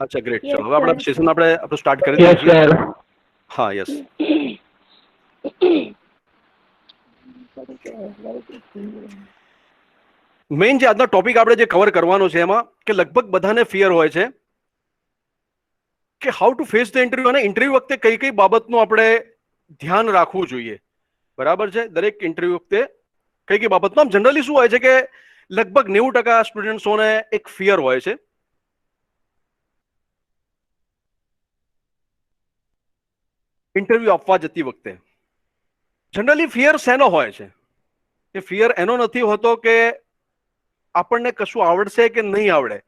અચ્છા great, Yes, ચલો હવે sir. આપણા સેશન આપણે સ્ટાર્ટ કરી દઈએ Yes, છીએ. sir. હા, યસ. મેઇન જે આજનો ટોપિક આપણે જે કવર કરવાનો છે એમાં કે લગભગ બધાને ફિયર હોય છે કે how to face the interview, અને ઇન્ટરવ્યુ વખતે કઈ કઈ બાબતનું આપણે ધ્યાન રાખવું જોઈએ. બરાબર છે, દરેક ઇન્ટરવ્યુ વખતે કઈ કઈ બાબતનું. આમ જનરલી શું હોય છે કે લગભગ 90% સ્ટુડન્ટ્સોને એક ફિયર હોય છે ઇન્ટરવ્યુ આપવા જતી વખતે. જનરલી ફિયર શેનો હોય છે? કે ફિયર એનો નથી હોતો કે આપણને કશું આવડશે કે નહીં આવડે,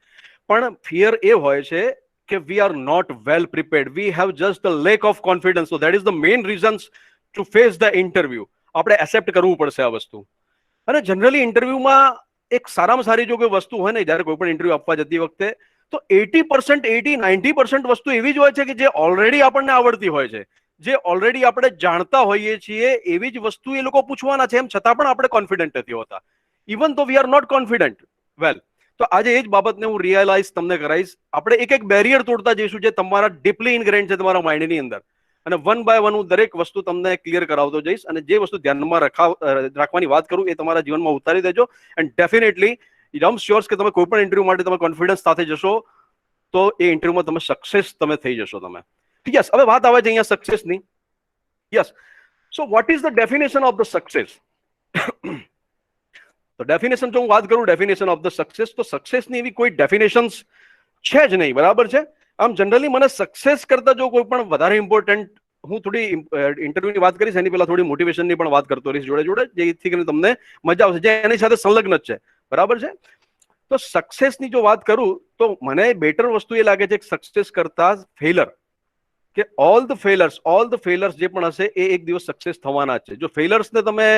પણ ફિયર એ હોય છે કે we are not well prepared, we have just the lack of confidence. So that is the main reasons to face the interview. આપણે એક્સેપ્ટ કરવું પડશે આ વસ્તુ. અને જનરલી ઇન્ટરવ્યુમાં એક સારામાં સારી જો કોઈ વસ્તુ હોય ને, જ્યારે કોઈ પણ ઇન્ટરવ્યુ આપવા જતી વખતે, તો 90% વસ્તુ એવી જ હોય છે કે જે ઓલરેડી આપણને આવડતી હોય છે, જે ઓલરેડી આપણે જાણતા હોઈએ છીએ એવી જ વસ્તુ એ લોકો પૂછવાના છે. એમ છતાં પણ આપણે કોન્ફિડન્ટ નથી હોતા, ઇવન તો વી આર નોટ કોન્ફિડન્ટ. વેલ, તો આજે એ જ બાબતને હું રિયલાઇઝ તમને કરાવીશ. આપણે એક એક બેરિયર તોડતા જઈશું જે તમારા ડીપલી ઇન્ગ્રેન્ડ છે તમારા માઇન્ડની અંદર, અને વન બાય વન હું દરેક વસ્તુ તમને ક્લિયર કરાવતો જઈશ. અને જે વસ્તુ ધ્યાનમાં રાખવાની વાત કરું એ તમારા જીવનમાં ઉતારી દેજો. એન્ડ ડેફિનેટલી આઈ શ્યોર કે તમે કોઈ પણ ઇન્ટરવ્યુ માટે તમે કોન્ફિડન્સ સાથે જશો તો એ ઇન્ટરવ્યુમાં તમે સક્સેસ તમે થઈ જશો તમે. યસ, હવે વાત આવે છે અહીંયા સક્સેસની. Yes, so what is the definition of the success? તો ડેફિનેશન જો હું વાત કરું ડેફિનેશન ઓફ ધ સક્સેસ, તો સક્સેસની એવી કોઈ ડેફિનેશન્સ છે જ નહીં. બરાબર છે. આમ જનરલી મને સક્સેસ કરતા જો કોઈ પણ વધારે ઇમ્પોર્ટન્ટ, હું થોડી ઇન્ટરવ્યુની વાત કરીશ એની પહેલા થોડી મોટિવેશનની પણ વાત કરતો રહીશ જોડે જોડે, જેથી કરીને તમને મજા આવશે, જે એની સાથે સંલગ્ન જ છે. બરાબર છે. તો સક્સેસની જો વાત કરું તો મને બેટર વસ્તુ એ લાગે છે કે સક્સેસ કરતા ફેલર, કે ઓલ ધ ફેલર્સ જે પણ હશે એ એક દિવસ સક્સેસ થવાના જ છે. જો ફેલર્સને તમે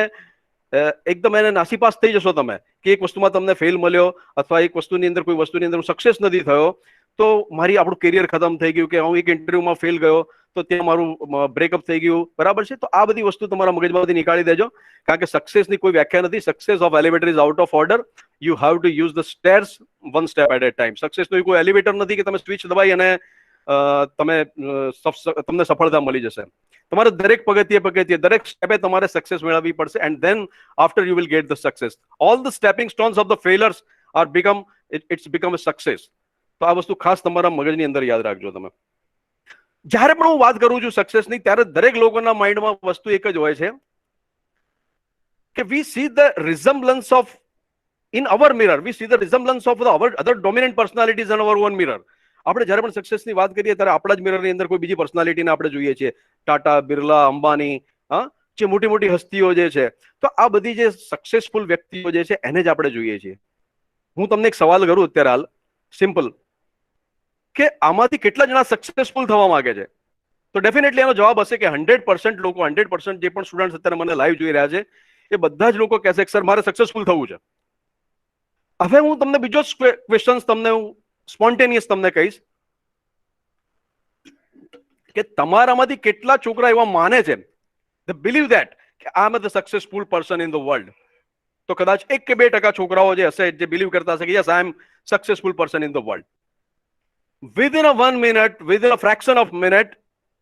એકદમ એને નાસીપાસ થઈ જશો તમે, કે એક વસ્તુમાં તમને ફેલ મળ્યો અથવા એક વસ્તુની અંદર કોઈ વસ્તુની અંદર સક્સેસ નથી થયો, તો મારી આપણું કેરિયર ખતમ થઈ ગયું, કે હું એક ઇન્ટરવ્યુમાં ફેલ ગયો તો ત્યાં મારું બ્રેકઅપ થઈ ગયું. બરાબર છે. તો આ બધી વસ્તુ તમારા મગજમાંથી નીકાળી દેજો, કારણ કે સક્સેસની કોઈ વ્યાખ્યા નથી. Success of elevator is out of order. You have to use the stairs one step at a time. સક્સેસનું કોઈ એલિવેટર નથી કે તમે સ્વિચ દબાઈ અને તમને સફળતા મળી જશે. તમારે દરેક પગથિયે દરેક સ્ટેપે તમારે સક્સેસ મેળવવી પડશે, and then after you will get the success. All the stepping stones of the failures are it's become a success. તો આ વસ્તુ ખાસ તમારા મગજની અંદર યાદ રાખજો તમે. જ્યારે પણ હું વાત કરું છું સક્સેસની, ત્યારે દરેક લોકોના માઇન્ડમાં વસ્તુ એક જ હોય છે કે we see the resemblance of in our mirror, we see the resemblance of the other dominant personalities in our own mirror. આપણે જ્યારે પણ સક્સેસની વાત કરીએ ત્યારે આપણા જ મિરરની અંદર કોઈ બીજી પર્સનાલિટીને આપણે જોઈએ છીએ. ટાટા, બિરલા, અંબાની, જે મોટી મોટી હસ્તીઓ જે છે, તો આ બધી જે સક્સેસફુલ વ્યક્તિઓ જે છે એને જ આપણે જોઈએ છીએ. હું તમને એક સવાલ કરું અત્યારે હાલ, સિમ્પલ, કે આમાંથી કેટલા જણા સક્સેસફુલ થવા માંગે છે? તો ડેફિનેટલી એનો જવાબ હશે કે 100% લોકો, 100% જે પણ સ્ટુડન્ટ્સ અત્યારે મને લાઈવ જોઈ રહ્યા છે એ બધા જ લોકો કહેશે કે સર મારે સક્સેસફુલ થવું છે. હવે હું તમને બીજો ક્વેશ્ચન તમને હું સ્પોન્ટેનિયસ તમને કહીશ કે તમારામાંથી કેટલા છોકરા એવા માને છે, they believe that I am the successful person in the world? તો કદાચ 1 કે 2% છોકરાઓ જે હશે જે બિલીવ કરતા હશે કે yes I am successful person in the world. Within a 1 minute, within a fraction of minute,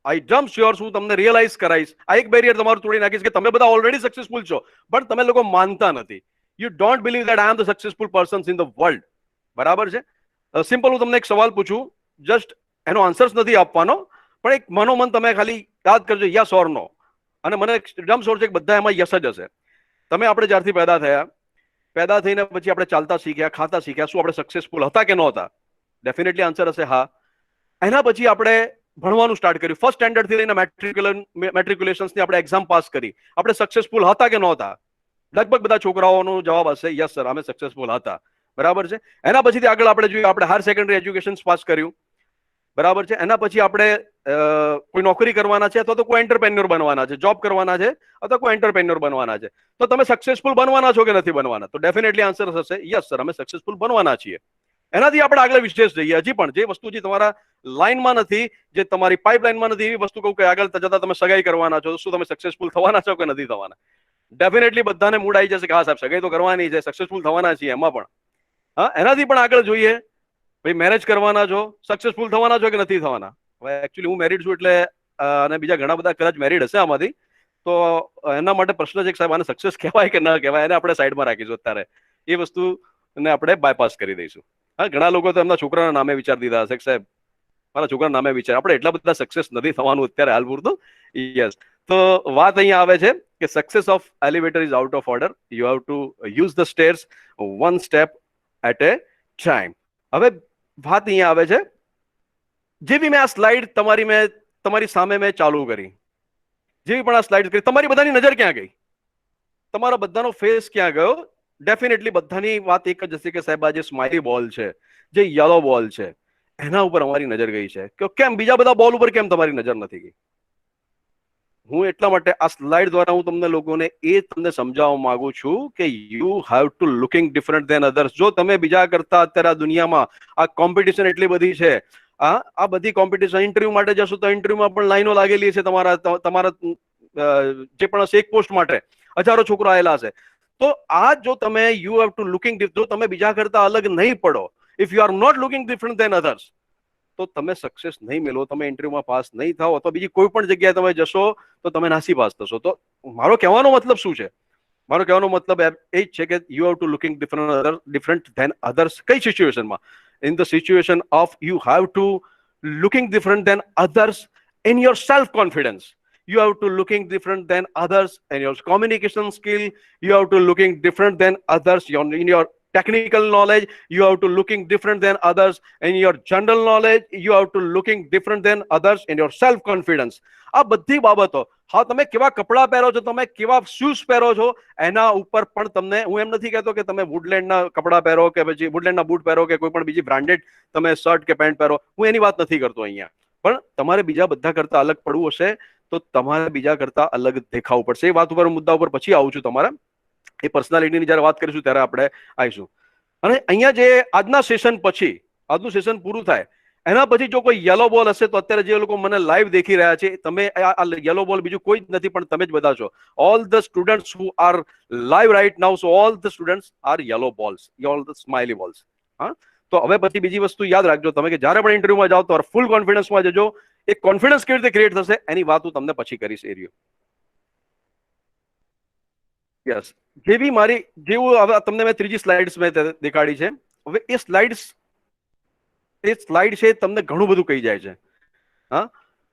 I jump sure હું તમને રિયલાઇઝ કરાઈશ, આ એક બેરિયર તમારું તોડી નાખીશ કે તમે બધા ઓલરેડી સક્સેસફુલ છો, પણ તમે લોકો માનતા નથી. You don't believe that I am the successful person in the world. બરાબર છે. સિમ્પલ હું તમને એક સવાલ પૂછું, જસ્ટ એનો આન્સર્સ નથી આપવાનો, પણ એક મનોમન તમે ખાલી યાદ કરજો, યસ ઓર નો. અને મને જમ્પ શ્યોર છે કે બધા એમાં યસ જ હશે. તમે આપણે જ્યારથી પેદા થઈને પછી આપણે ચાલતા શીખ્યા, ખાતા શીખ્યા, શું આપણે સક્સેસફુલ હતા કે નહોતા? ડેફિનેટલી આન્સર હશે હા. એના પછી આપણે ભણવાનું સ્ટાર્ટ કર્યું, ફર્સ્ટ સ્ટેન્ડર્ડ થી લઈને મેટ્રિક્યુલેશન્સની આપણે એક્ઝામ પાસ કરી, આપણે સક્સેસફુલ હતા કે નહોતા? લગભગ બધા છોકરાઓનો જવાબ હશે યસ સર અમે સક્સેસફુલ હતા. બરાબર છે. એના પછીથી આગળ આપણે જોઈએ, આપણે હાયર સેકન્ડરી એજ્યુકેશન પાસ કર્યું. બરાબર છે. એના પછી આપણે કોઈ નોકરી કરવાના છે અથવા તો કોઈ એન્ટરપ્રેન્યોર બનવાના છે, જોબ કરવાના છે અથવા કોઈ એન્ટરપ્રેન્યોર બનવાના છે, તો તમે સક્સેસફુલ બનવાના છો કે નથી બનવાના? તો ડેફિનેટલી આન્સર હશે યસ સર અમે સક્સેસફુલ બનવાના છીએ. એનાથી આપણે આગળ વિશેષ જઈએ. હજી પણ જે વસ્તુ જે તમારા લાઈનમાં નથી, જે તમારી પાઇપલાઇનમાં નથી, એવી વસ્તુ કહું કે આગળ જતા તમે સગાઈ કરવાના છો, શું તમે સક્સેસફુલ થવાના છો કે નથી થવાના? ડેફિનેટલી બધાને મૂડ આવી જશે કે હા સાહેબ સગાઈ તો કરવાની છે, સક્સેસફુલ થવાના છીએ એમાં પણ. હા, એનાથી પણ આગળ જોઈએ ભાઈ મેરેજ કરવાના છો, સક્સેસફુલ થવાના છો કે નથી થવાના? હવે એકચ્યુઅલી હું મેરિડ છું એટલે અને બીજા ઘણા બધા કદાચ મેરિડ હશે આમાંથી, તો એના માટે પ્રશ્ન છે કે સાહેબ આને સક્સેસ કહેવાય કે ન કહેવાય, એને આપણે સાઈડમાં રાખીશું અત્યારે, એ વસ્તુને આપણે બાયપાસ કરી દઈશું. હા, ઘણા લોકો તો એમના છોકરાના નામે વિચાર દીધા હશે કે સાહેબ મારા છોકરાના નામે વિચાર, આપણે એટલા બધા સક્સેસ નથી થવાનું અત્યારે હાલ પૂરતું. યસ, તો વાત અહીંયા આવે છે કે success of elevator is out of order, you have to use the stairs one step at a time. હવે વાત અહીંયા આવે છે, જેવી મેં આ સ્લાઇડ તમારી સામે મેં ચાલુ કરી, જેવી પણ આ સ્લાઇડ કરી, તમારી બધાની નજર ક્યાં ગઈ? તમારા બધાનો ફેસ ક્યાં ગયો? ડેફિનેટલી બધાની વાત એક જ હશે કે સાહેબ આ જે સ્માઇલી બોલ છે, જે યલો બોલ છે, એના ઉપર અમારી નજર ગઈ છે. કે કેમ બીજા બધા બોલ ઉપર કેમ તમારી નજર નથી ગઈ? હું એટલા માટે આ સ્લાઇડ દ્વારા હું તમને લોકોને એ તમને સમજાવવા માંગુ છું કે you have to looking different than others. જો તમે બીજા કરતા અત્યારે આ દુનિયામાં આ કોમ્પિટિશન એટલી બધી છે, આ બધી કોમ્પિટિશન, ઇન્ટરવ્યુ માટે જશો તો ઇન્ટરવ્યુમાં પણ લાઈનો લાગેલી છે, તમારા જે પણ હશે એક પોસ્ટ માટે હજારો છોકરો આવેલા હશે. તો આ જો તમે યુ હેવ ટુ લુકિંગ, જો તમે બીજા કરતા અલગ નહીં પડો, if you are not looking different than others, તો તમે સક્સેસ નહીં મેળવો, તમે ઇન્ટરવ્યુમાં પાસ નહીં થાઓ, અથવા બીજી કોઈ પણ જગ્યાએ તમે જશો તો તમે નાસી પાસ થશો. તો મારો કહેવાનો મતલબ શું છે? મારો કહેવાનો મતલબ એ જ છે કે you have to looking different than others. કઈ સિચ્યુએશનમાં? In the situation of you have to looking different than others in your self confidence. You have to looking different than others in your communication skill. You have to looking different than others in your technical knowledge. You have to looking different than others in your general knowledge. You have to looking different than others in your self confidence. આ બધી બાબતો, હા, તમે કેવા કપડા પહેરો છો, તમે કેવા શૂઝ પહેરો છો, એના ઉપર પણ તમને, હું એમ નથી કહેતો કે તમે વુડલેન્ડના કપડા પહેરો કે પછી વુડલેન્ડના બૂટ પહેરો કે કોઈ પણ બીજી બ્રાન્ડેડ તમે શર્ટ કે પેન્ટ પહેરો, હું એની વાત નથી કરતો અહીંયા. પણ તમારે બીજા બધા કરતા અલગ પડવું હશે તો તમારે બીજા કરતા અલગ દેખાવું પડશે. એ વાત ઉપર મુદ્દા ઉપર પછી આવું છું. તમારા એ પર્સનાલિટીની જ્યારે વાત કરીશું ત્યારે આપણે આવીશું. અને અહીંયા જે આજના સેશન પછી, આજનું સેશન પૂરું થાય એના પછી જો કોઈ યલો બોલ હશે, તો અત્યારે જે લોકો મને લાઈવ દેખી રહ્યા છે, તમે આ યલો બોલ બીજું કોઈ જ નથી પણ તમે જ બધા છો. All the students who are live right now, so all the students are yellow balls, all the smiley balls. હા, તો હવે પછી બીજી વસ્તુ યાદ રાખજો, તમે કે જ્યારે પણ ઇન્ટરવ્યુમાં જાઓ તો ફૂલ કોન્ફિડન્સમાં જજો. એક કોન્ફિડન્સ કેવી રીતે ક્રિએટ થશે એની વાત હું તમને પછી કરીશ. એરિયો યસ, જેવી મારી જેવું હવે તમને મેં ત્રીજી સ્લાઇડ્સ મેં દેખાડી છે. હવે એ સ્લાઇડ છે તમને ઘણું બધું કહી જાય છે. હા,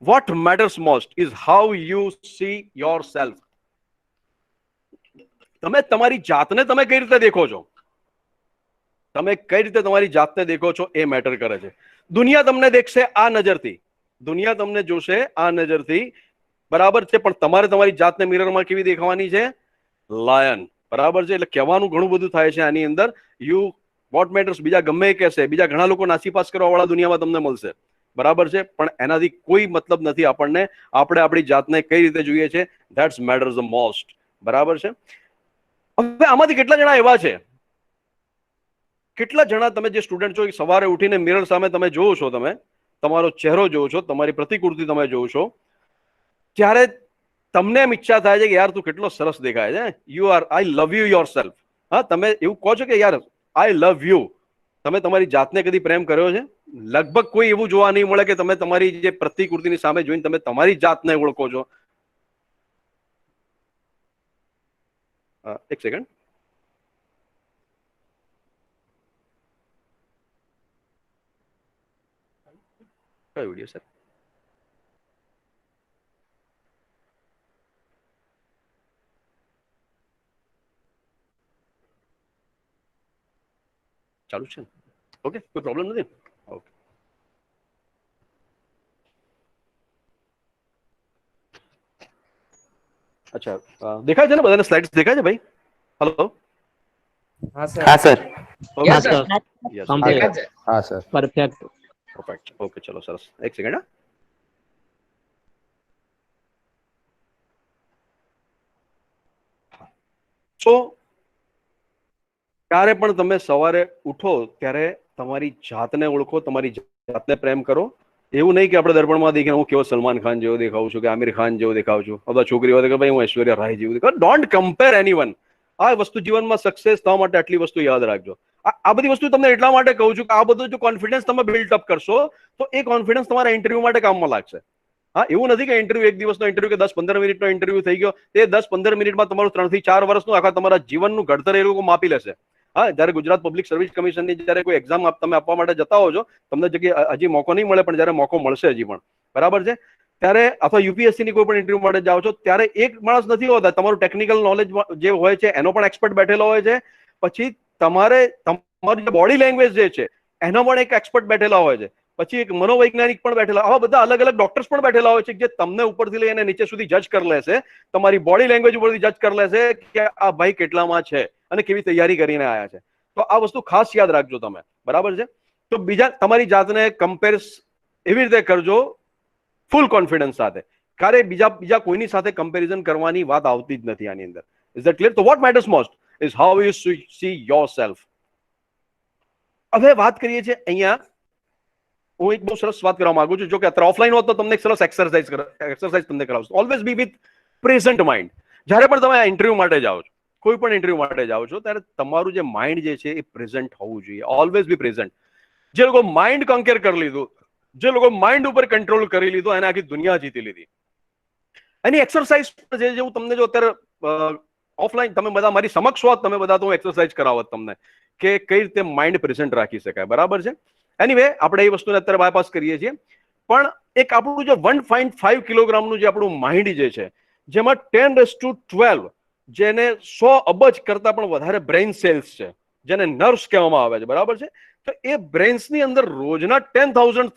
what matters most is how you see yourself. તમે તમારી જાતને તમે કઈ રીતે દેખો છો, તમે કઈ રીતે તમારી જાતને દેખો છો એ મેટર કરે છે. દુનિયા તમને દેખશે આ નજરથી, દુનિયા તમને જોશે આ નજરથી, બરાબર છે, પણ તમારે તમારી જાતને મિરરમાં કેવી દેખાવાની છે? લાયન. બરાબર છે, એટલે કહેવાનું ઘણું બધું થાય છે આની અંદર. યુ વોટ મેટર્સ, બીજા ગમે એ કહેશે, બીજા ઘણા લોકો નાસી પાસ કરવા વાળા દુનિયામાં તમને મળશે, બરાબર છે, પણ એનાથી કોઈ મતલબ નથી આપણને. આપણે આપણી જાતને કઈ રીતે જોઈએ છે, ધેટ્સ મેટર્સ ધ મોસ્ટ. બરાબર છે. હવે આમાંથી કેટલા જણા એવા છે, કેટલા જણા તમે જે સ્ટુડન્ટ છો, સવારે ઉઠીને મિરર સામે તમે જોવો છો, તમે તમારો ચહેરો જોવો છો, તમારી પ્રતિકૃતિ તમે જોવો છો, ત્યારે તમને એમ ઈચ્છા થાય છે કે યાર તું કેટલો સરસ દેખાય છે, you are, I love you your self. હા, તમે એવું કહો છો કે યાર આઈ લવ યુ. તમે તમારી જાતને કદી પ્રેમ કર્યો છે? લગભગ કોઈ એવું જોવા નહીં મળે કે તમે તમારી જે પ્રતિકૃતિની સામે જોઈને તમે તમારી જાતને ઓળખો છો. એક સેકન્ડ. કયો વિડીયો સર? ચાલુ છે ને? ઓકે, કોઈ પ્રોબ્લેમ નથી. ઓકે, અચ્છા, દેખાય છે ને બધાને? સ્લાઇડ્સ દેખાય છે ભાઈ? હેલો? હા સર. હા sir. Yes sir. Yes, complete. હા સર. પરફેક્ટ. પરફેક્ટ. ઓકે, ચલો સરસ. એક સેકન્ડ. તો ત્યારે પણ તમે સવારે ઉઠો ત્યારે તમારી જાતને ઓળખો, તમારી જાતને પ્રેમ કરો. એવું નહીં કે આપણે દર્પણમાં દેખીને હું કેવો સલમાન ખાન જેવો દેખાઉં છું કે આમિર ખાન જેવો દેખાઉં છું, અથવા છોકરી હોય તો કે ભાઈ હું ઐશ્વર્યા રાય જેવું દેખાઉં. Don't compare anyone. આ વસ્તુ જીવનમાં સક્સેસ થવા માટે આટલી વસ્તુ યાદ રાખજો. આ બધી વસ્તુ તમને એટલા માટે કહું છું કે આ બધું જો કોન્ફિડન્સ તમે બિલ્ડઅપ કરશો તો એ કોન્ફિડન્સ તમારા ઇન્ટરવ્યુ માટે કામમાં લાગશે. હા, એવું નથી કે ઇન્ટરવ્યુ એક દિવસનો ઇન્ટરવ્યુ કે 10-15 મિનિટનો ઇન્ટરવ્યુ થઈ ગયો, એ 10-15 મિનિટમાં તમારું 3 થી 4 વર્ષનું આખા તમારા જીવનનું ઘડતર એ લોકો માપી લેશે. હા, જયારે ગુજરાત પબ્લિક સર્વિસ કમિશનની જયારે કોઈ એક્ઝામ તમે આપવા માટે જતા હો છો, તમને જગ્યાએ હજી મોકો નહીં મળે, પણ જયારે મોકો મળશે હજી પણ, બરાબર છે, ત્યારે અથવા યુપીએસસી ની કોઈ પણ ઇન્ટરવ્યુ માટે જાઓ છો ત્યારે એક માણસ નથી હોતા, તમારું ટેકનિકલ નોલેજ જે હોય છે એનો પણ એક્સપર્ટ બેઠેલો હોય છે, પછી તમારી જે બોડી લેંગ્વેજ જે છે એનો પણ એક એક્સપર્ટ બેઠેલા હોય છે, પછી એક મનોવૈજ્ઞાનિક પણ બેઠેલા, આવા બધા અલગ અલગ ડોક્ટર્સ પણ બેઠેલા હોય છે જે તમને ઉપરથી લઈને નીચે સુધી જજ કરી લેશે, તમારી બોડી લેંગ્વેજ ઉપરથી જજ કરી લેશે કે આ ભાઈ કેટલામાં છે અને કેવી તૈયારી કરીને આવ્યા છે. તો આ વસ્તુ ખાસ યાદ રાખજો તમે, બરાબર છે. તો બીજા તમારી જાતને કમ્પેર એવી રીતે કરજો ફૂલ કોન્ફિડન્સ સાથે, ક્યારે બીજા કોઈની સાથે કમ્પેરિઝન કરવાની વાત આવતી જ નથી આની અંદર. Is that clear? તો what matters most is how you see yourself. હવે વાત કરીએ છીએ અહીંયા, હું એક બહુ સરસ વાત કરવા માંગુ છું, જો કે અત્યારે ઓફલાઈન હોત તો તમને એક સરસ એક્સરસાઇઝ તમને કરાવશું. Always be with present mind. જ્યારે પણ તમે ઇન્ટરવ્યુ માટે જાઓ છો, કોઈ પણ ઇન્ટરવ્યુ માટે જાઓ છો, ત્યારે તમારું જે માઇન્ડ જે છે એ પ્રેઝન્ટ હોવું જોઈએ. Always be present. જે લોકો માઇન્ડ કન્કેર કરી લીધું, જે લોકો માઇન્ડ ઉપર કંટ્રોલ કરી લીધો, એને આખી દુનિયા જીતી લીધી. એની એક્સરસાઇઝ જે હું તમને જો અત્યારે ઓફલાઈન તમે બધા મારી સમક્ષ હોત, તમે બધા તો હું એક્સરસાઇઝ કરાવત તમને કે કઈ રીતે માઇન્ડ પ્રેઝન્ટ રાખી શકાય, બરાબર છે. એનીવે, આપણે એ વસ્તુને અત્યારે બાયપાસ કરીએ છીએ, પણ એક આપણું જે 1.5 કિલોગ્રામનું જે આપણું માઇન્ડ જે છે, જેમાં 10⁻12 જેને 100 અબજ કરતા પણ વધારે બ્રેઇન સેલ્સ છે, જેને નર્વ્સ કહેવામાં આવે છે, બરાબર છે. તો એ બ્રેઇન્સની અંદર રોજના 10,000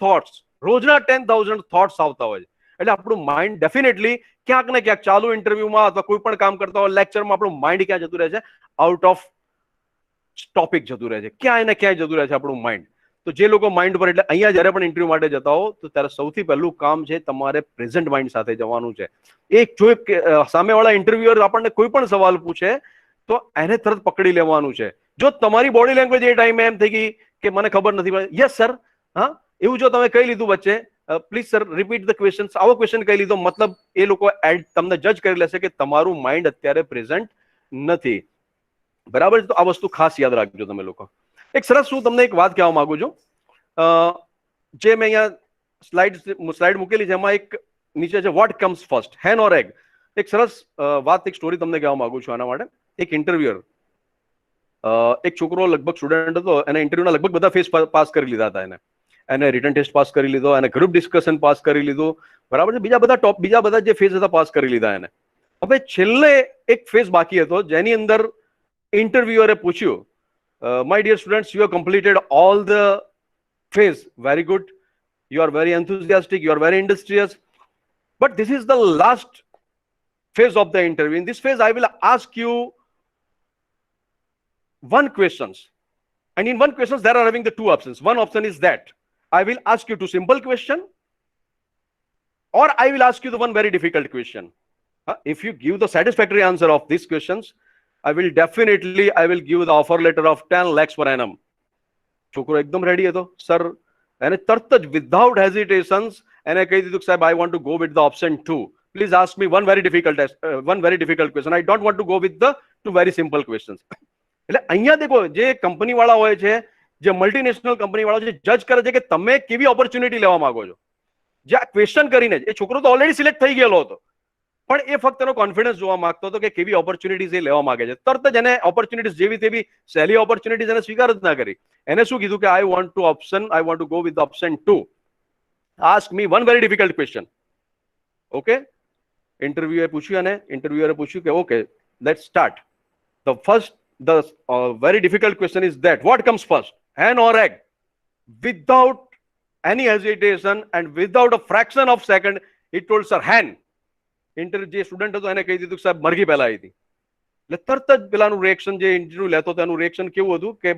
થોટ્સ આવતા હોય છે. એટલે આપણું માઇન્ડ ડેફિનેટલી ક્યાંક ને ક્યાંક ચાલુ ઇન્ટરવ્યુમાં અથવા કોઈ પણ કામ કરતા હોય લેક્ચરમાં આપણું માઇન્ડ ક્યાં જતું રહે છે? આઉટ ઓફ ટોપિક જતું રહે છે, ક્યાંય ને ક્યાંય જતું રહે છે આપણું માઇન્ડ. તો જે લોકો માઇન્ડ પર, એટલે અહીંયા જયારે પણ ઇન્ટરવ્યુ માટે જતા હો તો ત્યારે સૌથી પહેલું કામ છે તમારે પ્રેઝન્ટ માઇન્ડ સાથે જવાનું છે. એક જો સામેવાળા ઇન્ટરવ્યુઅર આપણને કોઈ પણ સવાલ પૂછે તો એને તરત પકડી લેવાનું છે. જો તમારી બોડી લેંગ્વેજ એ ટાઈમે એમ થઈ ગઈ કે મને ખબર નથી, યસ સર, હા, એવું જો તમે કહી લીધું વચ્ચે, please sir repeat the question, આવો ક્વેશ્ચન કહી લીધો, મતલબ એ લોકો તમને જજ કરી લેશે કે તમારું માઇન્ડ અત્યારે પ્રેઝન્ટ નથી, બરાબર છે. તો આ વસ્તુ ખાસ યાદ રાખજો તમે લોકો. એક સરસ હું તમને એક વાત કહેવા માંગુ છું, જે મેં અહીંયા સ્લાઇડ મૂકેલી છે, એમાં એક નીચે છે વોટ કમ્સ ફર્સ્ટ, હેન ઓર એગ. એક સરસ વાત, એક સ્ટોરી તમને કહેવા માંગુ છું આના માટે. એક ઇન્ટરવ્યુઅર, એક છોકરો લગભગ સ્ટુડન્ટ હતો, એને ઇન્ટરવ્યુના લગભગ બધા ફેઝ પાસ કરી લીધા હતા, એને રિટન ટેસ્ટ પાસ કરી લીધો, એને ગ્રુપ ડિસ્કશન પાસ કરી લીધું, બરાબર છે, બીજા બધા જે ફેઝ હતા પાસ કરી લીધા એને. હવે છેલ્લે એક ફેઝ બાકી હતો જેની અંદર ઇન્ટરવ્યુઅરે પૂછ્યું, my dear students, you have completed all the phase, very good, you are very enthusiastic, you are very industrious, but this is the last phase of the interview. In this phase I will ask you one questions, and in one questions there are having the two options. One option is that I will ask you two simple question, or I will ask you the one very difficult question. If you give the satisfactory answer of these questions, I will give you the offer letter of 10 lakhs per annum. છોકરો એકદમ ready હતો sir, એને તરત જ without હેઝિટેશન્સ એને કહી દીધું કે સાહેબ, I want to go with the option 2. Please ask me one very difficult question. I don't want to go with the two very simple questions. એટલે અહીંયા દેખો, જે કંપની વાળા હોય છે, જે મલ્ટીનેશનલ કંપની વાળા છે, જજ કરે છે કે તમે કેવી ઓપોર્ચ્યુનિટી લેવા માંગો છો. જે આ ક્વેશ્ચન કરીને, એ છોકરો તો ઓલરેડી સિલેક્ટ થઈ ગયેલો હતો, પણ એ ફક્ત એનો કોન્ફિડન્સ જોવા માંગતો હતો કે કેવી ઓપોર્ચ્યુનિટીઝ એ લેવા માંગે છે. તરત જ એને ઓપોર્ચ્યુનિટીઝ જેવી તેવી સહેલી ઓપોર્ચ્યુનિટીઝ એને સ્વીકાર જ ના કરી. એને શું કીધું કે I want to go with option 2. Ask me one very difficult question. Okay, ઇન્ટરવ્યુએ પૂછ્યું કે okay, let's start. The very difficult question is that what comes first, hen or egg? Without any hesitation and without a fraction of second, he told, sir, hen. જે student હતો એને કહી દીધું સાહેબ, મરઘી પહેલા આવી હતી. એટલે તરત જ પેલાનું રિએક્શન, જે ઇન્ટરવ્યુ લેતો હતો એનું રિએક્શન કેવું હતું કે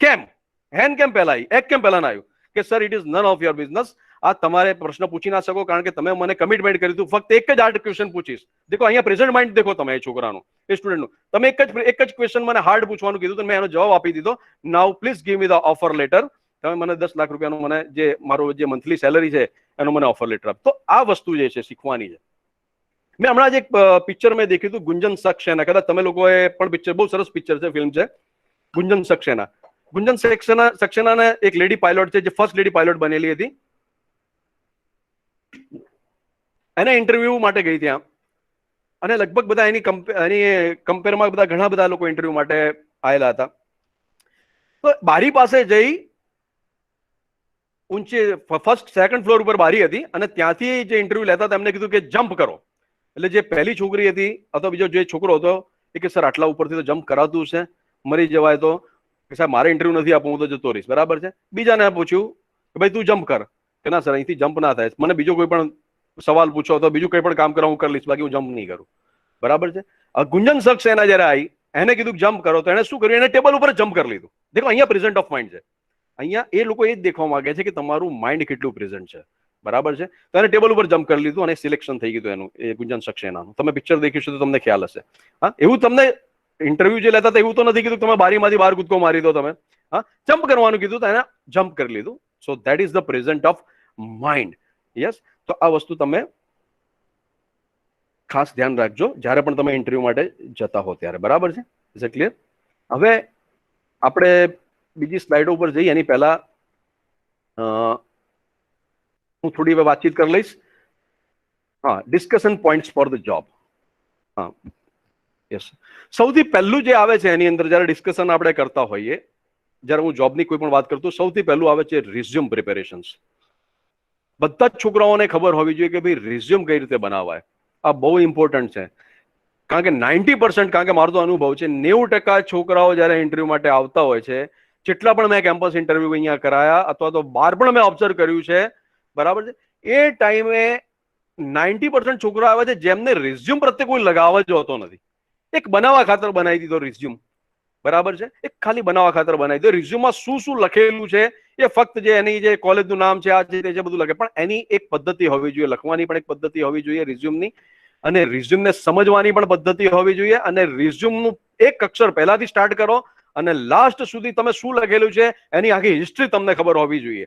કેમ હેન કેમ પહેલા આવી, એગ કેમ પહેલા ના આવ્યું? કે sir, it is none of your business. આ તમારે પ્રશ્ન પૂછી ના શકો, કારણ કે તમે મને કમિટમેન્ટ કર્યું હતું ફક્ત એક જ હાર્ડ ક્વેશ્ચન પૂછીશ. દેખો અહીંયા પ્રેઝન્ટ માઇન્ડ દેખો તમે, એ છોકરાનું, એ સ્ટુડન્ટનું. તમે એક જ ક્વેશ્ચન મને હાર્ડ પૂછવાનું કીધું તો મેં એનો જવાબ આપી દીધો. Now please give me the offer letter. તમે મને 10 લાખ રૂપિયાનું, મને જે મારો જે મંથલી સેલરી છે એનો મને ઓફર લેટર આપ. તો આ વસ્તુ જે છે શીખવાની છે. મેં હમણાં જ એક પિક્ચર મેં દેખ્યું હતું, ગુંજન સક્સેના. કદાચ તમે લોકોએ પણ પિક્ચર, બહુ સરસ પિક્ચર છે, ફિલ્મ છે ગુંજન સક્સેના. ગુંજન સક્સેના એક લેડી પાયલોટ છે, જે ફર્સ્ટ લેડી પાયલોટ બનેલી હતી. એને ઇન્ટરવ્યુ માટે ગઈ ત્યાં, અને લગભગ બધા એની કમ્પેરમાં બધા ઘણા બધા લોકો ઇન્ટરવ્યુ માટે આવેલા હતા. તો બારી પાસે જઈ, ઊંચે ફર્સ્ટ સેકન્ડ ફ્લોર ઉપર બારી હતી, અને ત્યાંથી જે ઇન્ટરવ્યુ લેતા હતા એમને કીધું કે જમ્પ કરો. એટલે જે પહેલી છોકરી હતી અથવા બીજો જે છોકરો હતો એ કે સર આટલા ઉપરથી તો જમ્પ કરાતું છે, મરી જવાય તો. કે સાહેબ મારે ઇન્ટરવ્યુ નથી આપવું, હું તો જતો રહીશ. બરાબર છે. બીજાને પૂછ્યું કે ભાઈ તું જમ્પ કર. કે ના સર અહીંથી જમ્પ ના થાય, મને બીજો કોઈ પણ સવાલ પૂછો તો બીજું કંઈ પણ કામ કરો હું કરી લઈશ, બાકી હું જમ્પ નહીં કરું. બરાબર છે. ગુંજન સક્સેના જયારે આવી, એને કીધું જમ્પ કરો, તો એને શું કર્યું, એને ટેબલ ઉપર જમ્પ કરી લીધું. દેખો અહીંયા પ્રેઝન્ટ ઓફ માઇન્ડ છે. અહીંયા એ લોકો એ જ દેખવા માંગે છે કે તમારું માઇન્ડ કેટલું પ્રેઝન્ટ છે. બરાબર છે. તો એને ટેબલ ઉપર જમ્પ કરી લીધું અને સિલેક્શન થઈ ગયું એનું, એ ગુંજન સક્સેનાનું. તમે પિક્ચર દેખ્યું તો તમને ખ્યાલ હશે. હા, એવું તમને ઇન્ટરવ્યુ જે લેતા હતા એવું તો નથી કીધું તમે બારીમાંથી બહાર કૂદકો મારી દો તમે. હા, જમ્પ કરવાનું કીધું તો એને જમ્પ કરી લીધું. So that is the present of mind. Yes. તો આ વસ્તુ તમે ખાસ ધ્યાન રાખજો જ્યારે પણ તમે ઇન્ટરવ્યુ માટે જતા હો ત્યારે. બરાબર છે. Is it clear? હવે આપણે બીજી સ્લાઇડો ઉપર જઈએ એની પહેલા હું થોડી હવે વાતચીત કરી લઈશ. હા, discussion points for the job. હા, યસ. સૌથી પહેલું જે આવે છે એની અંદર જ્યારે ડિસ્કશન આપણે કરતા હોઈએ, જ્યારે હું જોબની કોઈ પણ વાત કરતો, સૌથી પહેલું આવે છે રિઝ્યુમ પ્રિપેરેશન્સ. બધા જ છોકરાઓને ખબર હોવી જોઈએ કે ભાઈ રિઝ્યુમ કઈ રીતે બનાવાય. આ બહુ ઇમ્પોર્ટન્ટ છે. કારણ કે 90%, કારણ કે મારો તો અનુભવ છે, 90% છોકરાઓ જ્યારે ઇન્ટરવ્યુ માટે આવતા હોય છે, જેટલા પણ મેં કેમ્પસ ઇન્ટરવ્યુ અહીંયા કરાયા અથવા તો બહાર પણ મેં ઓબ્ઝર્વ કર્યું છે, બરાબર છે, એ ટાઈમે 90% છોકરા આવે છે જેમને રિઝ્યુમ પ્રત્યે કોઈ લગાવ જ હોતો નથી. એક બનાવવા ખાતર બનાવી દીધો રિઝ્યુમ. બરાબર છે. એક ખાલી બનાવવા ખાતર બનાવી દીધો. રિઝ્યુમમાં શું શું લખેલું છે એ ફક્ત જે એની જે કોલેજનું નામ છે, આ છે, તે છે, બધું લખે. પણ એની એક પદ્ધતિ હોવી જોઈએ, લખવાની પણ એક પદ્ધતિ હોવી જોઈએ રિઝ્યુમની, અને રિઝ્યુમને સમજવાની પણ પદ્ધતિ હોવી જોઈએ. અને રિઝ્યુમનું એક અક્ષર પહેલાથી સ્ટાર્ટ કરો અને લાસ્ટ સુધી તમે શું લખેલું છે એની આખી હિસ્ટ્રી તમને ખબર હોવી જોઈએ.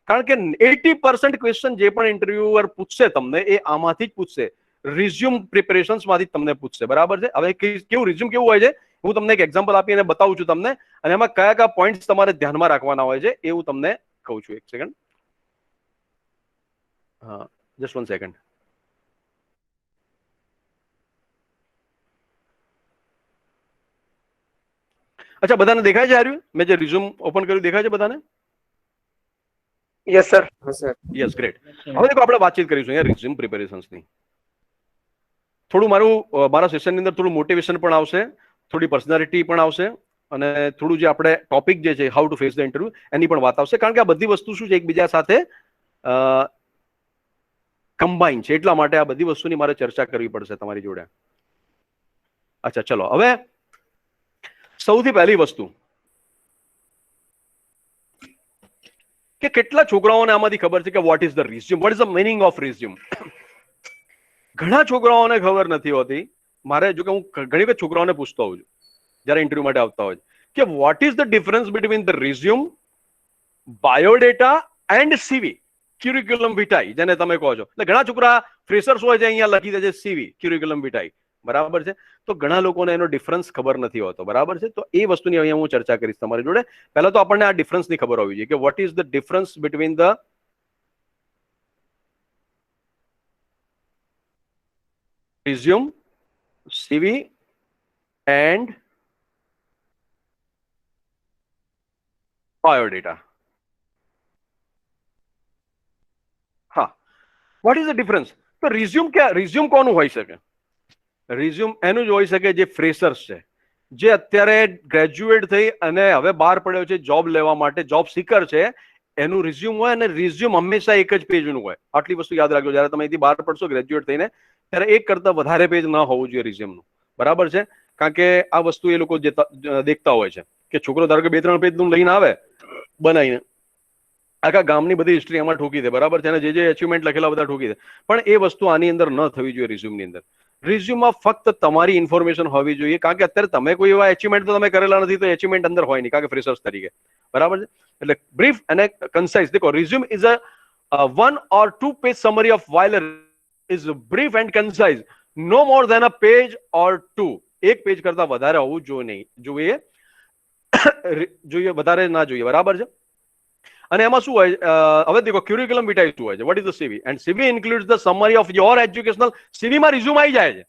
કારણ કે 80% ક્વેશ્ચન જે પણ ઇન્ટરવ્યુઅર પૂછશે તમને એ આમાંથી જ પૂછશે, રિઝ્યુમ પ્રિપેરેશન્સ માંથી જ તમને પૂછશે. બરાબર છે. હવે કેવું રિઝ્યુમ કેવું હોય છે, હું તમને એક એક્ઝામ્પલ આપીને બતાવું છું તમને, અને એમાં કયા કયા પોઈન્ટ્સ તમારે ધ્યાનમાં રાખવાના હોય છે એ હું તમને કહું છું. એક સેકન્ડ. હા, જસ્ટ 1 સેકન્ડ. અચ્છા, બધાને દેખાય છે? આર્યું મેં જે રિઝ્યુમ ઓપન કર્યું દેખાય છે બધાને? Yes sir. હા સર. Yes, great. હવે દેખો આપણે વાતચીત કરીશું અહીંયા રિઝ્યુમ પ્રિપેરેશન્સની. થોડું મારા સેશનની અંદર થોડું મોટિવેશન પણ આવશે, થોડી પર્સનાલિટી પણ આવશે, અને થોડું જે આપણે ટોપિક જે છે how to face the interview એની પણ વાત આવશે. કારણ કે આ બધી વસ્તુ શું છે, એકબીજા સાથે કમ્બાઈન છે, એટલા માટે આ બધી વસ્તુની મારે ચર્ચા કરવી પડશે તમારી જોડે. અચ્છા, ચલો. હવે સૌથી પહેલી વસ્તુ કે કેટલા છોકરાઓને આમાંથી ખબર છે કે what is the resume, vote is the meaning of resume? ઘણા છોકરાઓને ખબર નથી હોતી. મારે જો કે હું ઘણી વખત છોકરાઓને પૂછતો હોઉં છું જ્યારે ઇન્ટરવ્યુ માટે આવતા હોય કે what is the difference between the resume, biodata and CV, curriculum vitae જેને તમે કહો છો. એટલે ઘણા છોકરા ફ્રેશર્સ હોય છે, અહીંયા લખી દે છે સીવી, ક્યુરિક્યુલમ વિટાઈ. બરાબર છે. તો ઘણા લોકોને એનો ડિફરન્સ ખબર નથી હોતો. બરાબર છે. તો એ વસ્તુની અહીંયા હું ચર્ચા કરીશ તમારી જોડે. પહેલા તો આપણને આ ડિફરન્સની ખબર હોવી જોઈએ કે what is the difference between the resume, CV and biodata. હા, વોટ ઇઝ ધ ડિફરન્સ? તો રિઝ્યુમ કોનું હોઈ શકે? રિઝ્યુમ એનું જ હોઈ શકે જે ફ્રેશર્સ છે, જે અત્યારે ગ્રેજ્યુએટ થઈ અને હવે બહાર પડ્યો છે જોબ લેવા માટે, જોબ સીકર છે, એનું રિઝ્યુમ હોય. અને રિઝ્યુમ હંમેશા એક જ પેજનું હોય. આટલી વસ્તુ યાદ રાખજો, જ્યારે તમે અહીંથી બહાર પડશો ગ્રેજ્યુએટ થઈને ત્યારે એક કરતા વધારે પેજ ન હોવું જોઈએ રિઝ્યુમનું. બરાબર છે. કારણ કે આ વસ્તુ એ લોકો દેખતા હોય છે કે છોકરો ધારો કે 2-3 પેજનું લઈને આવે બનાવીને, આખા ગામની બધી હિસ્ટ્રી એમાં ઠોકી દે. બરાબર છે. અને જે અચીવમેન્ટ લખેલા બધા ઠોકી દે. પણ એ વસ્તુ આની અંદર ન થવી જોઈએ રિઝ્યુમની અંદર. રિઝ્યુમમાં ફક્ત તમારી ઇન્ફોર્મેશન હોવી જોઈએ. કારણ કે અત્યારે તમે કોઈ એવા અચીવમેન્ટ તો તમે કરેલા નથી, તો અચીવમેન્ટ અંદર હોય નહીં, કારણ કે ફ્રેશર્સ તરીકે. બરાબર છે. એટલે બ્રીફ અને કન્સાઇઝ. દેખો, resume is a 1 or 2 page summary of while is brief and concise. No more than a page or two. એક પેજ કરતા વધારે હોવું જોઈએ વધારે ના જોઈએ, બરાબર છે. અને એમાં શું હોય, હવે દેખો ક્યુરિક્યુલમ વિટાઈ શું હોય છે, what is the CV, and CV includes the summary of your educational. સીવીમાં રિઝ્યુમ આવી જાય છે.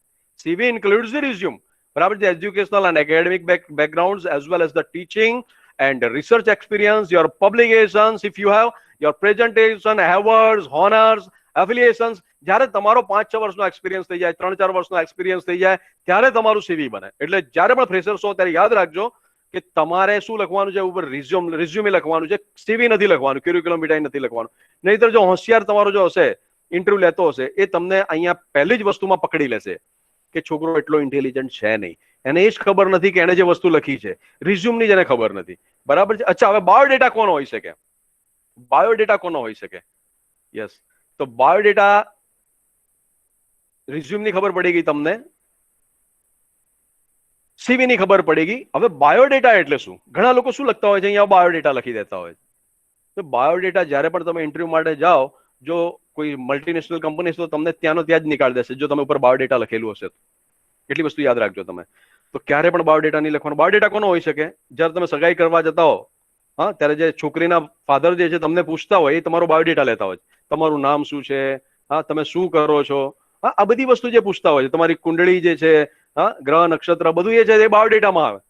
સીવી ઇન્ક્લુડ્સ ધ રિઝ્યુમ, બરાબર છે, educational and academic backgrounds as well as the teaching and research experience, your publications, if you have your presentation, awards, honors, affiliations. જ્યારે તમારો 5-6 વર્ષનો experience થઈ જાય, 3-4 વર્ષનો એક્સપિરિયન્સ થઈ જાય, ત્યારે તમારું સીવી બને. એટલે જ્યારે પણ ફ્રેશર્સ હો ત્યારે યાદ રાખજો કે તમારે શું લખવાનું છે, ઉપર રિઝ્યુમે લખવાનું છે, સીવી નથી લખવાનું, ક્યુરિક્યુલમ વિટાઈ નથી લખવાનું. નહીતર જો હોશિયાર તમારો જો હશે, ઇન્ટરવ્યુ લેતો હશે, એ તમને અહીંયા પહેલી જ વસ્તુમાં પકડી લેશે કે છોકરો એટલો ઇન્ટેલિજન્ટ છે નહીં, એને એ જ ખબર નથી કે એને જે વસ્તુ લખી છે, રિઝ્યુમની જેને ખબર નથી, બરાબર છે. અચ્છા, હવે બાયોડેટા કોનો હોઈ શકે? બાયોડેટા કોનો હોઈ શકે? યસ, તો બાયોડેટા, રિઝ્યુમની ખબર પડી ગઈ તમને, સીવી ની ખબર પડી ગઈ. હવે બાયોડેટા એટલે શું? ઘણા લોકો શું લખતા હોય છે, અહીંયા બાયોડેટા લખી દેતા હોય છે. તો બાયોડેટા જ્યારે પણ તમે ઇન્ટરવ્યુ માટે જાઓ, જો કોઈ મલ્ટીનેશનલ કંપની તો તમને ત્યાંનો ત્યાં જ નીકાળી દેશે જો તમે ઉપર બાયોડેટા લખેલું હશે. એટલી વસ્તુ યાદ રાખજો તમે. તો ક્યારે પણ બાયોડેટા નહીં લખવાનું. બાયોડેટા કોનો હોઈ શકે? જ્યારે તમે સગાઈ કરવા જતા હો, હા, ત્યારે જે છોકરીના ફાધર જે છે તમને પૂછતા હોય, એ તમારો બાયોડેટા લેતા હોય. તમારું નામ શું છે, હા, તમે શું કરો છો, હા, આ બધી વસ્તુ જે પૂછતા હોય છે, તમારી કુંડળી જે છે, હા, ગ્રહ નક્ષત્ર બધું એ છે, એ બાયોડેટામાં આવે.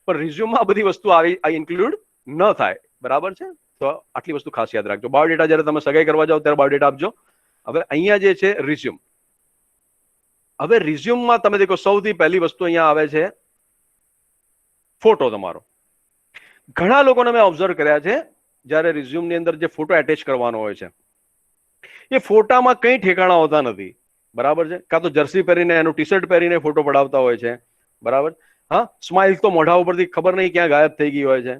પણ રિઝ્યુમમાં આ બધી વસ્તુ આવી ઇન્ક્લુડ ન થાય, બરાબર છે. તો આટલી વસ્તુ ખાસ યાદ રાખજો. બાયોડેટા જ્યારે તમે સગાઈ કરવા જાઓ ત્યારે બાયોડેટા આપજો. હવે અહીંયા જે છે રિઝ્યુમ. હવે રિઝ્યુમમાં તમે દેખો સૌથી પહેલી વસ્તુ અહીંયા આવે છે ફોટો તમારો. ઘણા લોકોને મેં ઓબ્ઝર્વ કર્યા છે, જ્યારે રિઝ્યુમની અંદર જે ફોટો એટેચ કરવાનો હોય છે, એ ફોટામાં કંઈ ઠેકાણા હોતા નથી, બરાબર છે. કાં તો જર્સી પહેરીને એનું ટી શર્ટ પહેરીને ફોટો પડાવતા હોય છે, બરાબર. હા, સ્માઇલ તો મોઢા ઉપરથી ખબર નહીં ક્યાં ગાયબ થઈ ગઈ હોય છે.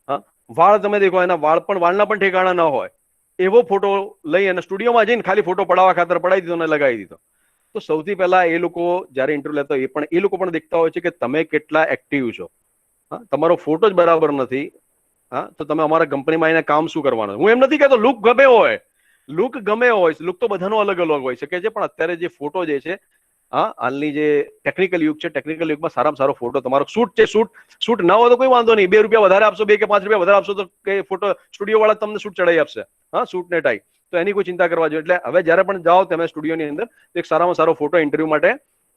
હા, વાળ તમે દેખો, એના વાળના પણ ઠેકાણા ન હોય, એવો ફોટો લઈ અને સ્ટુડિયોમાં જઈને ખાલી ફોટો પડાવવા ખાતર પડાવી દીધો અને લગાવી દીધો. તો સૌથી પહેલા એ લોકો જ્યારે ઇન્ટરવ્યુ લેતા હોય, એ લોકો પણ દેખતા હોય છે કે તમે કેટલા એક્ટિવ છો. હા, તમારો ફોટો જ બરાબર નથી, હા, તો તમે અમારા કંપનીમાં આવીને કામ શું કરવાનું? હું એમ નથી કહેતો લુક ગમે હોય, લુક તો બધાનો અલગ અલગ હોઈ શકે છે, પણ અત્યારે જે ફોટો જે છે, હા, હાલની જે ટેકનિકલ યુગ છે, ટેકનિકલ યુગમાં સારામાં સારો ફોટો તમારો શૂટ છે. શૂટ ના હોય તો કોઈ વાંધો નહીં, 2 રૂપિયા વધારે આપશો, 2 કે 5 રૂપિયા વધારે આપશો તો કે ફોટો સ્ટુડિયો વાળા તમને શૂટ ચડાવી આપશે, હા, શૂટ ને ટાઈ. તો એની કોઈ ચિંતા કરવા જોઈએ. એટલે હવે જ્યારે પણ જાઓ તમે સ્ટુડિયોની અંદર, એક સારામાં સારો ફોટો ઇન્ટરવ્યુ માટે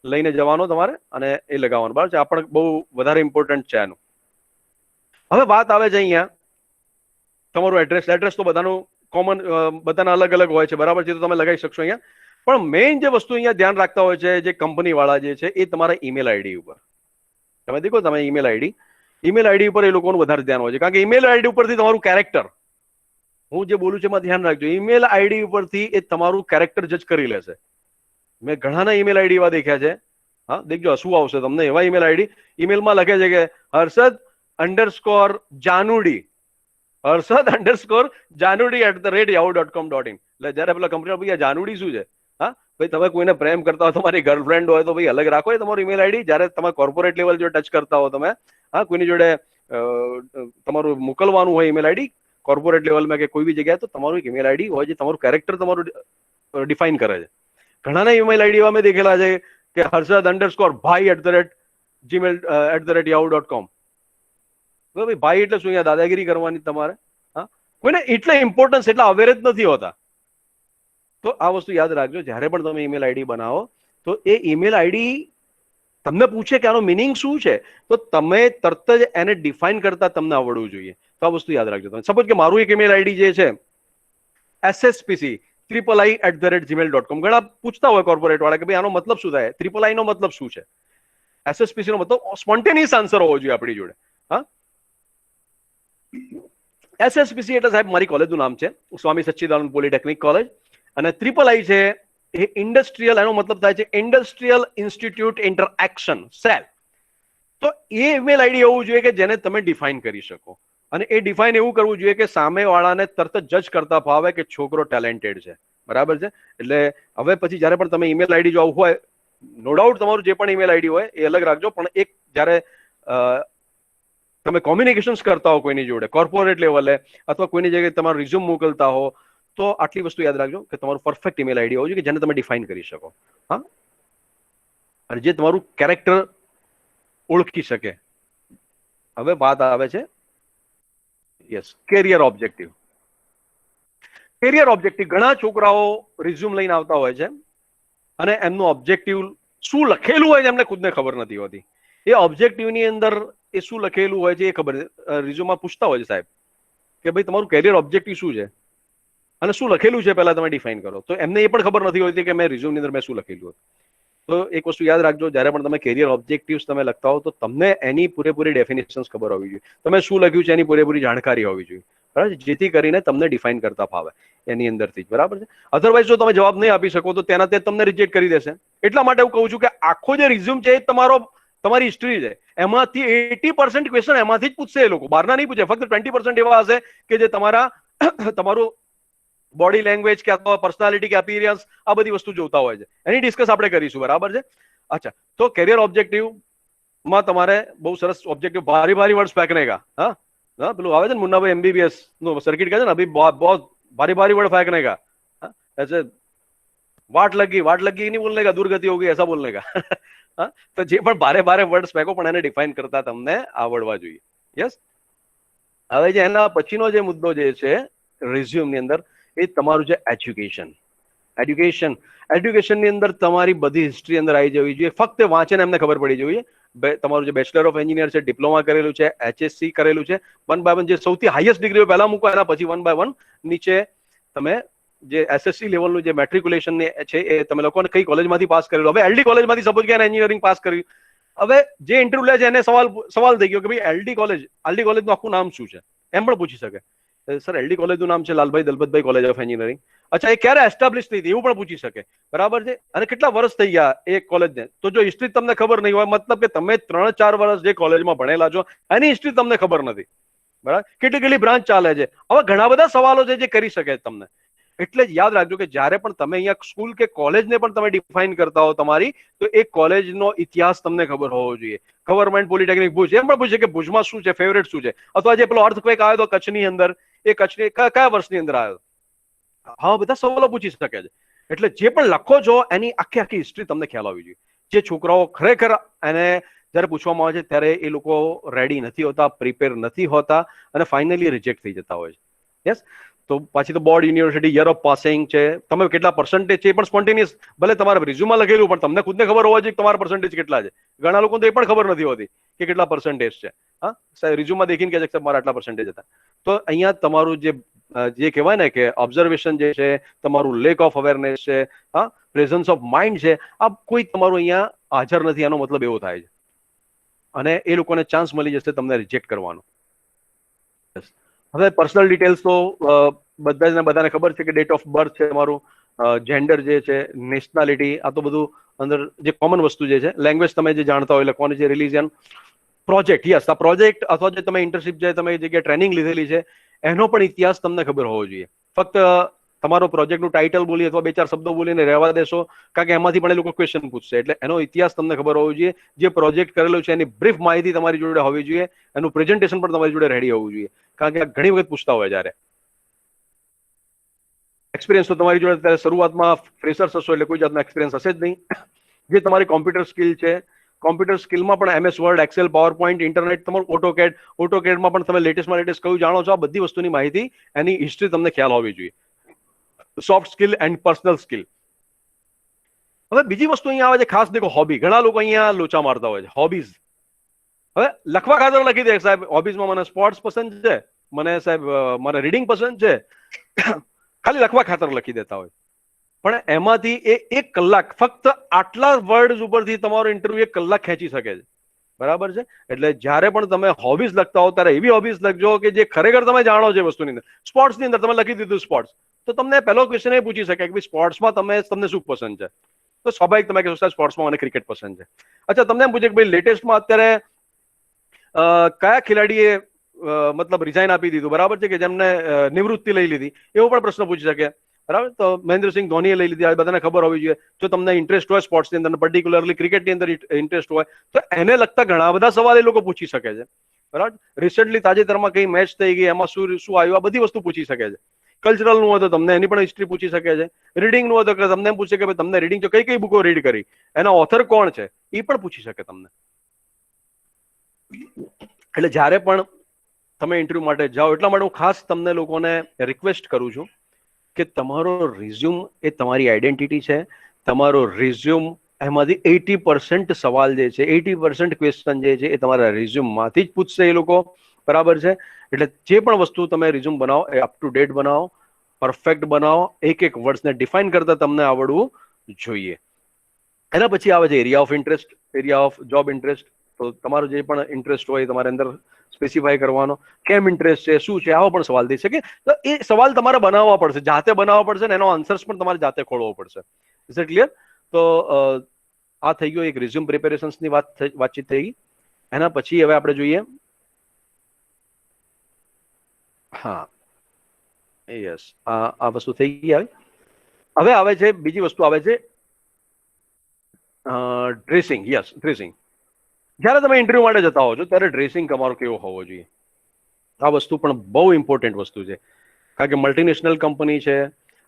લઈને જવાનો તમારે, અને એ લગાવવાનો, બરાબર છે. આ પણ બહુ વધારે ઇમ્પોર્ટન્ટ છે એનું. હવે વાત આવે છે અહીંયા તમારું એડ્રેસ તો બધાનું કોમન, બધાના અલગ અલગ હોય છે, બરાબર છે, તો તમે લગાવી શકશો અહીંયા. પણ મેઇન જે વસ્તુ અહીંયા ધ્યાન રાખતા હોય છે, જે કંપની વાળા જે છે, એ તમારા ઈમેલ આઈડી ઉપર. તમે દેખો, તમે ઈમેલ આઈડી ઉપર એ લોકોનું વધારે ધ્યાન હોય છે, કારણ કે ઈમેલ આઈડી ઉપરથી તમારું કેરેક્ટર, હું જે બોલું છું એમાં ધ્યાન રાખજો, ઈમેલ આઈડી ઉપરથી એ તમારું કેરેક્ટર જજ કરી લેશે. મેં ઘણાના ઈમેલ આઈડી એવા દેખ્યા છે, હા, દેખજો શું આવશે તમને એવા ઈમેલ આઈડી. ઈમેલમાં લખે છે કે હર્ષદ_જાનુડી @yahoo.com.in. એટલે જયારે પેલા કંપની જાનુડી શું છે, હા ભાઈ, તમે કોઈને પ્રેમ કરતા હો, તમારી ગર્લફ્રેન્ડ હોય તો ભાઈ અલગ રાખો એ તમારું ઈમેલ આઈડી. જયારે તમે કોર્પોરેટ લેવલ જો ટચ કરતા હો તમે, હા, કોઈની જોડે તમારું મોકલવાનું હોય ઈમેલ આઈડી કોર્પોરેટ લેવલમાં કે કોઈ બી જગ્યાએ, તો તમારું એક ઈમેલ આઈડી હોય જે તમારું કેરેક્ટર તમારું ડિફાઇન કરે છે. ઘણાના ઈમેલ આઈડી એવા મેં દેખેલા છે કે hrsad_bhai@yahoo.com. ભાઈ, ભાઈ એટલે શું? અહીંયા દાદાગીરી કરવાની તમારે? હા, કોઈને એટલે ઇમ્પોર્ટન્સ એટલા અવેર જ નથી હોતા. તો આ વસ્તુ યાદ રાખજો, જ્યારે પણ તમે ઈમેલ આઈડી બનાવો તો એ ઈમેલ આઈડી તમને પૂછે કે આનો મિનિંગ શું છે, તો તમે તરત જ એને ડિફાઇન કરતા તમને આવડવું જોઈએ. તો આ વસ્તુ યાદ રાખજો તમે. સપોઝ કે મારું એક ઈમેલ આઈડી જે છે SSPC3i@gmail.com. ઘણા પૂછતા હોય કોર્પોરેટ વાળા કે ભાઈ આનો મતલબ શું થાય, 3i નો મતલબ શું છે? SSPC નો મતલબ સ્પોન્ટેનિયસ આન્સર હોવો જોઈએ આપણી જોડે. હા, SSPC એટલે સાહેબ મારી કોલેજનું નામ છે, સ્વામી સચ્ચિદાનંદ પોલિટેકનિક કોલેજ. અને I છે એ ઇન્ડસ્ટ્રીયલ, એનો મતલબ થાય છે ઇન્ડસ્ટ્રીયલ ઇન્સ્ટિટ્યૂટ ઇન્ટરએક્શન સેલ. તો એ ઈમેલ આઈડી હોવું જોઈએ કે જેને તમે ડિફાઇન કરી શકો, અને એ ડિફાઇન એવું કરવું જોઈએ કે સામે વાળાને તરત જ જજ કરતા ફાવે કે છોકરો ટેલેન્ટેડ છે, બરાબર છે. એટલે હવે પછી જ્યારે પણ તમે ઈમેલ આઈડી જો આવું હોય, નો ડાઉટ તમારું જે પણ ઈમેલ આઈડી હોય એ અલગ રાખજો, પણ એક જ્યારે તમે કોમ્યુનિકેશન્સ કરતા હો કોઈની જોડે કોર્પોરેટ લેવલે અથવા કોઈની જગ્યાએ તમારું રિઝ્યુમ મોકલતા હો, તો આટલી વસ્તુ યાદ રાખજો કે તમારું પરફેક્ટ ઈમેલ આઈડી હોવું જોઈએ કે જેને તમે ડિફાઇન કરી શકો. હા, અને જે તમારું કેરેક્ટર ઓળખી શકે. હવે વાત આવે છે yes career objective. Career objective ઘણા છોકરાઓ રિઝ્યુમ લઈને આવતા હોય છે અને એમનું ઓબ્જેક્ટિવ શું લખેલું હોય છે એમને ખુદને ખબર નથી હોતી. એ ઓબ્જેક્ટિવની અંદર એ શું લખેલું હોય છે એ ખબર રિઝ્યુમમાં પૂછતા હોય છે સાહેબ કે ભાઈ તમારું કેરિયર ઓબ્જેક્ટિવ શું છે અને શું લખેલું છે પહેલા તમે ડિફાઇન કરો. તો એમને એ પણ ખબર નથી હોતી કે મેં રિઝ્યુમની અંદર મેં શું લખેલું હતું. તો એક વસ્તુ યાદ રાખજો, જ્યારે પણ તમે કેરિયર ઓબ્જેક્ટિવ્સ તમે લખતા હો તો તમને એની પૂરેપૂરી ડેફિનેશન્સ ખબર હોવી જોઈએ. તમે શું લખ્યું છે એની પૂરેપૂરી જાણકારી હોવી જોઈએ, બરાબર, જેથી કરીને તમને ડિફાઇન કરતા ફાવે એની અંદરથી જ, બરાબર છે. અધરવાઇઝ જો તમે જવાબ નહીં આપી શકો તો તેના તે તમને રિજેક્ટ કરી દેશે. એટલા માટે હું કહું છું કે આખો જે રિઝ્યુમ છે એ તમારી હિસ્ટ્રી છે. એમાંથી 80% ક્વેશ્ચન એમાંથી જ પૂછશે એ લોકો, બહારના નહીં પૂછે. ફક્ત 20% એવા હશે કે જે તમારું બોડી લેંગ્વેજ કે અથવા પર્સનાલિટી કે અપીરિયન્સ આ બધી વસ્તુ જોતા હોય છે. એની ડિસ્કસ આપણે કરીશું, બરાબર છે. અચ્છા, તો કેરિયર ઓબ્જેક્ટિવ માં તમારે બહુ સરસ ઓબ્જેક્ટિવ ભારી વર્ड्स फेंकने का. હા, પેલું આવે છે ને મુન્નાભાઈ MBBS નું સર્કિટ કહે છે ને, અભી बहुत भारी वर्ड फेंकने का. ऐसे वाट लगी नहीं बोलने का, दुर्गति हो गई ऐसा बोलने का. હા, તો જે પણ ભારે વર્ડ્સ ફેંકો પણ એને ડિફાઇન કરતા તમને આવડવા જોઈએ. યસ. હવે જે એના પછીનો જે મુદ્દો જે છે રિઝ્યુમ ની અંદર એ તમારું છે એજ્યુકેશનની અંદર તમારી બધી હિસ્ટ્રી અંદર આવી જવી જોઈએ. ફક્ત વાંચીને એમને ખબર પડી જોઈએ. તમારું જે બેચલર ઓફ એન્જિનિયર છે, ડિપ્લોમા કરેલું છે, HSC કરેલું છે, 1 by 1 જે સૌથી હાઈએસ્ટ ડિગ્રીઓ પહેલા મૂકો, એના પછી 1 by 1 નીચે તમે જે SSC લેવલનું જે મેટ્રિક્યુલેશન છે એ તમે લોકોને કઈ કોલેજમાંથી પાસ કરેલું. હવે LD કોલેજમાંથી સપોઝ કે એન્જિનિયરિંગ પાસ કર્યું, હવે જે ઇન્ટરવ્યુ લે છે એને સવાલ થઈ ગયો કે ભાઈ LD કોલેજનું આખું નામ શું છે એમ પણ પૂછી શકે. સર LD કોલેજનું નામ છે Lalbhai Dalpatbhai college of engineering. અચ્છા, એ ક્યારે એસ્ટાબ્લિશ થઈ હતી એવું પણ પૂછી શકે, બરાબર છે. અને કેટલા વર્ષ થઈ ગયા એ કોલેજને, તો જો હિસ્ટ્રી તમને ખબર નહીં હોય, મતલબ કે તમે 3-4 વર્ષ જે કોલેજમાં ભણેલા છો એની હિસ્ટ્રી તમને ખબર નથી, બરાબર. કેટલી બ્રાન્ચ ચાલે છે, હવે ઘણા બધા સવાલો છે જે કરી શકે તમને. એટલે જ યાદ રાખજો કે જ્યારે પણ તમે અહીંયા સ્કૂલ કે કોલેજને પણ તમે ડિફાઇન કરતા હો તમારી, તો એ કોલેજનો ઇતિહાસ તમને ખબર હોવો જોઈએ. ગવર્મેન્ટ પોલિટેકનિક ભુજ એમ પણ પૂછે કે ભુજમાં શું છે, ફેવરેટ શું છે, અથવા જે પેલો અર્થક્વેક આવ્યો હતો કચ્છની અંદર, એ કચ્છની કયા વર્ષની અંદર આવ્યો. હા, બધા સવાલો પૂછી શકે છે. એટલે જે પણ લખો છો એની આખી હિસ્ટ્રી તમને ખ્યાલ આવવી જોઈએ. જે છોકરાઓ ખરેખર એને જ્યારે પૂછવામાં આવે છે ત્યારે એ લોકો રેડી નથી હોતા, પ્રિપેર નથી હોતા અને ફાઇનલી રિજેક્ટ થઈ જતા હોય છે. યસ. તો પાછી તો board, university, year of passing છે, તમે કેટલા પર્સન્ટેજ છે એ પણ સ્પોન્ટેનિયસ ભલે તમારા રિઝ્યુમમાં લખેલું પણ તમને ખુદને ખબર હોવા જોઈએ કે તમારા પર્સન્ટેજ કેટલા છે. ઘણા લોકો તો એ પણ ખબર નથી હોતી કે કેટલા પર્સન્ટેજ છે. હા, રિઝ્યુમમાં દેખીને કહે છે કે મારા આટલા પર્સન્ટેજ હતા. તો અહીંયા તમારું જે કહેવાય ને કે ઓબ્ઝર્વેશન જે છે, તમારું લેક ઓફ અવેરનેસ છે, હા, પ્રેઝન્સ ઓફ માઇન્ડ છે, આ કોઈ તમારું અહીંયા હાજર નથી. આનો મતલબ એવો થાય છે અને એ લોકોને ચાન્સ મળી જશે તમને રિજેક્ટ કરવાનો. હવે પર્સનલ ડિટેલ્સ તો બધાને ખબર છે કે ડેટ ઓફ બર્થ છે તમારું, જેન્ડર જે છે, નેશનાલિટી, આ તો બધું અંદર જે કોમન વસ્તુ જે છે. લેંગ્વેજ તમે જે જાણતા હોય લખવાની છે, રિલિજન, પ્રોજેક્ટ, યસ, આ પ્રોજેક્ટ અથવા જે તમે ઇન્ટર્નશિપ જે તમે જગ્યાએ ટ્રેનિંગ લીધેલી છે એનો પણ ઇતિહાસ તમને ખબર હોવો જોઈએ. ફક્ત તમારો પ્રોજેક્ટનું ટાઇટલ બોલી અથવા 2-4 શબ્દો બોલીને રહેવા દેશો, કારણ કે એમાંથી પણ એ લોકો ક્વેશ્ચન પૂછશે. એટલે એનો ઇતિહાસ તમને ખબર હોવો જોઈએ. જે પ્રોજેક્ટ કરેલો છે એની બ્રીફ માહિતી તમારી જોડે હોવી જોઈએ. એનું પ્રેઝન્ટેશન પણ તમારી જોડે રેડી હોવું જોઈએ, કારણ કે ઘણી વખત પૂછતા હોય. જ્યારે એક્સપિરિયન્સ તો તમારી જોડે ત્યારે શરૂઆતમાં ફ્રેશર્સ હશો એટલે કોઈ જાતનો એક્સપિરિયન્સ હશે જ નહીં. જે તમારી કોમ્પ્યુટર સ્કિલ છે, કોમ્પ્યુટર સ્કિલમાં પણ MS Word, Excel, PowerPoint, internet, તમારું ઓટોકેડમાં પણ તમે લેટેસ્ટમાં લેટેસ્ટ કયું જાણો છો, આ બધી વસ્તુની માહિતી, એની હિસ્ટ્રી તમને ખ્યાલ હોવી જોઈએ. Soft skill and personal skill. હવે બીજી વસ્તુ અહીંયા આવે છે ખાસ, દેખો, હોબી. ઘણા લોકો અહીંયા લોચા મારતા હોય છે. હોબીઝ હવે લખવા ખાતર લખી દે સાહેબ, હોબીઝમાં મને સ્પોર્ટ્સ પસંદ છે, મને સાહેબ મને રીડિંગ પસંદ છે, ખાલી લખવા ખાતર લખી દેતા હોય. પણ એમાંથી એ 1 કલાક ફક્ત આટલા વર્ડ્સ ઉપરથી તમારો ઇન્ટરવ્યુ 1 કલાક ખેંચી શકે છે, બરાબર છે. એટલે જ્યારે પણ તમે હોબીઝ લખતા હો ત્યારે એવી હોબીઝ લખજો કે જે ખરેખર તમે જાણો છો વસ્તુની અંદર. સ્પોર્ટ્સની અંદર તમે લખી દીધું સ્પોર્ટ્સ, તો તમને પહેલો ક્વેશ્ચન એ પૂછી શકે કે ભાઈ સ્પોર્ટ્સમાં તમને શું પસંદ છે, તો સ્વાભાવિક તમે કહેશો સ્પોર્ટ્સમાં મને ક્રિકેટ પસંદ છે. અચ્છા, તમને એમ પૂછે કે ભાઈ લેટેસ્ટમાં અત્યારે કયા ખેલાડીએ મતલબ રિઝાઇન આપી દીધું, બરાબર છે, કે જેમને નિવૃત્તિ લઈ લીધી, એવો પણ પ્રશ્ન પૂછી શકે, બરાબર. તો મહેન્દ્રસિંહ ધોનીએ લઈ લીધી, આ બધાને ખબર હોવી જોઈએ. જો તમને ઇન્ટરેસ્ટ હોય સ્પોર્ટ્સની અંદર, પર્ટિક્યુલરલી ક્રિકેટની અંદર ઇન્ટરેસ્ટ હોય, તો એને લગતા ઘણા બધા સવાલ એ લોકો પૂછી શકે છે, બરાબર. રિસેન્ટલી તાજેતરમાં કઈ મેચ થઈ ગઈ, એમાં શું આવ્યું, આ બધી વસ્તુ પૂછી શકે છે. કલ્ચરલ નું હોય તો તમને એની પણ હિસ્ટ્રી પૂછી શકે છે, રીડિંગ નું હોય તો તમને એમ પૂછે કે ભાઈ તમને રીડિંગ કઈ કઈ બુકો રીડ કરી, એના ઓથર કોણ છે, એ પણ પૂછી શકે તમને. એટલે જ્યારે પણ તમે ઇન્ટરવ્યુ માટે જાઓ, એટલા માટે હું ખાસ તમને લોકોને રિક્વેસ્ટ કરું છું કે તમારો રિઝ્યુમ એ તમારી આઈડેન્ટિટી છે. તમારો રિઝ્યુમ એમાંથી 80% સવાલ જે છે, 80% ક્વેશ્ચન જે છે એ તમારા રિઝ્યુમમાંથી જ પૂછશે એ લોકો, બરાબર છે. એટલે જે પણ વસ્તુ તમે રિઝ્યુમ બનાવો એ અપ ટુ ડેટ બનાવો, પરફેક્ટ બનાવો, એક એક વર્ડ્સને ડિફાઇન કરતા તમને આવડવું જોઈએ. એના પછી આવે છે area of interest, area of job interest. તો તમારો જે પણ ઇન્ટરેસ્ટ હોય તમારે અંદર સ્પેસિફાય કરવાનો, કેમ ઇન્ટરેસ્ટ છે, શું છે, આવો પણ સવાલ થઈ શકે. તો એ સવાલ તમારે બનાવવા પડશે, જાતે બનાવવા પડશે, ને એનો આન્સર્સ પણ તમારે જાતે ખોલવો પડશે. Is it clear? તો આ થઈ ગયો એક રિઝ્યુમ પ્રિપેરેશન્સની વાતચીત થઈ ગઈ. એના પછી હવે આપણે જોઈએ, હા યસ, આ વસ્તુ થઈ ગઈ. હવે આવે છે બીજી વસ્તુ, આવે છે ડ્રેસિંગ. Yes, dressing. જ્યારે તમે ઇન્ટરવ્યુ માટે જતા હો છો ત્યારે ડ્રેસિંગ તમારો કેવો હોવો જોઈએ, આ વસ્તુ પણ બહુ ઇમ્પોર્ટન્ટ વસ્તુ છે. કારણ કે મલ્ટીનેશનલ કંપની છે,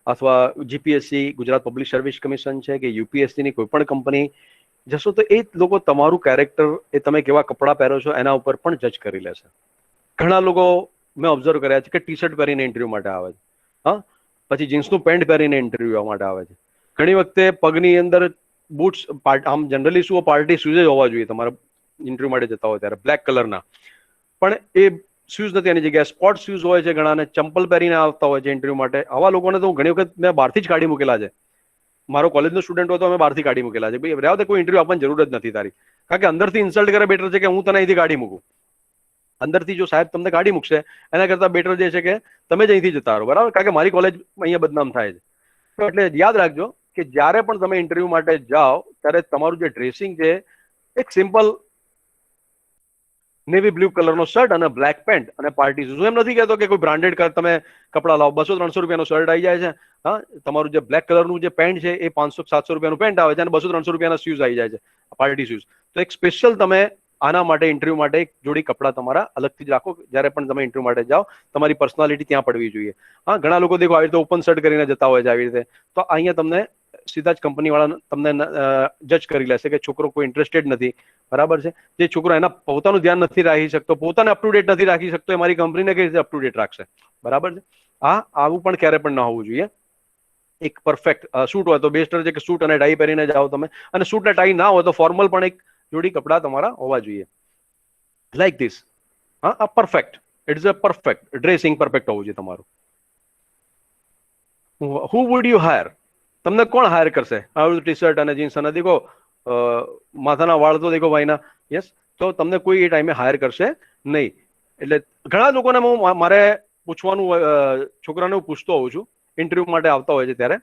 અથવા GPSC Gujarat public service commission છે, કે યુપીએસસી ની કોઈ પણ કંપની જશો તો એ લોકો તમારું કેરેક્ટર, એ તમે કેવા કપડાં પહેરો છો એના ઉપર પણ જજ કરી લેશે. ઘણા લોકો મેં ઓબ્ઝર્વ કર્યા છે કે ટી શર્ટ પહેરીને ઇન્ટરવ્યુ માટે આવે છે, હા, પછી જીન્સનું પેન્ટ પહેરીને ઇન્ટરવ્યુ માટે આવે છે. ઘણી વખતે પગની અંદર બૂટ્સ, આમ જનરલી શું પાર્ટી શૂઝ જ હોવા જોઈએ તમારા ઇન્ટરવ્યુ માટે જતા હોય ત્યારે, બ્લેક કલરના. પણ એ શૂઝ નથી, એની જગ્યાએ સ્પોર્ટ શૂઝ હોય છે, ઘણાને ચંપલ પહેરીને આવતા હોય છે ઇન્ટરવ્યુ માટે. આવા લોકોને તો ઘણી વખત મેં બહારથી જ કાઢી મૂકેલા છે. મારો કોલેજનો સ્ટુડન્ટ હોય તો અમે બહારથી કાઢી મૂકેલા છે. ભાઈ રહેવા દે, કોઈ ઇન્ટરવ્યુ આપવાની જરૂર જ નથી તારી. કારણ કે અંદરથી ઇન્સલ્ટ કરે બેટર છે કે હું તને અહીંથી કાઢી મૂકું. અંદરથી જો સાહેબ તમને કાઢી મૂકશે એના કરતા બેટર જે છે કે તમે જ અહીંથી જતા રહો, બરાબર? કારણ કે મારી કોલેજ અહીંયા બદનામ થાય છે. તો એટલે યાદ રાખજો કે જ્યારે પણ તમે ઇન્ટરવ્યુ માટે જાઓ ત્યારે તમારું જે ડ્રેસિંગ છે, એક સિમ્પલ નેવી બ્લુ કલરનો શર્ટ અને બ્લેક પેન્ટ અને પાર્ટી શૂઝ. હું એમ નથી કહેતો કે કોઈ બ્રાન્ડેડ તમે કપડા લાવો, 200-300 રૂપિયાનો શર્ટ આવી જાય છે. હા, તમારું જે બ્લેક કલરનું જે પેન્ટ છે એ 500-700 રૂપિયાનું પેન્ટ આવે છે, અને 200-300 રૂપિયાના શૂઝ આવી જાય છે, પાર્ટી શૂઝ. તો એક સ્પેશિયલ તમે આના માટે ઇન્ટરવ્યુ માટે એક જોડી કપડાં તમારા અલગથી જ રાખો. જ્યારે પણ તમે ઇન્ટરવ્યુ માટે જાઓ તમારી પર્સનાલિટી ત્યાં પડવી જોઈએ. હા, ઘણા લોકો દેખો આવી રીતે ઓપન શર્ટ કરીને જતા હોય છે આવી રીતે, તો અહીંયા તમને સીધા જ કંપની વાળા તમને જજ કરી લેશે કે છોકરો કોઈ ઇન્ટરેસ્ટેડ નથી, બરાબર છે. જે છોકરો એના પોતાનું ધ્યાન નથી રાખી શકતો, પોતાને અપ ટુ ડેટ નથી રાખી શકતો, એ મારી કંપનીને કઈ રીતે અપ ટુ ડેટ રાખશે, બરાબર છે. હા, આવું પણ ક્યારે પણ ના હોવું જોઈએ. એક પરફેક્ટ સૂટ હોય તો બેસ્ટર છે કે સૂટ અને ટાઈ પહેરીને જાઓ તમે, અને સૂટ ને ટાઈ ના હોય તો ફોર્મલ પણ એક જોડી કપડા તમારા હોવા જોઈએ, લાઈક ધીસ. હા, આ perfect, it's a perfect dressing, perfect હોવું જોઈએ તમારું. Who would you hire? તમને કોણ હાયર કરશે આવું ટી શર્ટ અને જીન્સ? અને દેખો માથાના વાળ તો દેખો ભાઈના, યસ. તો તમને કોઈ એ ટાઈમે હાયર કરશે નહીં. એટલે ઘણા લોકોને હું મારે પૂછવાનું, છોકરાને હું પૂછતો હોઉં છું ઇન્ટરવ્યુ માટે આવતા હોય છે ત્યારે,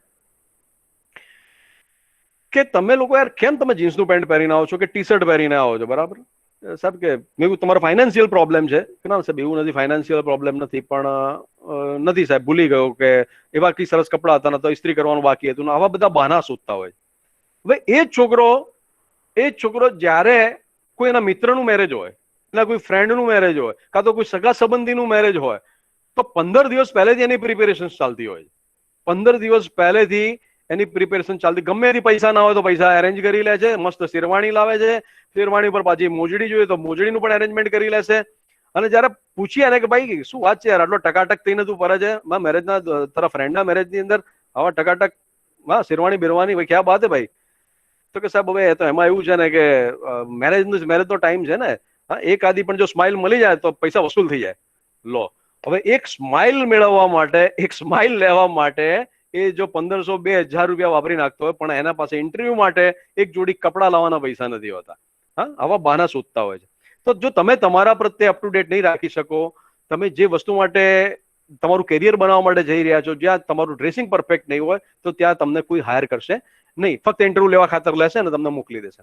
કે તમે લોકો યાર કેમ તમે જીન્સનું પેન્ટ પહેરીને આવો છો કે ટી શર્ટ પહેરીને આવો છો, બરાબર? સાહેબ કે મેં તમારો ફાઇનાન્શિયલ પ્રોબ્લેમ છે કે ના સાહેબ? એવું નથી, ફાઇનાન્શિયલ પ્રોબ્લેમ નથી, પણ નથી સાહેબ, ભૂલી ગયો કે એવા કઈ સરસ કપડા હતા ને તો ઇસ્ત્રી કરવાનું બાકી હતું ને. આવા બધા બહાના શોધતા હોય. હવે એ જ છોકરો જ્યારે કોઈ એના મિત્રનું મેરેજ હોય, એના કોઈ ફ્રેન્ડનું મેરેજ હોય, કાં તો કોઈ સગા સંબંધીનું મેરેજ હોય, તો 15 દિવસ પહેલેથી એની પ્રિપેરેશન ચાલતી હોય. 15 દિવસ પહેલેથી એની પ્રિપેરેશન ચાલતી. ગમે એથી પૈસા ના હોય તો પૈસા અરેન્જ કરી લે છે, મસ્ત શેરવાણી લાવે છે, શેરવાણી પર પાછી મોજડી જોઈએ તો મોજડીનું પણ અરેન્જમેન્ટ કરી લેશે. અને જયારે પૂછીએ ને કે ભાઈ શું વાત છે યાર, આટલો ટકાટક થઈને તું ફરે છે મેરેજના, તારા ફ્રેન્ડના મેરેજની અંદર આવા ટકાટક, હા, શેરવાણી બેરવાની, ભાઈ ક્યાં બાત હે ભાઈ? તો કે સાહેબ હવે તો એમાં એવું છે ને કે મેરેજનો ટાઈમ છે ને, હા, એક આદી પણ જો સ્માઇલ મળી જાય તો પૈસા વસૂલ થઈ જાય. લો, હવે એક સ્માઇલ મેળવવા માટે, એક સ્માઇલ લેવા માટે એ જો 1500-2000 રૂપિયા વાપરી નાખતો હોય, પણ એના પાસે ઇન્ટરવ્યુ માટે એક જોડી કપડા લાવવાના પૈસા નથી હોતા. હા, આવા બહાના શોધતા હોય છે. તો જો તમે તમારા પ્રત્યે અપ ટુ ડેટ નહીં રાખી શકો, તમે જે વસ્તુ માટે તમારું કેરિયર બનાવવા માટે જઈ રહ્યા છો, જ્યાં તમારું ડ્રેસિંગ પરફેક્ટ નહીં હોય, તો ત્યાં તમને કોઈ હાયર કરશે નહીં. ફક્ત ઇન્ટરવ્યુ લેવા ખાતર લેશે અને તમને મોકલી દેશે.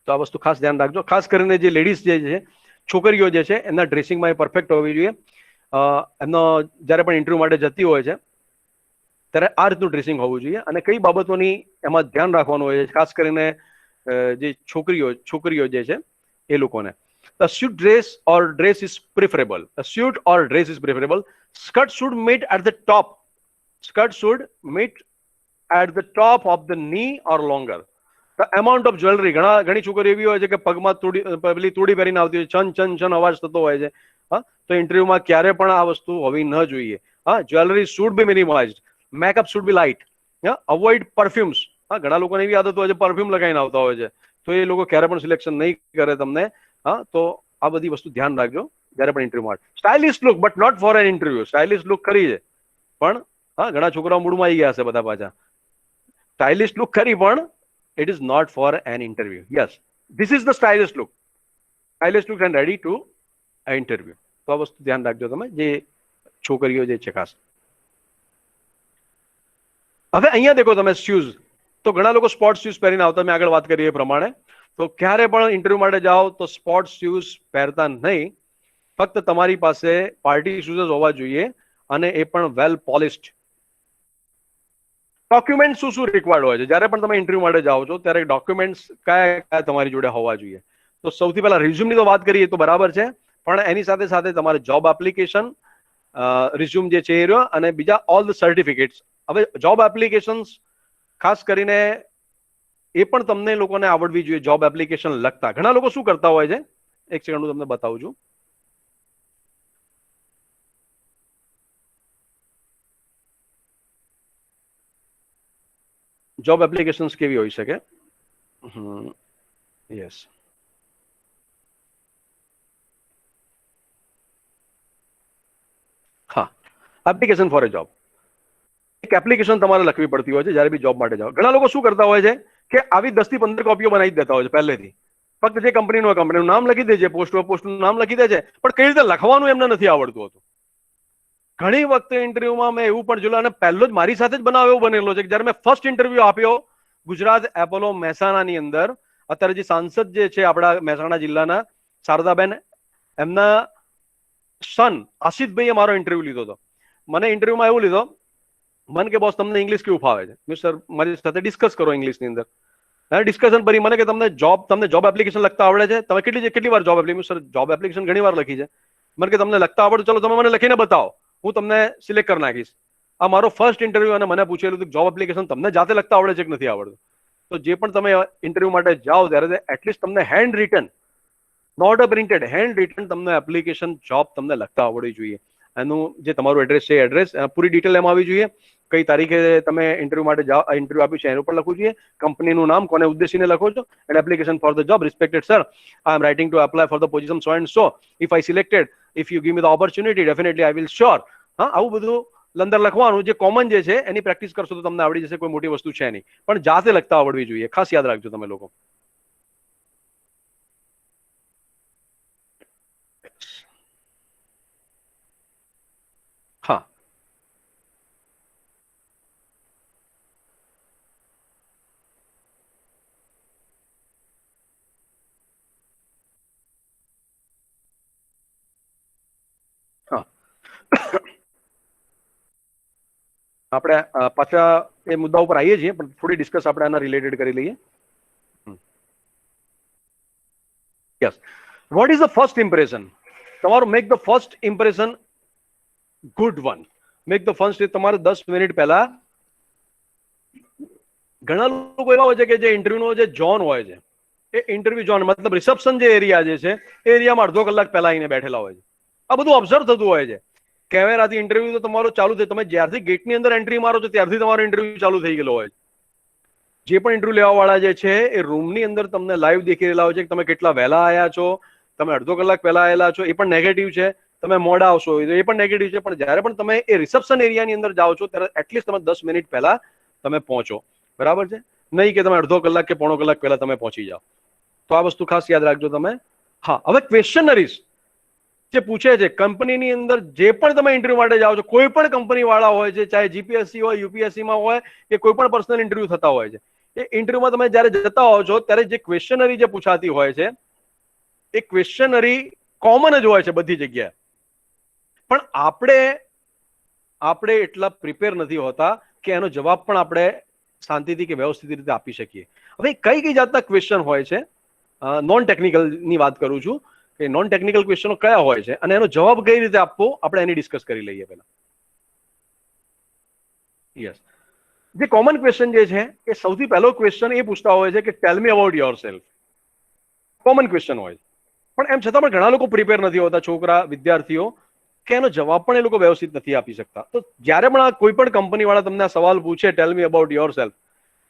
તો આ વસ્તુ ખાસ ધ્યાન રાખજો. ખાસ કરીને જે લેડીઝ જે છે, છોકરીઓ જે છે, એમના ડ્રેસિંગમાં એ પરફેક્ટ હોવી જોઈએ. એમનો જ્યારે પણ ઇન્ટરવ્યુ માટે જતી હોય છે ત્યારે આ રીતનું ડ્રેસિંગ હોવું જોઈએ. અને કઈ બાબતોની એમાં ધ્યાન રાખવાનું હોય છે, ખાસ કરીને જે છોકરીઓ જે છે એ લોકોને, A suit dress or dress is preferable. A suit or dress is preferable. Skirt should meet at the top. Skirt should meet at the top of the knee or longer. The amount of jewelry, ઘણી છોકરીઓ એવી હોય છે કે પગમાં પેલી તૂડી પહેરીને આવતી હોય, છન છન છન અવાજ થતો હોય છે. હા, તો ઇન્ટરવ્યુમાં ક્યારે પણ આ વસ્તુ હોવી ન જોઈએ. હા, jewellery should be minimised. Makeup should be light. હા, અવોઇડ પરફ્યુમ્સ. હા, ઘણા લોકોને એવી આદત હોય છે પરફ્યુમ લગાવીને આવતા હોય છે, તો એ લોકો ક્યારે પણ સિલેક્શન નહીં કરે તમને. હા, તો આ બધી વસ્તુ ધ્યાન રાખજો જ્યારે પણ ઇન્ટરવ્યુ માટે. Stylish look but not for an interview. Stylish look કરી છે પણ હા, ઘણા છોકરાઓ મૂડમાં આવી ગયા હશે બધા પાછા. સ્ટાઇલિશ લુક કરી પણ it is not for an interview. Yes, this is the stylish look. Stylish look and ready to interview. તો આ વસ્તુ ધ્યાન રાખજો તમે, જે છોકરીઓ જે છે ખાસ. હવે અહીંયા દેખો તમે શૂઝ. તો ઘણા લોકો સ્પોર્ટ્સ શૂઝ પહેરીને આવતા, મેં આગળ વાત કરી એ પ્રમાણે. તો ક્યારે પણ ઇન્ટરવ્યુ માટે જાઓ તો સ્પોર્ટ્સ શૂઝ પહેરતા નહીં. ફક્ત તમારી પાસે પાર્ટી શૂઝ જ હોવા જોઈએ અને એ પણ વેલ પોલિશ્ડ. ડોક્યુમેન્ટ શું શું રિક્વાયર્ડ હોય છે જ્યારે પણ તમે ઇન્ટરવ્યુ માટે જાઓ છો ત્યારે ડોક્યુમેન્ટ્સ કયા કયા તમારી જોડે હોવા જોઈએ? તો સૌથી પહેલા રિઝ્યુમની તો વાત કરીએ તો બરાબર છે, પણ એની સાથે સાથે તમારે જોબ એપ્લિકેશન, રિઝ્યુમ જે છે એ રહ્યો, અને બીજા ઓલ ધ સર્ટિફિકેટ્સ. હવે જોબ એપ્લિકેશન્સ ખાસ કરીને એ પણ તમને લોકોને આવડવી જોઈએ. જોબ એપ્લિકેશન લખતા ઘણા લોકો શું કરતા હોય છે, એક સેકન્ડ હું તમને બતાવું છું. જોબ એપ્લિકેશન્સ કેવી હોઈ શકે? યસ, હા, એપ્લિકેશન ફોર એ જોબ. એક એપ્લિકેશન તમારે લખવી પડતી હોય છે જ્યારે બી જોબ માટે જાઓ. ઘણા લોકો શું કરતા હોય છે કે આવી 10 થી 15 કોપીઓ બનાવી દેતા હોય છે પહેલેથી. ફક્ત જે કંપનીનું હોય કંપનીનું નામ લખી દે છે, પોસ્ટનું નામ લખી દે છે, પણ કઈ રીતે લખવાનું એમને નથી આવડતું હોતું. ઘણી વખતે ઇન્ટરવ્યુમાં મેં એવું પણ જોયું, અને પહેલો જ મારી સાથે જ બનાવ એવો બનેલો છે કે જ્યારે મેં ફર્સ્ટ ઇન્ટરવ્યુ આપ્યો ગુજરાત એપોલો મહેસાણાની અંદર, અત્યારે જે સાંસદ જે છે આપણા મહેસાણા જિલ્લાના શારદાબેન, એમના સન આશિતભાઈએ મારો ઇન્ટરવ્યુ લીધો હતો. મને ઇન્ટરવ્યુમાં એવું લીધો, મને કે બોસ તમને ઇંગ્લિશ કેવું ફાવે છે? મેં સર મારી સાથે ડિસ્કસ કરો ઇંગ્લિશની અંદર. ડિસ્કશન કરી મને કે તમને જોબ એપ્લિકેશન લખતા આવડે છે? તમે કેટલી વાર job application? Sir job application ઘણી વાર લખી છે. મને કે તમને લખતા આવડે? ચલો તમે મને લખીને બતાવો, હું તમને સિલેક્ટ કરી નાખીશ. આ મારો ફર્સ્ટ ઇન્ટરવ્યુ, અને મને પૂછેલું હતું જોબ એપ્લિકેશન તમને જાતે લખતા આવડે છે કે નથી આવડતું? તો જે પણ તમે ઇન્ટરવ્યુ માટે જાઓ ત્યારે એટલીસ્ટ તમને handwritten, not a printed, handwritten તમને એપ્લિકેશન જોબ તમને લખતા આવડવી જોઈએ. એનું જે તમારું એડ્રેસ છે એડ્રેસ પૂરી ડિટેલ એમાં આવવી જોઈએ. કઈ તારીખે તમે ઇન્ટરવ્યુ માટે ઇન્ટરવ્યુ આપ્યું છે એનું પણ લખવું જોઈએ. કંપનીનું નામ, કોને ઉદ્દેશીને લખો છો, and application for the job. Respected sir, I M writing to apply for the position so and so. If I selected, if you give me the opportunity, definitely I will sure. હા, આવું બધું અંદર લખવાનું, જે common જે છે એની practice કરશો તો તમને આવડી જશે. કોઈ મોટી વસ્તુ છે નહીં, પણ જાતે લખતા આવડવી જોઈએ. ખાસ યાદ રાખજો તમે લોકો. હા, હા, આપણે પાછા એ મુદ્દા ઉપર આવીએ છીએ, પણ થોડી ડિસ્કસ આપણે આના રિલેટેડ કરી લઈએ. Yes, what is the first impression? તમારું make the first impression good one. Make the first, તમારે 10 મિનિટ પહેલા, ઘણા લોકો એવા હોય છે કે જે ઇન્ટરવ્યુનો જે ઝોન હોય છે, એ ઇન્ટરવ્યુ ઝોન મતલબ રિસેપ્શન જે એરિયા જે છે એ એરિયામાં અડધો કલાક પહેલા આવીને બેઠેલા હોય છે. આ બધું ઓબ્ઝર્વ થતું હોય છે. કેમેરાથી ઇન્ટરવ્યુ તો તમારો ચાલુ થાય, તમે જ્યારથી ગેટની અંદર એન્ટ્રી મારો છો ત્યારથી તમારો ઇન્ટરવ્યુ ચાલુ થઈ ગયેલો હોય છે. જે પણ ઇન્ટરવ્યુ લેવા વાળા જે છે એ રૂમની અંદર તમને લાઈવ દેખી રહેલા હોય છે કે તમે કેટલા વહેલા આવ્યા છો, તમે અડધો કલાક પહેલા આવેલા છો, એ પણ નેગેટિવ છે. તમે મોડા આવશો એ પણ નેગેટિવ છે. પણ જ્યારે પણ તમે એ રિસેપ્શન એરિયાની અંદર જાઓ છો ત્યારે એટલીસ્ટ તમે 10 મિનિટ પહેલા તમે પહોંચો. બરાબર છે? નહીં કે તમે અડધો કલાક કે પોણો કલાક પહેલા તમે પહોંચી જાઓ. તો આ વસ્તુ ખાસ યાદ રાખજો તમે. હા, હવે ક્વેશ્ચનરીઝ જે પૂછે છે કંપનીની અંદર, જે પણ તમે ઇન્ટરવ્યુ માટે જાઓ છો, કોઈ પણ કંપની વાળા હોય છે, ચાહે જીપીએસસી હોય, યુપીએસસીમાં હોય કે કોઈ પણ પર્સનલ ઇન્ટરવ્યુ થતા હોય છે, એ ઇન્ટરવ્યુમાં તમે જ્યારે જતા હોવ છો ત્યારે જે ક્વેશ્ચનરી જે પૂછાતી હોય છે એ ક્વેશ્ચનરી કોમન જ હોય છે બધી જગ્યાએ. પણ આપણે એટલા પ્રિપેર નથી હોતા કે એનો જવાબ પણ આપણે શાંતિથી કે વ્યવસ્થિત રીતે આપી શકીએ. હવે કઈ જાતના ક્વેશ્ચન હોય છે, નોન ટેકનિકલની વાત કરું છું, કે નોન ટેકનિકલ ક્વેશ્ચનો કયા હોય છે અને એનો જવાબ કઈ રીતે આપવો આપણે એની ડિસ્કસ કરી લઈએ પહેલા. યસ, જે કોમન ક્વેશ્ચન જે છે એ સૌથી પહેલો ક્વેશ્ચન એ પૂછતા હોય છે કે tell me about yourself. Common question હોય, પણ એમ છતાં પણ ઘણા લોકો પ્રિપેર નથી હોતા, છોકરા વિદ્યાર્થીઓ, કે એનો જવાબ પણ એ લોકો વ્યવસ્થિત નથી આપી શકતા. તો જ્યારે પણ કોઈ પણ કંપની વાળા તમને આ સવાલ પૂછે ટેલ મી અબાઉટ યોર સેલ્ફ,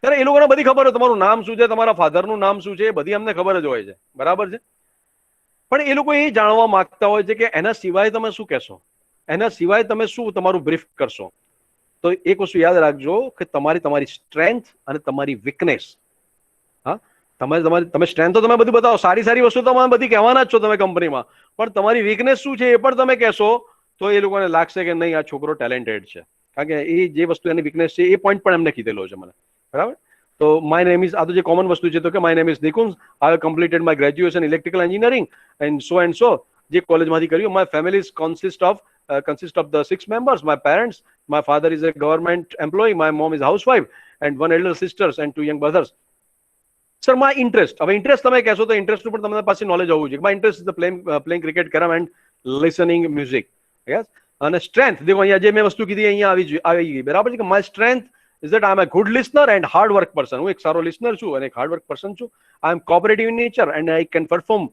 ત્યારે એ લોકોને બધી ખબર હોય તમારું નામ શું છે, તમારા ફાધરનું નામ શું છે, એ બધી અમને ખબર જ હોય છે, બરાબર છે. પણ એ લોકો એ જાણવા માંગતા હોય છે કે એના સિવાય તમે શું કહેશો, એના સિવાય તમે શું તમારું બ્રીફ કરશો. તો એક વસ્તુ યાદ રાખજો કે તમારી સ્ટ્રેન્થ અને તમારી વીકનેસ, હા, તમે સ્ટ્રેન્થ તો તમે બધું બતાવો, સારી વસ્તુ તમે બધી કહેવાના જ છો તમે કંપનીમાં, પણ તમારી વીકનેસ શું છે એ પણ તમે કહેશો તો એ લોકોને લાગશે કે નહીં આ છોકરો ટેલેન્ટેડ છે, કારણ કે એ જે વસ્તુ એની વીકનેસ છે એ પોઈન્ટ પણ એમને કીધેલો છે મને, બરાબર. તો માય નેમ ઇઝ, આ તો જે કોમન વસ્તુ છે, તો કે my name is Nikunj, I have completed my graduation electrical engineering and so, જે કોલેજમાંથી કર્યું. My family consist of the 6 members. My parents, my father is a government employee, my mom is a housewife, and 1 elder sisters and 2 young brothers. Sir, my interest, હવે interest તમે કહેશો તો interest ઉપર તમારી પાસે નોલેજ હોવું જોઈએ. My interest is playing cricket, carrom and listening music. Yes, અને સ્ટ્રેન્થ દેખો અહીંયા જે મેં વસ્તુ કીધી અહીંયા આવી ગઈ, બરાબર છે. કે my strength is that I am a good listener and hard work person. હું એક સારો લિસનર છું અને એક હાર્ડ વર્ક પર્સન છું. I am cooperative in nature and I can perform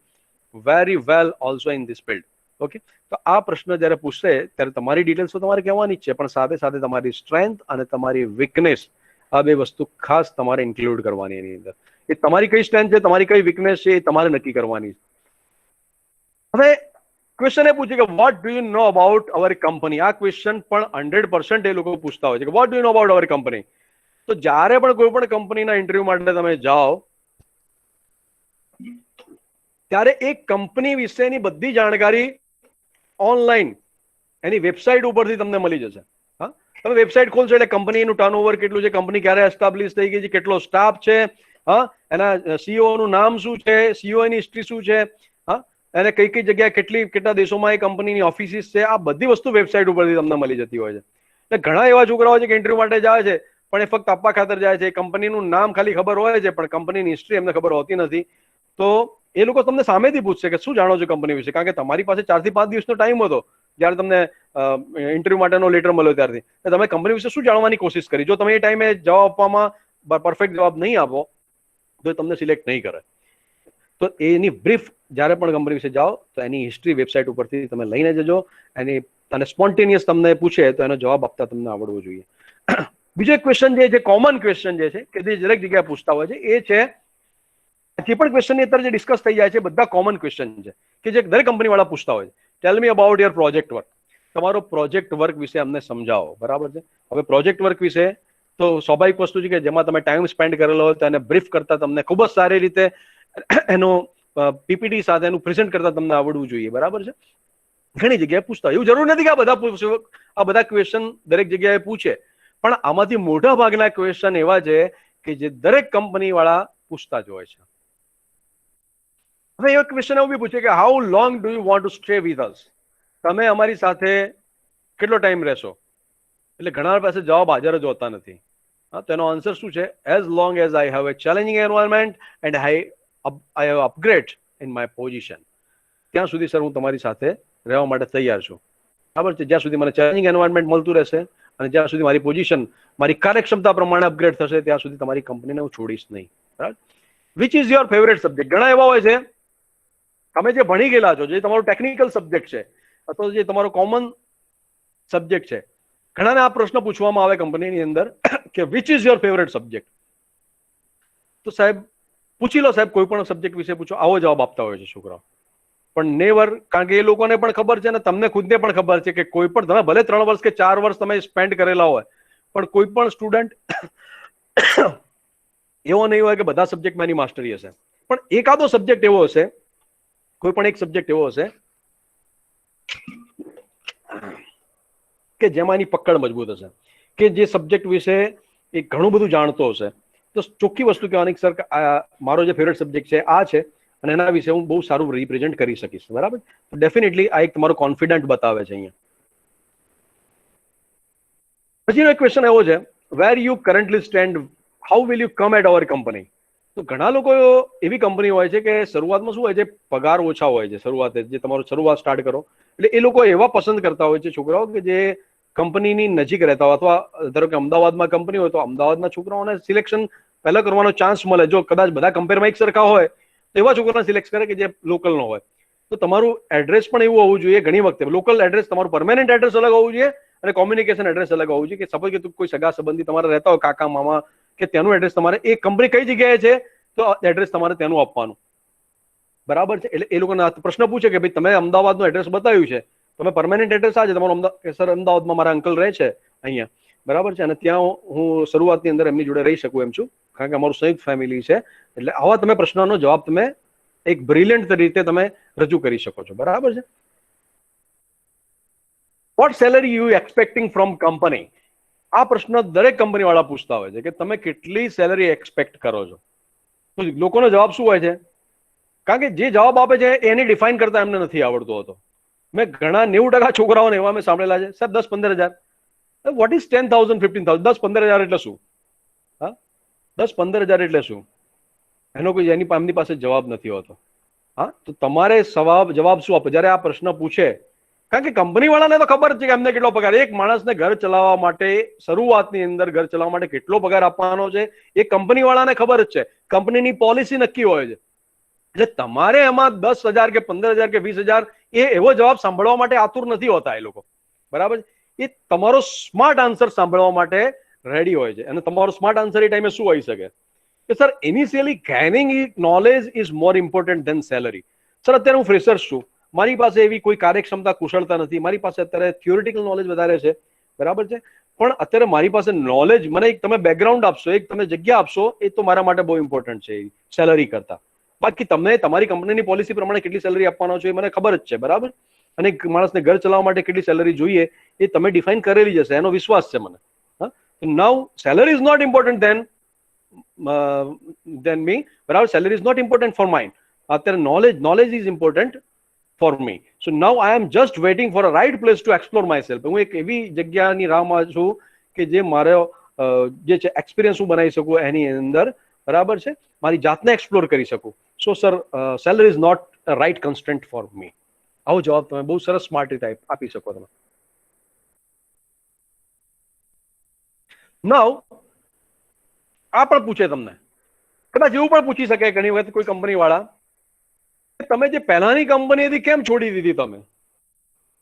very well also in this field. Okay, તો આ પ્રશ્ન જ્યારે પૂછશે ત્યારે તમારી ડિટેલ્સ તો તમારે કહેવાની જ છે, પણ સાથે સાથે તમારી સ્ટ્રેન્થ અને તમારી વીકનેસ, આ બે વસ્તુ ખાસ તમારે ઇન્ક્લુડ કરવાની એની અંદર. એ તમારી કઈ સ્ટ્રેન્થ છે, તમારી કઈ વીકનેસ છે, એ તમારે નક્કી કરવાની છે. હવે ક્વેશ્ચન એ પૂછે કે what do you know about hour company. આ ક્વેશ્ચન પણ 100% એ લોકો પૂછતા હોય છે કે what do you know about hour company. તો જ્યારે પણ કોઈ પણ કંપનીના ઇન્ટરવ્યુ માટે તમે જાઓ ત્યારે એ કંપની વિશેની બધી જાણકારી ઓનલાઈન એની વેબસાઇટ ઉપરથી તમને મળી જશે. હા, તમે વેબસાઇટ ખોલશો એટલે કંપનીનું ટર્નઓવર કેટલું છે, કંપની ક્યારે એસ્ટાબ્લિશ થઈ ગઈ છે, કેટલો સ્ટાફ છે, હા, એના સીઈઓ નું નામ શું છે, સીઈઓ ની હિસ્ટ્રી શું છે, હા, અને કઈ કઈ જગ્યાએ કેટલા દેશોમાં એ કંપનીની ઓફિસીસ છે, આ બધી વસ્તુ વેબસાઇટ ઉપરથી તમને મળી જતી હોય છે. એટલે ઘણા એવા છોકરાઓ છે કે ઇન્ટરવ્યુ માટે જાય છે પણ એ ફક્ત આપવા ખાતર જાય છે, કંપનીનું નામ ખાલી ખબર હોય છે પણ કંપનીની હિસ્ટ્રી એમને ખબર હોતી નથી. તો એ લોકો તમને સામેથી પૂછશે કે શું જાણો છો કંપની વિશે, કારણ કે તમારી પાસે 4 થી 5 દિવસનો ટાઈમ હતો જ્યારે તમને ઇન્ટરવ્યુ માટેનો લેટર મળ્યો ત્યારથી. તમે કંપની વિશે શું જાણવાની કોશિશ કરી. જો તમે એ ટાઈમે જવાબ આપવામાં પરફેક્ટ જવાબ નહીં આપો તો એ તમને સિલેક્ટ નહીં કરે. તો એની બ્રીફ જ્યારે પણ કંપની વિશે જાઓ તો એની હિસ્ટ્રી વેબસાઇટ ઉપરથી તમે લઈને જજો. એની અને સ્પોન્ટેનિયસ તમને પૂછે તો એનો જવાબ આપતા તમને આવડવો જોઈએ. બીજો એક ક્વેશ્ચન જે કોમન ક્વેશ્ચન જે છે કે જે દરેક જગ્યાએ પૂછતા હોય છે એ છે, જે પણ ક્વેશ્ચનની અત્યારે જે ડિસ્કસ થઈ જાય છે બધા કોમન ક્વેશ્ચન છે કે જે દરેક કંપની વાળા પૂછતા હોય છે. Tell me about your project work. તમારો પ્રોજેક્ટ વર્ક વિશે અમને સમજાવો, બરાબર છે. હવે પ્રોજેક્ટ વર્ક વિશે તો સ્વાભાવિક વસ્તુ છે કે જેમાં તમે ટાઈમ સ્પેન્ડ કરેલો હોય તો એને બ્રીફ કરતા તમને ખૂબ જ સારી રીતે એનો પીપીટી સાથે એનું પ્રેઝન્ટ કરતા તમને આવડવું જોઈએ, બરાબર છે. ઘણી જગ્યાએ પૂછતા હોય, એવું જરૂર નથી કે આ બધા ક્વેશ્ચન દરેક જગ્યાએ પૂછે, પણ આમાંથી મોટા ભાગના ક્વેશ્ચન એવા છે કે જે દરેક કંપની વાળા પૂછતા જ હોય છે. હવે એક ક્વેશ્ચન એવું બી પૂછે કે how long do you want to stay with us. તમે અમારી સાથે કેટલો ટાઈમ રહેશો. એટલે ઘણા પાસે જવાબ હાજર જ હોતા નથી. હા, તેનો આન્સર શું છે? As long as I have a challenging environment and I have upgrade in my position. ત્યાં સુધી સર હું તમારી સાથે રહેવા માટે તૈયાર છું, બરાબર છે. જ્યાં સુધી મને ચેલેન્જિંગ એન્વાયરમેન્ટ મળતું રહેશે અને જ્યાં સુધી મારી પોઝિશન મારી કાર્યક્ષમતા પ્રમાણે અપગ્રેડ થશે ત્યાં સુધી તમારી કંપનીને હું છોડીશ નહીં, બરાબર. Which is your favourite subject. ઘણા એવા હોય છે તમે જે ભણી ગયેલા છો, જે તમારો ટેકનિકલ સબ્જેક્ટ છે અથવા જે તમારો કોમન સબ્જેક્ટ છે, ઘણાને આ પ્રશ્ન પૂછવામાં આવે કંપનીની અંદર કે which is your favourite subject. તો સાહેબ પૂછી લો, સાહેબ કોઈ પણ સબ્જેક્ટ વિશે પૂછો, આવો જવાબ આપતા હોય છે છોકરાઓ. પણ નેવર, કારણ કે એ લોકોને પણ ખબર છે અને તમને ખુદને પણ ખબર છે કે કોઈ પણ તમે ભલે 3 વર્ષ કે 4 વર્ષ તમે સ્પેન્ડ કરેલા હોય પણ કોઈ પણ સ્ટુડન્ટ એવો નહીં હોય કે બધા સબ્જેક્ટમાં એની માસ્ટરી હશે, પણ એકાદો સબ્જેક્ટ એવો હશે, કોઈ પણ એક સબ્જેક્ટ એવો હશે કે જેમાં એની પકડ મજબૂત હશે, કે જે સબ્જેક્ટ વિશે એ ઘણું બધું જાણતો હશે. તો ચોખ્ખી વસ્તુ કહેવાની સર મારો જે ફેવરેટ સબ્જેક્ટ છે આ છે અને એના વિશે હું બહુ સારું રિપ્રેઝેન્ટ કરી શકીશ, બરાબર. તો ડેફિનેટલી આ એક તમારો કોન્ફિડન્ટ બતાવે છે અહીંયા. પછીનો એક ક્વેશ્ચન એવો છે, where you currently stand, how will you come at our company. તો ઘણા લોકો એવી કંપની હોય છે કે શરૂઆતમાં શું હોય છે, પગાર ઓછા હોય છે શરૂઆતે, જે તમારું શરૂઆત સ્ટાર્ટ કરો એટલે એ લોકો એવા પસંદ કરતા હોય છે છોકરાઓ કે જે કંપનીની નજીક રહેતા હોય, અથવા ધારો કે અમદાવાદમાં કંપની હોય તો અમદાવાદના છોકરાઓને સિલેક્શન પહેલા કરવાનો ચાન્સ મળે. જો કદાચ બધા કમ્પેરમાં એક સરખા હોય તો એવા છોકરાને સિલેક્ટ કરે કે જે લોકલનો હોય. તો તમારું એડ્રેસ પણ એવું હોવું જોઈએ. ઘણી વખતે લોકલ એડ્રેસ, તમારું પરમેનન્ટ એડ્રેસ અલગ હોવું જોઈએ અને કોમ્યુનિકેશન એડ્રેસ અલગ હોવું જોઈએ. કે સપોઝ કે કોઈ સગા સંબંધી તમારે રહેતા હોય, કાકા મામા, કે તેનું એડ્રેસ તમારે, એ કંપની કઈ જગ્યાએ છે તો એડ્રેસ તમારે તેનું આપવાનું. બરાબર છે? એટલે એ લોકોને પ્રશ્ન પૂછે કે ભાઈ તમે અમદાવાદનું એડ્રેસ બતાવ્યું છે, તમે પરમેનન્ટ એડ્રેસ આ છે તમારું અમદાવાદ, સર અમદાવાદમાં મારા અંકલ રહે છે અહીંયા, બરાબર છે, અને ત્યાં હું શરૂઆતની અંદર એમની જોડે રહી શકું એમ છું, કારણ કે અમારું સંયુક્ત ફેમિલી છે. એટલે આવા તમે પ્રશ્નનો જવાબ તમે એક બ્રિલિયન્ટ રીતે તમે રજૂ કરી શકો છો. બરાબર છે? What salary you expecting from company? આ પ્રશ્ન દરેક કંપની વાળા પૂછતા હોય છે કે તમે કેટલી સેલરી એક્સપેક્ટ કરો છો. તો લોકોનો જવાબ શું હોય છે? કારણ કે જે જવાબ આપે છે એની ડિફાઇન કરતા એમને નથી આવડતો હતો. મેં ઘણા 90% છોકરાઓને એવા મેં સાંભળેલા છે, સાહેબ 10-15 હજાર. What is 10,000 15,000? 10-15 હજાર એટલે શું? હા, 10-15 હજાર એટલે શું? એનો કોઈ એમની પાસે જવાબ નથી હોતો. હા, તો તમારે જવાબ શું આપો જયારે આ પ્રશ્ન પૂછે? કારણ કે કંપની વાળાને તો ખબર છે કે એમને કેટલો પગાર, એક માણસને ઘર ચલાવવા માટે, શરૂઆતની અંદર ઘર ચલાવવા માટે કેટલો પગાર આપવાનો છે એ કંપની વાળાને ખબર જ છે. કંપનીની પોલિસી નક્કી હોય છે. એટલે તમારે એમાં 10,000 કે 15,000 કે 20,000 એ એવો જવાબ સાંભળવા માટે આતુર નથી હોતા એ લોકો. બરાબર? એ તમારો સ્માર્ટ આન્સર સાંભળવા માટે રેડી હોય છે. અને તમારો સ્માર્ટ આન્સર એ ટાઈમે શું હોઈ શકે કે sir initially gaining knowledge is more important than salary. Sir અત્યારે હું ફ્રેશર છું, મારી પાસે એવી કોઈ કાર્યક્ષમતા, કુશળતા નથી, મારી પાસે અત્યારે થિયોરિટિકલ નોલેજ વધારે છે. બરાબર છે? પણ અત્યારે મારી પાસે નોલેજ, મને એક તમે બેકગ્રાઉન્ડ આપશો, એક તમે જગ્યા આપશો, એ તો મારા માટે બહુ ઇમ્પોર્ટન્ટ છે સેલરી કરતા. બાકી તમે તમારી કંપનીની પોલિસી પ્રમાણે કેટલી સેલરી આપવાનો છો એ મને ખબર જ છે. બરાબર? અને એક માણસને ઘર ચલાવવા માટે કેટલી સેલરી જોઈએ એ તમે ડિફાઇન કરેલી જશે, એનો વિશ્વાસ છે મને. Now salary is not important then me. બરાબર? Salary is not important for mind. અત્યારે knowledge is important for me. So now I am just waiting for a right place to explore my self. હું એક એવી જગ્યાની રાહમાં છું કે જે મારો જે છે એક્સપિરિયન્સ હું બનાવી શકું એની અંદર. બરાબર છે? મારી જાતને એક્સપ્લોર કરી શકું. So sir salary is not a right constant for me. આવો જવાબ તમે બહુ સરસ સ્માર્ટ રીતે આપી શકો તમે. નાઉ આ પણ પૂછે તમને, કદાચ એવું પણ પૂછી શકે ઘણી વખત કોઈ કંપની વાળા, તમે જે પહેલાની કંપની હતી કેમ છોડી દીધી તમે?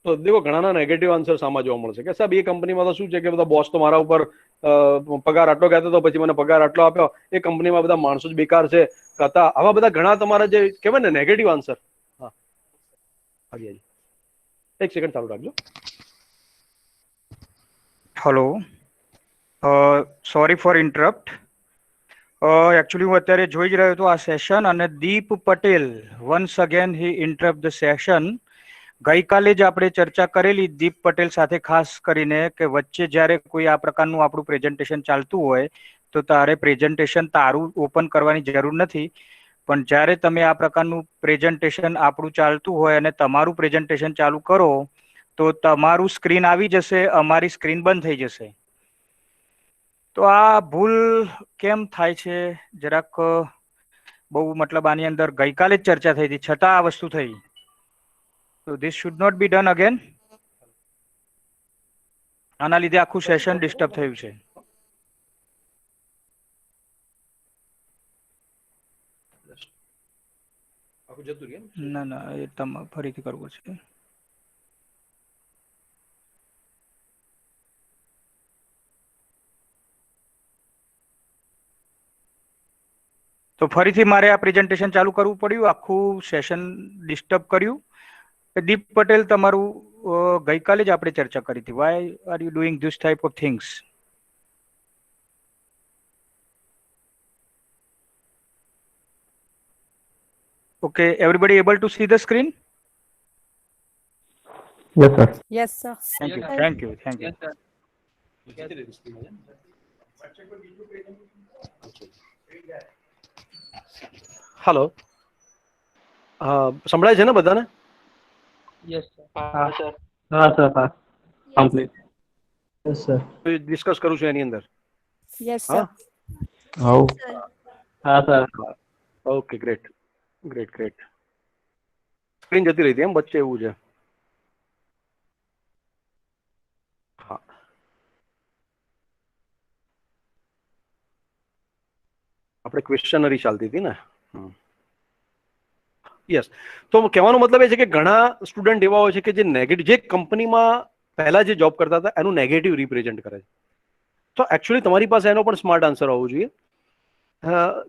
તો દેખો ઘણાના નેગેટિવ આન્સર સામે જોવા મળશે કે સાહેબ એ કંપનીમાં તો શું છે કે બધા બોસ તો મારા ઉપર પગાર આટલો કહેતો હતો, પછી મને પગાર આટલો આપ્યો, એ કંપનીમાં બધા માણસો જ બેકાર છે હતા. આવા બધા ઘણા તમારા જે કહેવાય ને નેગેટિવ આન્સર. હા, એક સેકન્ડ ચાલુ રાખજો. Hello, sorry for interrupt. Actually હું અત્યારે જોઈ જ રહ્યો હતો આ સેશન, અને Deep Patel once again he interrupt the session. ગઈકાલે જ આપણે ચર્ચા કરેલી દીપ પટેલ સાથે, ખાસ કરીને કે વચ્ચે જ્યારે કોઈ આ પ્રકારનું આપણું પ્રેઝન્ટેશન ચાલતું હોય તો તારે પ્રેઝન્ટેશન તારું ઓપન કરવાની જરૂર નથી. પણ જ્યારે તમે આ પ્રકારનું પ્રેઝન્ટેશન આપણું ચાલતું હોય અને તમારું પ્રેઝન્ટેશન ચાલુ કરો તો તમારું સ્ક્રીન આવી જશે, અમારી સ્ક્રીન બંધ થઈ જશે. તો આ ભૂલ કેમ થાય છે જરાક બહુ, મતલબ આની અંદર ગઈકાલે જ ચર્ચા થઈ હતી છતાં આ વસ્તુ થઈ. તો this should not be done again. આના લીધે આખું સેશન ડિસ્ટર્બ થયું છે. ના ના, એ તમારે ફરીથી કરવું છે. તો ફરીથી મારે આ પ્રેઝન્ટેશન ચાલુ કરવું પડ્યું, આખું સેશન ડિસ્ટર્બ કર્યું. દીપ પટેલ, તમારું ગઈકાલે જ આપણે ચર્ચા કરી હતી. Why are you doing this type of things? Okay, everybody able to see the screen? Yes, sir. Yes, sir. Thank you, thank you, thank you. Hello, સંભળાય છે ને બધાને? Yes, sir. sir. sir. Complete. Yes, sir. Discuss કરું છું એની અંદર. Yes, sir. How? हाँ sir okay, great great great. Screen જતી રહી હતી એમ વચ્ચે, એવું છે. હા, આપણે ક્વેશ્ચનરી ચાલતી હતી ને. યસ. તો કહેવાનો મતલબ એ છે કે ઘણા સ્ટુડન્ટ એવા હોય છે કે જે નેગેટિવ, જે કંપનીમાં પહેલા જે જોબ કરતા હતા એનું નેગેટિવ રિપ્રેઝેન્ટ કરે છે. તો એકચ્યુઅલી તમારી પાસે એનો પણ સ્માર્ટ આન્સર હોવો જોઈએ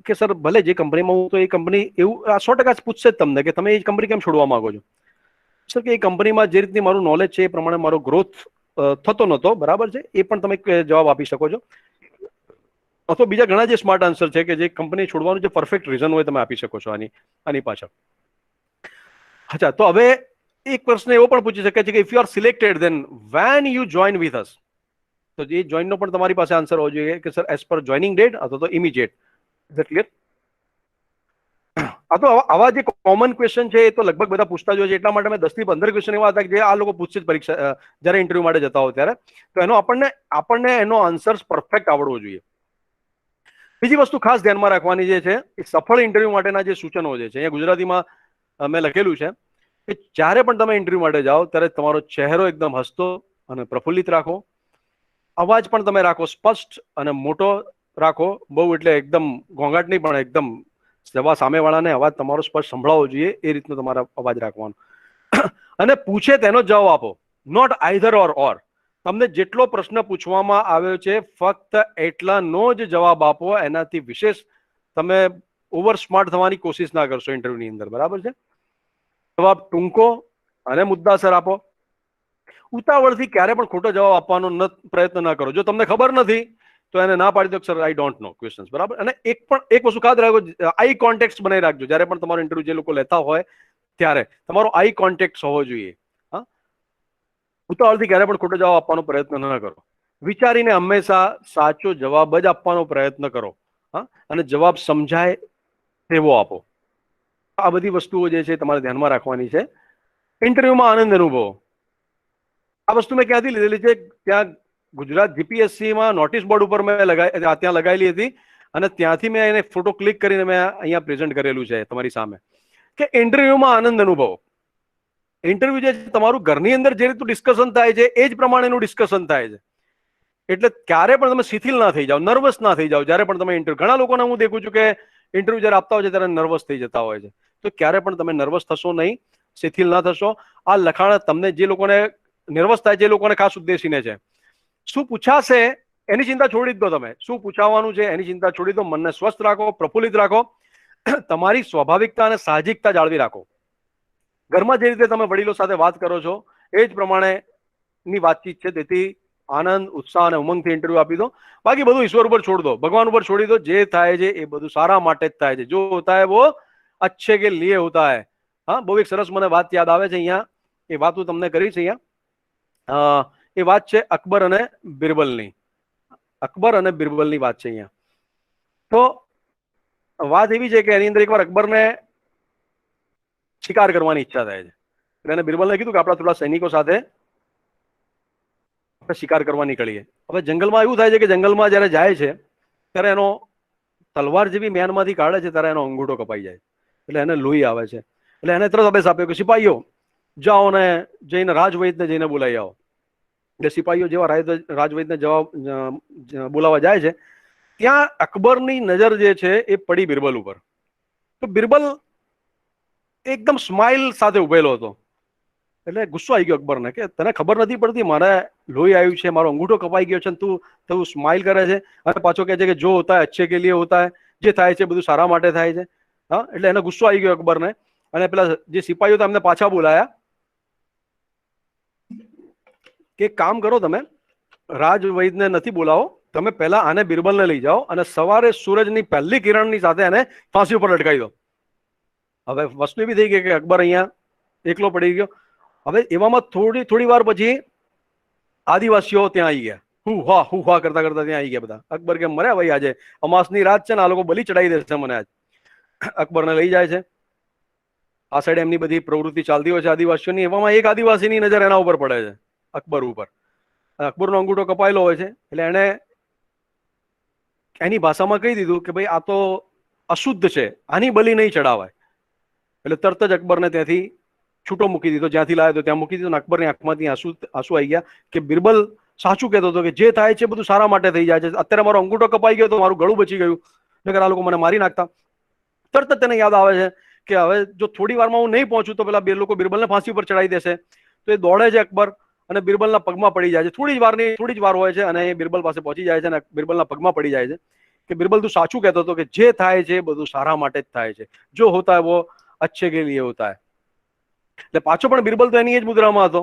કે સર ભલે જે કંપનીમાં હું, તો એ કંપની એવું 100% પૂછશે જ તમને કે તમે એ કંપની કેમ છોડવા માંગો છો. સર કે એ કંપનીમાં જે રીતની મારું નોલેજ છે એ પ્રમાણે મારો ગ્રોથ થતો નહોતો, બરાબર છે, એ પણ તમે જવાબ આપી શકો છો. અથવા બીજા ઘણા જે સ્માર્ટ આન્સર છે કે જે કંપની છોડવાનું જે પરફેક્ટ રીઝન હોય તમે આપી શકો છો આની પાછળ. અચ્છા, તો હવે એક પ્રશ્ન એવો પણ પૂછી શકે છે કે if you are selected then when you join with us. તો જે જોઈનનો પણ તમારી પાસે આન્સર હોવો જોઈએ કે sir as per joining date અથવા તો ઇમિડિયેટ. Is that clear? આ તો આવા જે કોમન ક્વેશ્ચન છે એ તો લગભગ બધા પૂછતા જ હોય છે, એટલા માટે મેં 10 થી 15 ક્વેશ્ચન એવા હતા કે જે આ લોકો પૂછશે જ પરીક્ષા જ્યારે ઇન્ટરવ્યુ માટે જતા હોય ત્યારે. તો એનો આપણને એનો આન્સર પરફેક્ટ આવડવો જોઈએ. બીજી વસ્તુ ખાસ ધ્યાનમાં રાખવાની જે છે એ સફળ ઇન્ટરવ્યુ માટેના જે સૂચનો જે છે, અહીંયા ગુજરાતીમાં મેં લખેલું છે કે જ્યારે પણ તમે ઇન્ટરવ્યુ માટે જાઓ ત્યારે તમારો ચહેરો એકદમ હસતો અને પ્રફુલ્લિત રાખો. અવાજ પણ તમે રાખો સ્પષ્ટ અને મોટો રાખો, બહુ એટલે એકદમ ઘોંઘાટ નહીં, પણ એકદમ જવા સામેવાળાને અવાજ તમારો સ્પષ્ટ સંભળાવવો જોઈએ એ રીતનો તમારો અવાજ રાખવાનો. અને પૂછે તેનો જવાબ આપો, નોટ આઈધર ઓર. તમને જેટલો પ્રશ્ન પૂછવામાં આવ્યો છે ફક્ત એટલાનો જ જવાબ આપો, એનાથી વિશેષ તમે ઓવર સ્માર્ટ થવાની કોશિશ ના કરશો ઇન્ટરવ્યુની અંદર, બરાબર છે. જવાબ ટૂંકો અને મુદ્દાસર આપો. ઉતાવળથી ક્યારે પણ ખોટો જવાબ આપવાનો પ્રયત્ન ના કરો. જો તમને ખબર નથી તો એને ના પાડી દો, sir I don't know questions, બરાબર. અને એક વસ્તુ ખાસ રાખો, આઈ કોન્ટેક્ટ બનાવી રાખજો જ્યારે પણ તમારો ઇન્ટરવ્યુ જે લોકો લેતા હોય ત્યારે તમારો આઈ કોન્ટેક્ટ હોવો જોઈએ. હા, ઉતાવળથી ક્યારે પણ ખોટો જવાબ આપવાનો પ્રયત્ન ન કરો. વિચારીને હંમેશા સાચો જવાબ જ આપવાનો પ્રયત્ન કરો. હા, અને જવાબ સમજાય તેવો આપો. આ બધી વસ્તુઓ જે છે તમારે ધ્યાનમાં રાખવાની છે. ઇન્ટરવ્યુમાં આનંદ અનુભવો. આ વસ્તુ મેં ક્યાંથી લીધેલી છે? ત્યાં ગુજરાત જીપીએસસીમાં નોટિસ બોર્ડ ઉપર મેં ત્યાં લગાવેલી હતી અને ત્યાંથી મેં એને ફોટો ક્લિક કરીને મેં અહીંયા પ્રેઝન્ટ કરેલું છે તમારી સામે કે ઇન્ટરવ્યુમાં આનંદ અનુભવો. ઇન્ટરવ્યુ જે છે તમારું ઘરની અંદર જે રીતનું ડિસ્કશન થાય છે એ જ પ્રમાણેનું ડિસ્કશન થાય છે. એટલે ક્યારે પણ તમે શિથિલ ના થઈ જાઓ, નર્વસ ના થઈ જાઓ જ્યારે પણ તમે ઇન્ટરવ્યુ. ઘણા લોકોને હું દેખું છું કે ઇન્ટરવ્યુ જ્યારે આપતા હોય છે ત્યારે નર્વસ થઈ જતા હોય છે. તો ક્યારે પણ તમે નર્વસ થશો નહીં, શિથિલ ના થશો. આ લખાણ તમને જે લોકોને નર્વસ થાય છે એ લોકોને ખાસ ઉદ્દેશીને છે. શું પૂછાશે એની ચિંતા છોડી દો. તમે શું પૂછાવાનું છે એની ચિંતા છોડી દો. મનને સ્વસ્થ રાખો, પ્રફુલ્લિત રાખો, તમારી સ્વાભાવિકતા અને સાહજિકતા જાળવી રાખો. ઘરમાં જે રીતે તમે વડીલો સાથે વાત કરો છો એ જ પ્રમાણેની વાતચીત છે. તેથી આનંદ, ઉત્સાહ અને ઉમંગથી ઇન્ટરવ્યુ આપી દો. બાકી બધું ઈશ્વર ઉપર છોડ દો, ભગવાન ઉપર છોડી દો. જે થાય છે એ બધું સારા માટે જ થાય છે. જો હોતા હે વો અચ્છે કે લીએ હોતા હે. હા, બહુ એક સરસ મને વાત યાદ આવે છે અહીંયા, એ વાત હું તમને કરી છે અહીંયા. એ વાત છે અકબર અને બિરબલની. અકબર અને બિરબલની વાત છે અહીંયા. તો વાત એવી છે કે એની અંદર એકવાર અકબરને શિકાર કરવાની ઈચ્છા થાય છે. એટલે એને બિરબલને કીધું કે આપણા થોડા સૈનિકો સાથે આપણે શિકાર કરવા નીકળીએ. હવે જંગલમાં એવું થાય છે કે જંગલમાં જ્યારે જાય છે ત્યારે એનો તલવાર જેવી મ્યાનમાંથી કાઢે છે ત્યારે એનો અંગૂઠો કપાઈ જાય. એટલે એને લોહી આવે છે. એટલે એને તરત આદેશ આપ્યો કે સિપાહીઓ જાઓ ને જઈને રાજવૈદને જઈને બોલાવી આવો. એટલે સિપાહીઓ જેવા રાજવૈદને બોલાવવા જાય છે ત્યાં અકબરની નજર જે છે એ પડી બિરબલ ઉપર. તો બિરબલ એકદમ સ્માઇલ સાથે ઉભેલો હતો. એટલે ગુસ્સો આવી ગયો અકબરને કે તને ખબર નથી પડતી મારે લોહી આવ્યું છે, મારો અંગૂઠો કપાઈ ગયો છે, તું સ્માઇલ કરે છે અને પાછો કહે છે કે જો હોતા હે અચ્છે કે લીએ હોતા હે. જે થાય છે બધું સારા માટે થાય છે. હા, એટલે એને ગુસ્સો આવી ગયો અકબરને અને પેલા જે સિપાહીઓ હતા એમને પાછા બોલાયા કે કામ કરો, તમે રાજવૈદને નથી બોલાવો, તમે પહેલા આને બિરબલને લઈ જાઓ અને સવારે સૂરજની પહેલી કિરણની સાથે એને ફાંસી ઉપર લટકાવી દો. હવે વસ્તુ એવી થઈ ગઈ કે અકબર અહીંયા એકલો પડી ગયો. હવે એવામાં થોડી વાર પછી આદિવાસીઓ ત્યાં આવી ગયા. હું હા કરતા કરતા ત્યાં આવી ગયા બધા. અકબર કેમ મર્યા ભાઈ, આજે અમાસની રાત છે ને, આ લોકો બલી ચડાવી દેશે મને આજ. અકબરને લઈ જાય છે. આ સાઈડ એમની બધી પ્રવૃત્તિ ચાલતી હોય છે આદિવાસીઓની. એવામાં એક આદિવાસીની નજર એના ઉપર પડે છે, અકબર ઉપર. અકબરનો અંગૂઠો કપાયેલો હોય છે એટલે એને એની ભાષામાં કહી દીધું કે ભાઈ આ તો અશુદ્ધ છે, આની બલિ નહીં ચડાવાય. એટલે તરત જ અકબરને ત્યાંથી છૂટો મૂકી દીધો, જ્યાંથી લાવ્યો હતો ત્યાં મૂકી દીધો. અકબરની આંખમાંથી આંસુ આવી ગયા કે બિરબલ સાચું કહેતો હતો કે જે થાય છે બધું સારા માટે થઈ જાય છે. અત્યારે મારો અંગૂઠો કપાઈ ગયો તો મારું ગળું બચી ગયું, નકર આ લોકો મને મારી નાખતા. તરત જ તેને યાદ આવે છે કે હવે જો થોડી વારમાં હું નહીં પહોંચું તો પેલા બે લોકો બિરબલને ફાંસી પર ચડાવી દેશે. તો એ દોડે છે અકબર અને બિરબલના પગમાં પડી જાય છે. થોડી જ વાર હોય છે અને એ બિરબલ પાસે પહોંચી જાય છે અને બિરબલના પગમાં પડી જાય છે કે બિરબલ તું સાચું કહેતો હતો કે જે થાય છે બધું સારા માટે જ થાય છે, જો હોતા હે વો अच्छे के लिए होता है. એટલે પાછો પણ બિરબલ તો એની જ મુદ્રામાં હતો,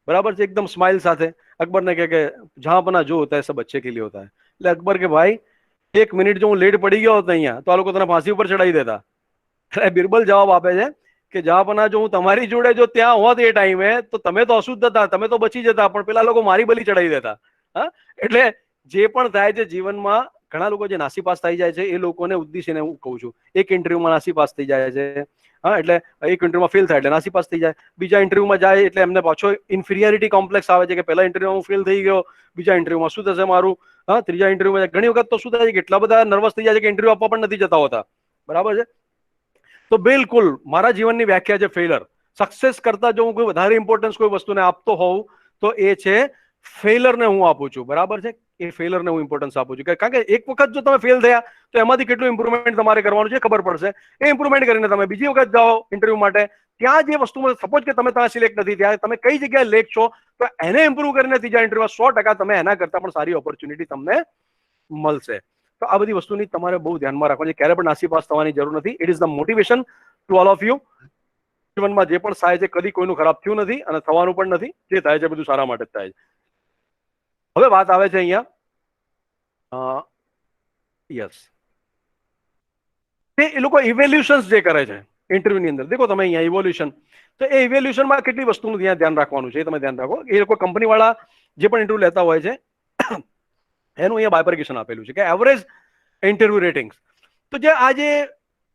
બરાબર છે, એકદમ સ્માઇલ સાથે. અકબરને કહે કે જહાંપના જો હોતા હે સબ अच्छे के लिए होता है. એટલે અકબર કે ભાઈ એક મિનિટ જો હું લેટ પડી ગયો હોત અહીંયા તો આ લોકો તને ફાંસી ઉપર ચડાવી દેતા. એટલે બિરબલ જવાબ આપે છે કે જહાંપના જો હું તમારી જોડે જો ત્યાં હોત એ ટાઈમે તો તમે તો અશુદ્ધ હતા, તમે તો બચી જતા, પણ પેલા લોકો મારી બલી ચડાવી દેતા. હા, એટલે જે પણ થાય છે જીવનમાં, ઘણા લોકો જે નાસીપાસ થઈ જાય છે એ લોકોને ઉદ્દેશીને હું કહું છું. એક ઇન્ટરવ્યુમાં નાસીપાસ થઈ જાય છે, હા, એટલે એક ઇન્ટરવ્યુમાં ફેલ થાય એટલે નાસીપાસ થઈ જાય. બીજા ઇન્ટરવ્યુમાં જાય એટલે એમને પાછો ઇન્ફિરિયરિટી કોમ્પ્લેક્સ આવે છે કે પહેલા ઇન્ટરવ્યુમાં હું ફેલ થઈ ગયો, બીજા ઇન્ટરવ્યુમાં શું થશે મારું. હા, ત્રીજા ઇન્ટરવ્યુમાં ઘણી વખત તો શું થાય છે કે એટલા બધા નર્વસ થઈ જાય છે કે ઇન્ટરવ્યુ આપવા પણ નથી જતા હોતા. બરાબર છે. તો બિલકુલ મારા જીવનની વ્યાખ્યા છે ફેલર. સક્સેસ કરતા જો હું કોઈ વધારે ઇમ્પોર્ટન્સ કોઈ વસ્તુને આપતો હોઉં તો એ છે ફેલરને હું આપું છું. બરાબર છે, એ ફેલરને હું ઇમ્પોર્ટન્સ આપું છું. કારણ કે એક વખત જો તમે ફેલ થયા તો એમાંથી કેટલું ઇમ્પ્રુવમેન્ટ તમારે કરવાનું છે ખબર પડશે. એ ઇમ્પ્રુવમેન્ટ કરીને તમે બીજી વખત જાઓ ઇન્ટરવ્યુ માટે, ત્યાં જે વસ્તુમાં સપોઝ કે તમે ત્યાં સિલેક્ટ નથી થયા, તમે કઈ જગ્યાએ લેક છો તો એને ઇમ્પ્રુવ કરીને ત્રીજા ઇન્ટરવ્યુમાં 100% તમે એના કરતા પણ સારી ઓપોર્ચ્યુનિટી તમને મળશે. તો આ બધી વસ્તુની તમારે બહુ ધ્યાનમાં રાખવાની. ક્યારે પણ નાસીપાસ થવાની જરૂર નથી. It is the motivation two all of you. જીવનમાં જે પણ થાય છે કદી કોઈનું ખરાબ થયું નથી અને થવાનું પણ નથી. જે થાય છે બધું સારા માટે જ થાય છે. હવે વાત આવે છે અહીંયા, યસ, એ લોકો ઇવેલ્યુશન્સ જે કરે છે ઇન્ટરવ્યુની અંદર. દેખો તમે અહીંયા ઇવોલ્યુશન, તો એ ઇવેલ્યુશનમાં કેટલી વસ્તુનું ધ્યાન રાખવાનું છે એ તમે ધ્યાન રાખો. એ લોકો કંપની વાળા જે પણ ઇન્ટરવ્યુ લેતા હોય છે એનું અહીંયા બાયફર્કેશન આપેલું છે કે એવરેજ ઇન્ટરવ્યુ રેટિંગ્સ. તો જે આ જે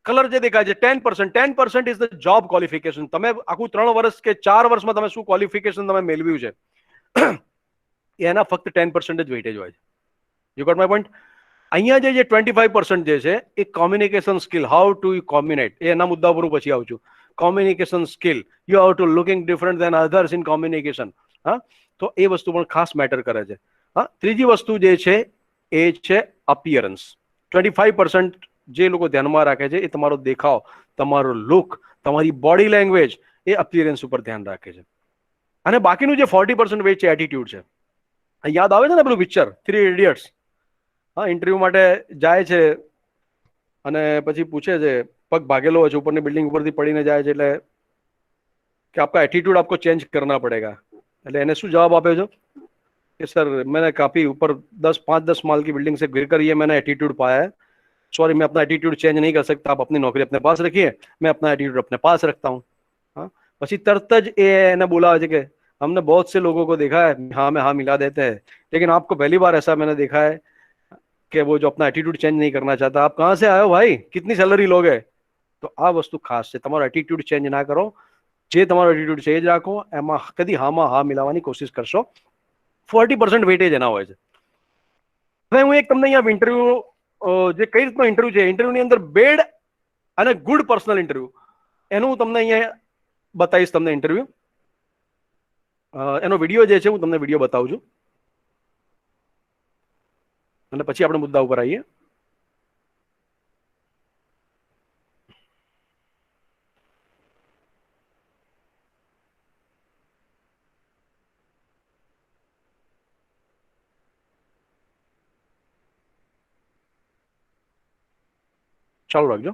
કલર જે દેખાય છે 10% ઇઝ ધ જોબ ક્વોલિફિકેશન. તમે આખું 3 વર્ષ કે 4 વર્ષમાં તમે શું ક્વોલિફિકેશન તમે મેળવ્યું છે એના ફક્ત 10% જ વેઇટેજ હોય છે. You got my point. અહીંયા જે 25% જે છે એ communication skill, how to communicate, એ એના મુદ્દા પર પછી આવું છું. Communication skill, you have to looking different than others in communication. હા, તો એ વસ્તુ પણ ખાસ મેટર કરે છે. હા, ત્રીજી વસ્તુ જે છે એ છે અપિયરન્સ. 25% જે લોકો ધ્યાનમાં રાખે છે એ તમારો દેખાવ, તમારો લુક, તમારી બોડી લેંગ્વેજ, એ અપિયરન્સ ઉપર ધ્યાન રાખે છે. અને બાકીનું જે 40% વેચ છે એટીટ્યુડ છે. યાદ આવે છે ને પેલું પિક્ચર 3 ઇડિયટ્સ? હા, ઇન્ટરવ્યુ માટે જાય છે અને પછી પૂછે છે, પગ ભાગેલો હોય છે, ઉપરની બિલ્ડિંગ ઉપરથી પડીને જાય છે, એટલે કે આપકા એટીટ્यूड आपको चेंज करना पड़ेगा. એટલે એને શું જવાબ આપ્યો છે कि सर मैंने काफी ऊपर 5-10 माल की बिल्डिंग से गिर कर ये मैंने एटीट्यूड पाया है. सॉरी, मैं अपना एटीट्यूड चेंज नहीं कर सकता. आप अपनी नौकरी अपने पास रखिए, मैं अपना एटीट्यूड अपने पास रखता हूँ. हाँ, પછી તરત જ એને બોલાવે છે કે हमने बहुत से लोगों को देखा है हाँ में हाँ मिला देते हैं, लेकिन आपको पहली बार ऐसा मैंने देखा है कि वो जो अपना एटीट्यूड चेंज नहीं करना चाहता. आप कहाँ से आए हो भाई, कितनी सैलरी लोगे? તો આ વસ્તુ ખાસ છે. તમારો એટીટ્યુડ ચેન્જ ના કરો, જે તમારો એટીટ્યુડ છે એ જ રાખો. એમાં કદી હામાં હા મિલાવવાની કોશિશ કરશો. 40% વેટેજ એના હોય છે. હવે હું એક તમને અહીંયા ઇન્ટરવ્યુ જે કઈ રીતનો ઇન્ટરવ્યુ છે, ઇન્ટરવ્યુની અંદર બેડ અને ગુડ પર્સનલ ઇન્ટરવ્યુ એનું હું તમને અહીંયા બતાવીશ. તમને ઇન્ટરવ્યુ એનો વિડીયો જે છે હું તમને વિડીયો બતાવું છું અને પછી આપણે મુદ્દા ઉપર આવીએ. ચાલુ રાખજો.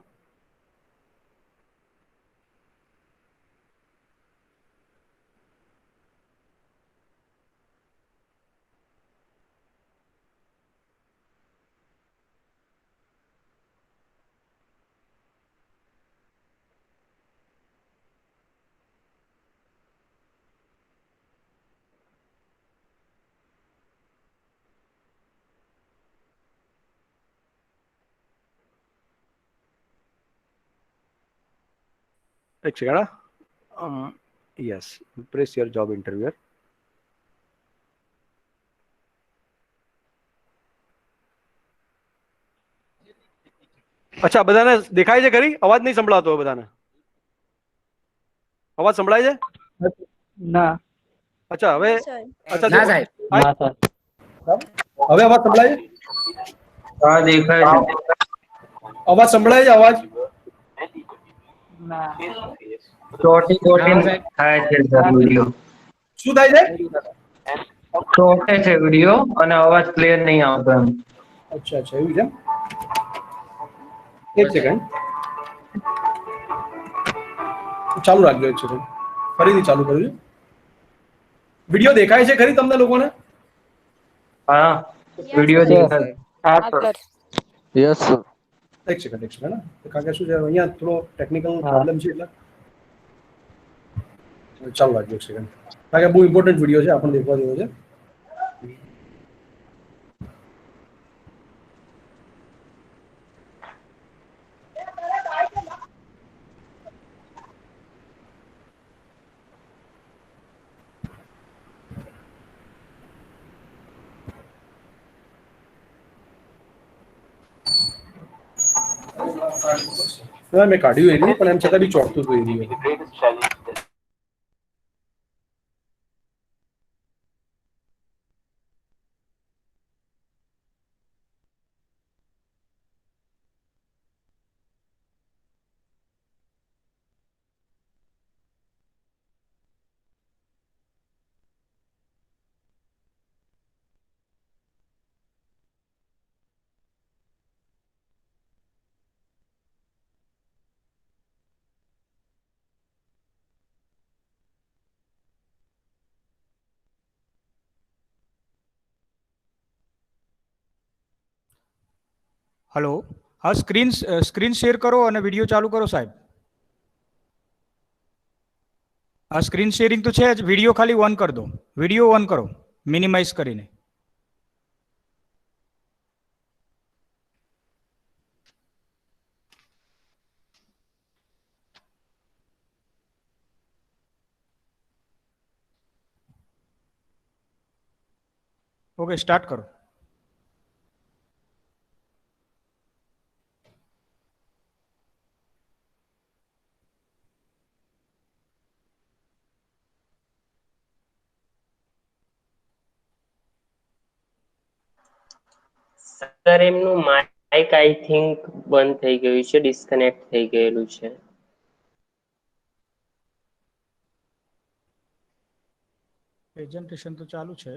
એક second. Yes, press your job interviewer. અચ્છા, બધાને દેખાય છે ખરી? અવાજ નહીં સંભળાતો હોય બધાને? અવાજ સંભળાય છે? ના. અચ્છા, હવે અચ્છા ના સાહેબ. ના સર. હવે અવાજ સંભળાય છે? હા દેખાય છે. અવાજ સંભળાય છે? અવાજ ના. ચોટી હા ચોટી સાહેબ. થાય છે સર વિડીયો. શું થાય છે? ચોટે છે વિડીયો અને અવાજ ક્લિયર નહીં આવતો એમ. અચ્છા અચ્છા, એવું છે એમ? એક સેકન્ડ ચાલુ રાખજો, એક સેકન્ડ ફરીથી ચાલુ કરું છું. વિડીયો દેખાય છે ખરી તમને લોકોને? હા વિડીયો દેખાય. હા સર. Yes sir. એક સેકન્ડ હા, કારણ કે શું છે અહીંયા થોડો ટેકનિકલ હા. પ્રોબ્લેમ છે એટલે ચાલુ રાખજો એક સેકન્ડ, કારણ કે બહુ ઇમ્પોર્ટન્ટ વિડીયો છે, આપણે દેખવા જેવો છે. મેં કાઢ્યું એ નહીં, પણ એમ છતાં બી ચોટતું હતું એ નહીં. હલો, હા સ્ક્રીન શેર કરો અને વિડીયો ચાલુ કરો સાહેબ. આ સ્ક્રીન શેરિંગ તો છે જ, વિડીયો ખાલી ઓન કરી દો. વિડીયો ઓન કરો મિનિમાઇઝ કરીને. ઓકે, સ્ટાર્ટ કરો. સર એમનું માઇક આઈ થિંક બંધ થઈ ગયું છે, ડિસ્કનેક્ટ થઈ ગયેલું છે. પ્રેઝન્ટેશન તો ચાલુ છે.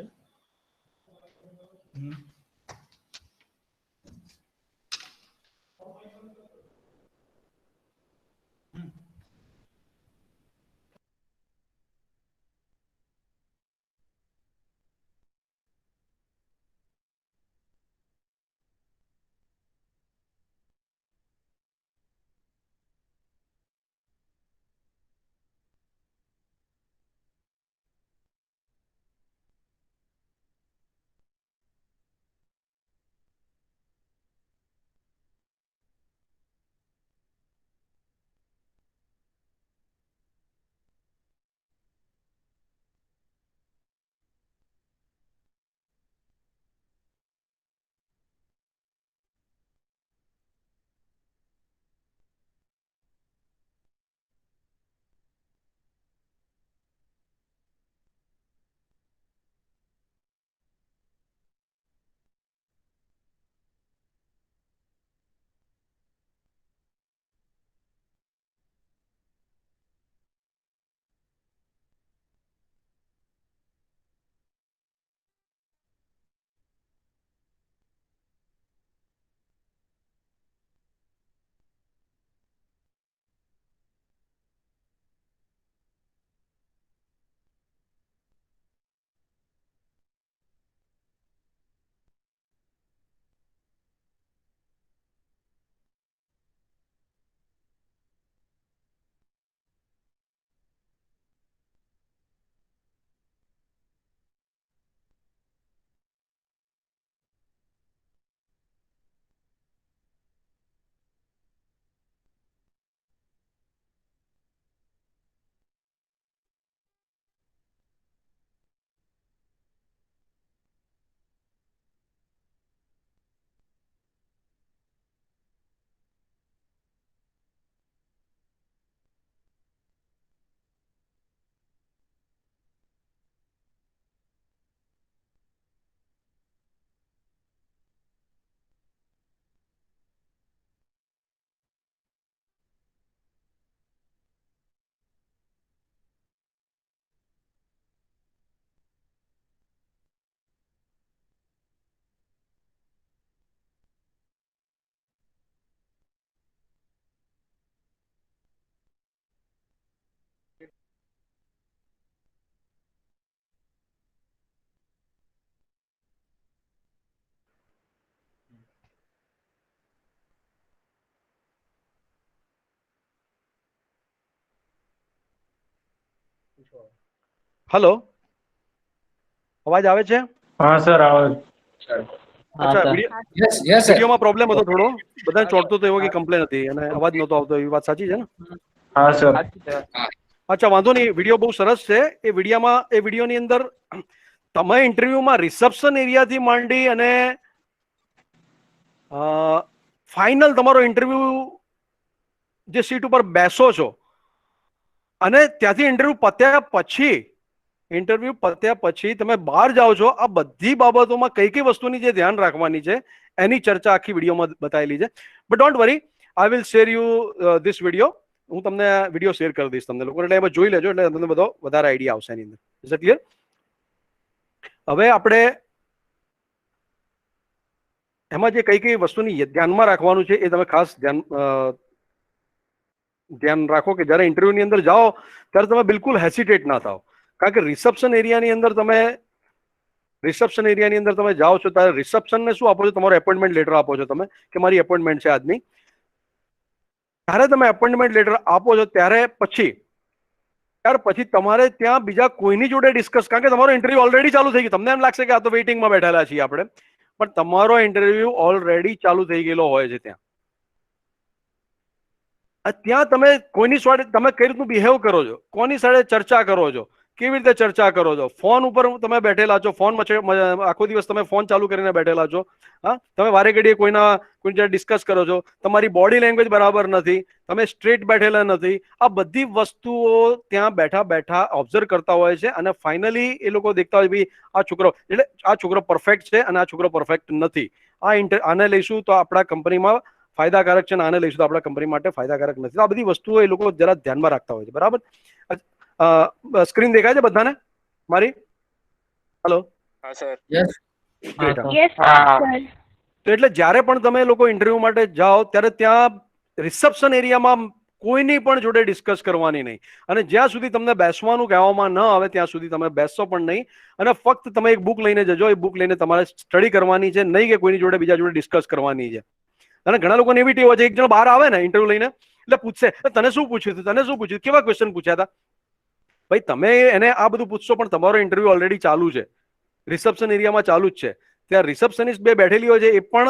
હલો, અવાજ આવે છે? હા સર આવે. હા અચ્છા, સર. વિડીયોમાં પ્રોબ્લેમ હતો થોડો, બધાને ચોટતો તો એવો કે કમ્પ્લેન હતી અને અવાજ નહોતો આવતો, એવી વાત સાચી છે ને? હા સર. અચ્છા, વાંધો નહીં, વિડીયો બહુ સરસ છે. એ વિડીયોની અંદર તમે ઇન્ટરવ્યુમાં રિસેપ્શન એરિયાથી માંડી અને ફાઇનલ તમારો ઇન્ટરવ્યુ જે સીટ ઉપર બેસો છો અને ત્યાંથી ઇન્ટરવ્યુ પત્યા પછી તમે બહાર જાઓ છો, આ બધી બાબતોમાં કઈ કઈ વસ્તુની જે ધ્યાન રાખવાની છે એની ચર્ચા આખી વિડીયોમાં બતાવેલી છે. But don't worry, I will share you this video. હું તમને વિડીયો શેર કરી દઈશ તમને લોકો, એટલે એમાં જોઈ લેજો, એટલે તમને બધો વધારે આઈડિયા આવશે એની અંદર. Is it clear? હવે આપણે એમાં જે કઈ કઈ વસ્તુની ધ્યાનમાં રાખવાનું છે એ તમે ખાસ ધ્યાન રાખો કે જ્યારે ઇન્ટરવ્યુની અંદર જાઓ ત્યારે તમે બિલકુલ હેસિટેટ ના થાઓ. કારણ કે રિસેપ્શન એરિયાની અંદર તમે જાઓ છો ત્યારે રિસેપ્શનને શું આપો છો? તમારો એપોઇન્ટમેન્ટ લેટર આપો છો તમે, કે મારી એપોઇન્ટમેન્ટ છે આજની. ત્યારે તમે એપોઇન્ટમેન્ટ લેટર આપો છો ત્યાર પછી તમારે ત્યાં બીજા કોઈની જોડે ડિસ્કસ, કારણ કે તમારો ઇન્ટરવ્યુ ઓલરેડી ચાલુ થઈ ગયો. તમને એમ લાગશે કે આ તો વેઇટિંગમાં બેઠેલા છીએ આપણે, પણ તમારો ઇન્ટરવ્યુ ઓલરેડી ચાલુ થઈ ગયેલો હોય છે. ત્યાં તમે કોઈની સાથે તમે કઈ રીતનું બિહેવ કરો છો, કોની સાથે ચર્ચા કરો છો, કેવી રીતે ચર્ચા કરો છો, ફોન ઉપર તમે બેઠેલા છો, આખો દિવસ તમે ફોન ચાલુ કરીને બેઠેલા છો, હા, તમે વારે ઘડીએ કોઈ સાથે ડિસ્કસ કરો છો, તમારી બોડી લેંગ્વેજ બરાબર નથી, તમે સ્ટ્રેટ બેઠેલા નથી. આ બધી વસ્તુઓ ત્યાં બેઠા બેઠા ઓબ્ઝર્વ કરતા હોય છે અને ફાઇનલી એ લોકો દેખતા હોય આ છોકરો પરફેક્ટ છે અને આ છોકરો પરફેક્ટ નથી. આને લઈશું તો આપણા કંપનીમાં ફાયદાકારક છે, આને લઈશું તો આપણા કંપની માટે ફાયદાકારક નથી. આ બધી વસ્તુઓ એ લોકો જરા ધ્યાનમાં રાખતા હોય છે. બરાબર? સ્ક્રીન દેખાય છે બધાને મારી? હેલો? હા સર. તો એટલે જ્યારે પણ તમે લોકો ઇન્ટરવ્યુ માટે જાઓ ત્યારે ત્યાં રિસેપ્શન એરિયામાં કોઈની પણ જોડે ડિસ્કસ કરવાની નહીં, અને જ્યાં સુધી તમને બેસવાનું કહેવામાં ન આવે ત્યાં સુધી તમે બેસશો પણ નહીં. અને ફક્ત તમે એક બુક લઈને જજો, એ બુક લઈને તમારે સ્ટડી કરવાની છે, નહીં કે કોઈની જોડે બીજા જોડે ડિસ્કસ કરવાની છે. અને ઘણા લોકોને એવી ટેવ હોય છે, એક જણ બહાર આવે ને ઇન્ટરવ્યુ લઈને એટલે પૂછશે, તને શું પૂછ્યું હતું, તને શું પૂછ્યું, કેવા ક્વેશ્ચન પૂછ્યા હતા. ભાઈ, તમે એને આ બધું પૂછશો પણ તમારો ઇન્ટરવ્યુ ઓલરેડી ચાલુ છે, રિસેપ્શન એરિયામાં ચાલુ જ છે. ત્યાં રિસેપ્શનિસ્ટ બે બેઠેલી હોય છે, એ પણ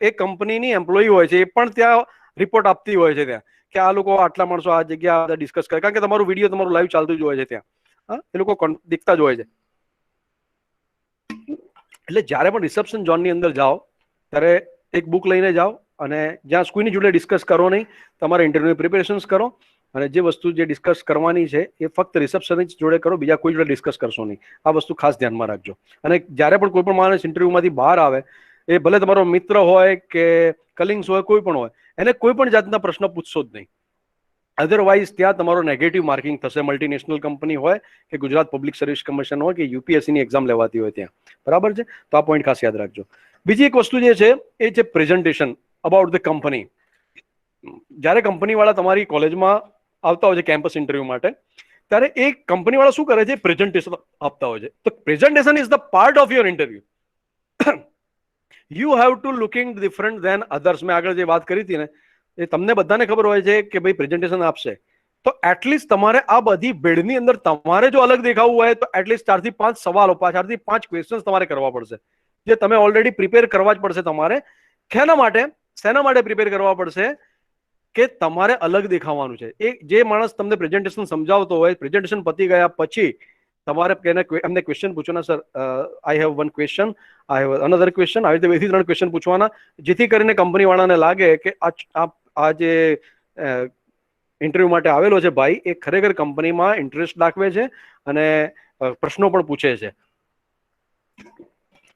એ કંપનીની એમ્પ્લોયી હોય છે, એ પણ ત્યાં રિપોર્ટ આપતી હોય છે ત્યાં, કે આ લોકો આટલા માણસો આ જગ્યા ડિસ્કસ કરે, કારણ કે તમારું વિડીયો તમારું લાઈવ ચાલતું જ હોય છે ત્યાં. હા, એ લોકો દેખતા જ હોય છે. એટલે જ્યારે પણ રિસેપ્શન ઝોનની અંદર જાઓ ત્યારે એક બુક લઈને જાઓ અને જ્યાં કોઈની જોડે ડિસ્કસ કરો નહીં, તમારા ઇન્ટરવ્યુ પ્રિપેરેશન્સ કરો, અને જે વસ્તુ જે ડિસ્કસ કરવાની છે એ ફક્ત રિસેપ્શનિસ્ટ જોડે કરો, બીજા કોઈ જોડે ડિસ્કસ કરશો નહીં. આ વસ્તુ ખાસ ધ્યાનમાં રાખજો. અને જ્યારે પણ કોઈ પણ માણસ ઇન્ટરવ્યુમાંથી બહાર આવે, એ ભલે તમારો મિત્ર હોય કે કલિંગ્સ હોય, કોઈ પણ હોય, એને કોઈ પણ જાતના પ્રશ્ન પૂછશો જ નહીં. અધરવાઇઝ ત્યાં તમારો નેગેટિવ માર્કિંગ થશે. મલ્ટીનેશનલ કંપની હોય કે ગુજરાત પબ્લિક સર્વિસ કમિશન હોય કે યુપીએસસીની એક્ઝામ લેવાતી હોય ત્યાં. બરાબર છે? તો આ પોઈન્ટ ખાસ યાદ રાખજો. બીજી એક વસ્તુ જે છે એ છે પ્રેઝન્ટેશન અબાઉટ ધ કંપની. જ્યારે કંપનીવાળા તમારી કોલેજમાં આવતા હોય છે કેમ્પસ ઇન્ટરવ્યુ માટે, ત્યારે એ કંપનીવાળા શું કરે છે? પ્રેઝન્ટેશન આપતા હોય છે. તો presentation is the part of your interview. You have to looking different than others. મેં આગળ જે વાત કરી હતી ને, એ તમને બધાને ખબર હોય છે કે ભાઈ પ્રેઝન્ટેશન આપશે તો એટલીસ્ટ તમારે આ બધી ભીડની અંદર તમારે જો અલગ દેખાવું હોય તો એટલીસ્ટ 4 થી 5 સવાલો, 4 થી 5 ક્વેશ્ચન્સ તમારે કરવા પડશે, જે તમે ઓલરેડી પ્રિપેર કરવા જ પડશે તમારે. શેના માટે પ્રિપેર કરવા પડશે? કે તમારે અલગ દેખાવાનું છે. એ જે માણસ તમને પ્રેઝન્ટેશન સમજાવતો હોય, પ્રેઝન્ટેશન પતી ગયા પછી તમારે એમને ક્વેશ્ચન પૂછવાના. Sir, I have one question, I have another question. આવી રીતે 2 થી 3 ક્વેશ્ચન પૂછવાના, જેથી કરીને કંપની વાળાને લાગે કે આ જે ઇન્ટરવ્યુ માટે આવેલો છે ભાઈ, એ ખરેખર કંપનીમાં ઇન્ટરેસ્ટ દાખવે છે અને પ્રશ્નો પણ પૂછે છે.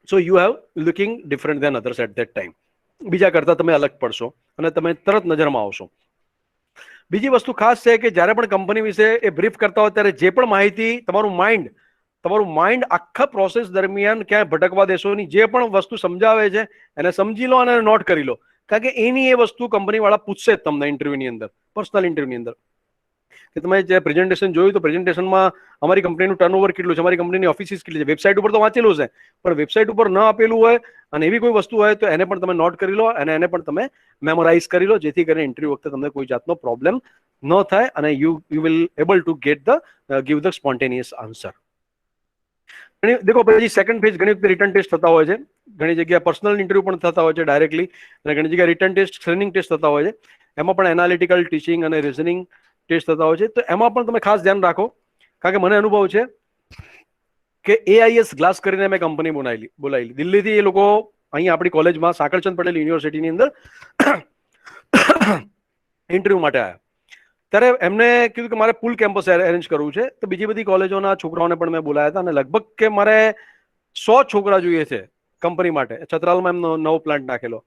So you have looking different than others at that time. બીજા કરતા તમે અલગ પડશો અને તમે તરત નજરમાં આવશો. બીજી વસ્તુ ખાસ છે કે જ્યારે પણ કંપની વિશે એ બ્રીફ કરતા હોય ત્યારે જે પણ માહિતી તમારું માઇન્ડ આખા પ્રોસેસ દરમિયાન ક્યાંય ભટકવા દેશો નહીં. જે પણ વસ્તુ સમજાવે છે એને સમજી લો અને નોટ કરી લો, કારણ કે એની એ વસ્તુ કંપની વાળા પૂછશે જ તમને ઇન્ટરવ્યુની અંદર, પર્સનલ ઇન્ટરવ્યુની અંદર. કે તમે જે પ્રેઝન્ટેશન જોયું તો પ્રેઝન્ટેશનમાં અમારી કંપનીનું ટર્નઓવર કેટલું છે, અમારી કંપનીની ઓફિસીસ કેટલી છે, વેબસાઇટ ઉપર તો વાંચેલું છે, પણ વેબસાઇટ ઉપર ન આપેલું હોય અને એવી કોઈ વસ્તુ હોય તો એને પણ તમે નોટ કરી લો અને એને પણ તમે મેમોરાઇઝ કરી લો, જેથી કરીને ઇન્ટરવ્યુ વખતે તમને કોઈ જાતનો પ્રોબ્લેમ ન થાય અને you will able to get the give the spontaneous answer. દેખો પછી સેકન્ડ ફેઝ ઘણી વખતે રિટર્ન ટેસ્ટ થતા હોય છે, ઘણી જગ્યાએ પર્સનલ ઇન્ટરવ્યુ પણ થતા હોય છે ડાયરેક્ટલી, અને ઘણી જગ્યાએ રિટર્ન ટેસ્ટ સ્ક્રીનિંગ ટેસ્ટ થતા હોય છે. એમાં પણ એનાલિટિકલ, ટીચિંગ અને રિઝનિંગ ટેસ્ટ થતા હોય છે. તો એમાં પણ તમે ખાસ ધ્યાન રાખો, કારણ કે મને અનુભવ છે કે AIS ગ્લાસ કરીને મેં કંપની બોલાવેલી દિલ્હીથી. એ લોકો અહીં આપણી કોલેજમાં સાકરચંદ પટેલ યુનિવર્સિટીની અંદર ઇન્ટરવ્યુ માટે આવ્યા. ત્યારે એમને કીધું કે મારે ફૂલ કેમ્પસ અરેન્જ કરવું છે, તો બીજી બધી કોલેજોના છોકરાઓને પણ મેં બોલાયા હતા અને લગભગ કે મારે 100 છોકરા જોઈએ છે કંપની માટે. છત્રાલમાં એમનો નવો પ્લાન્ટ નાખેલો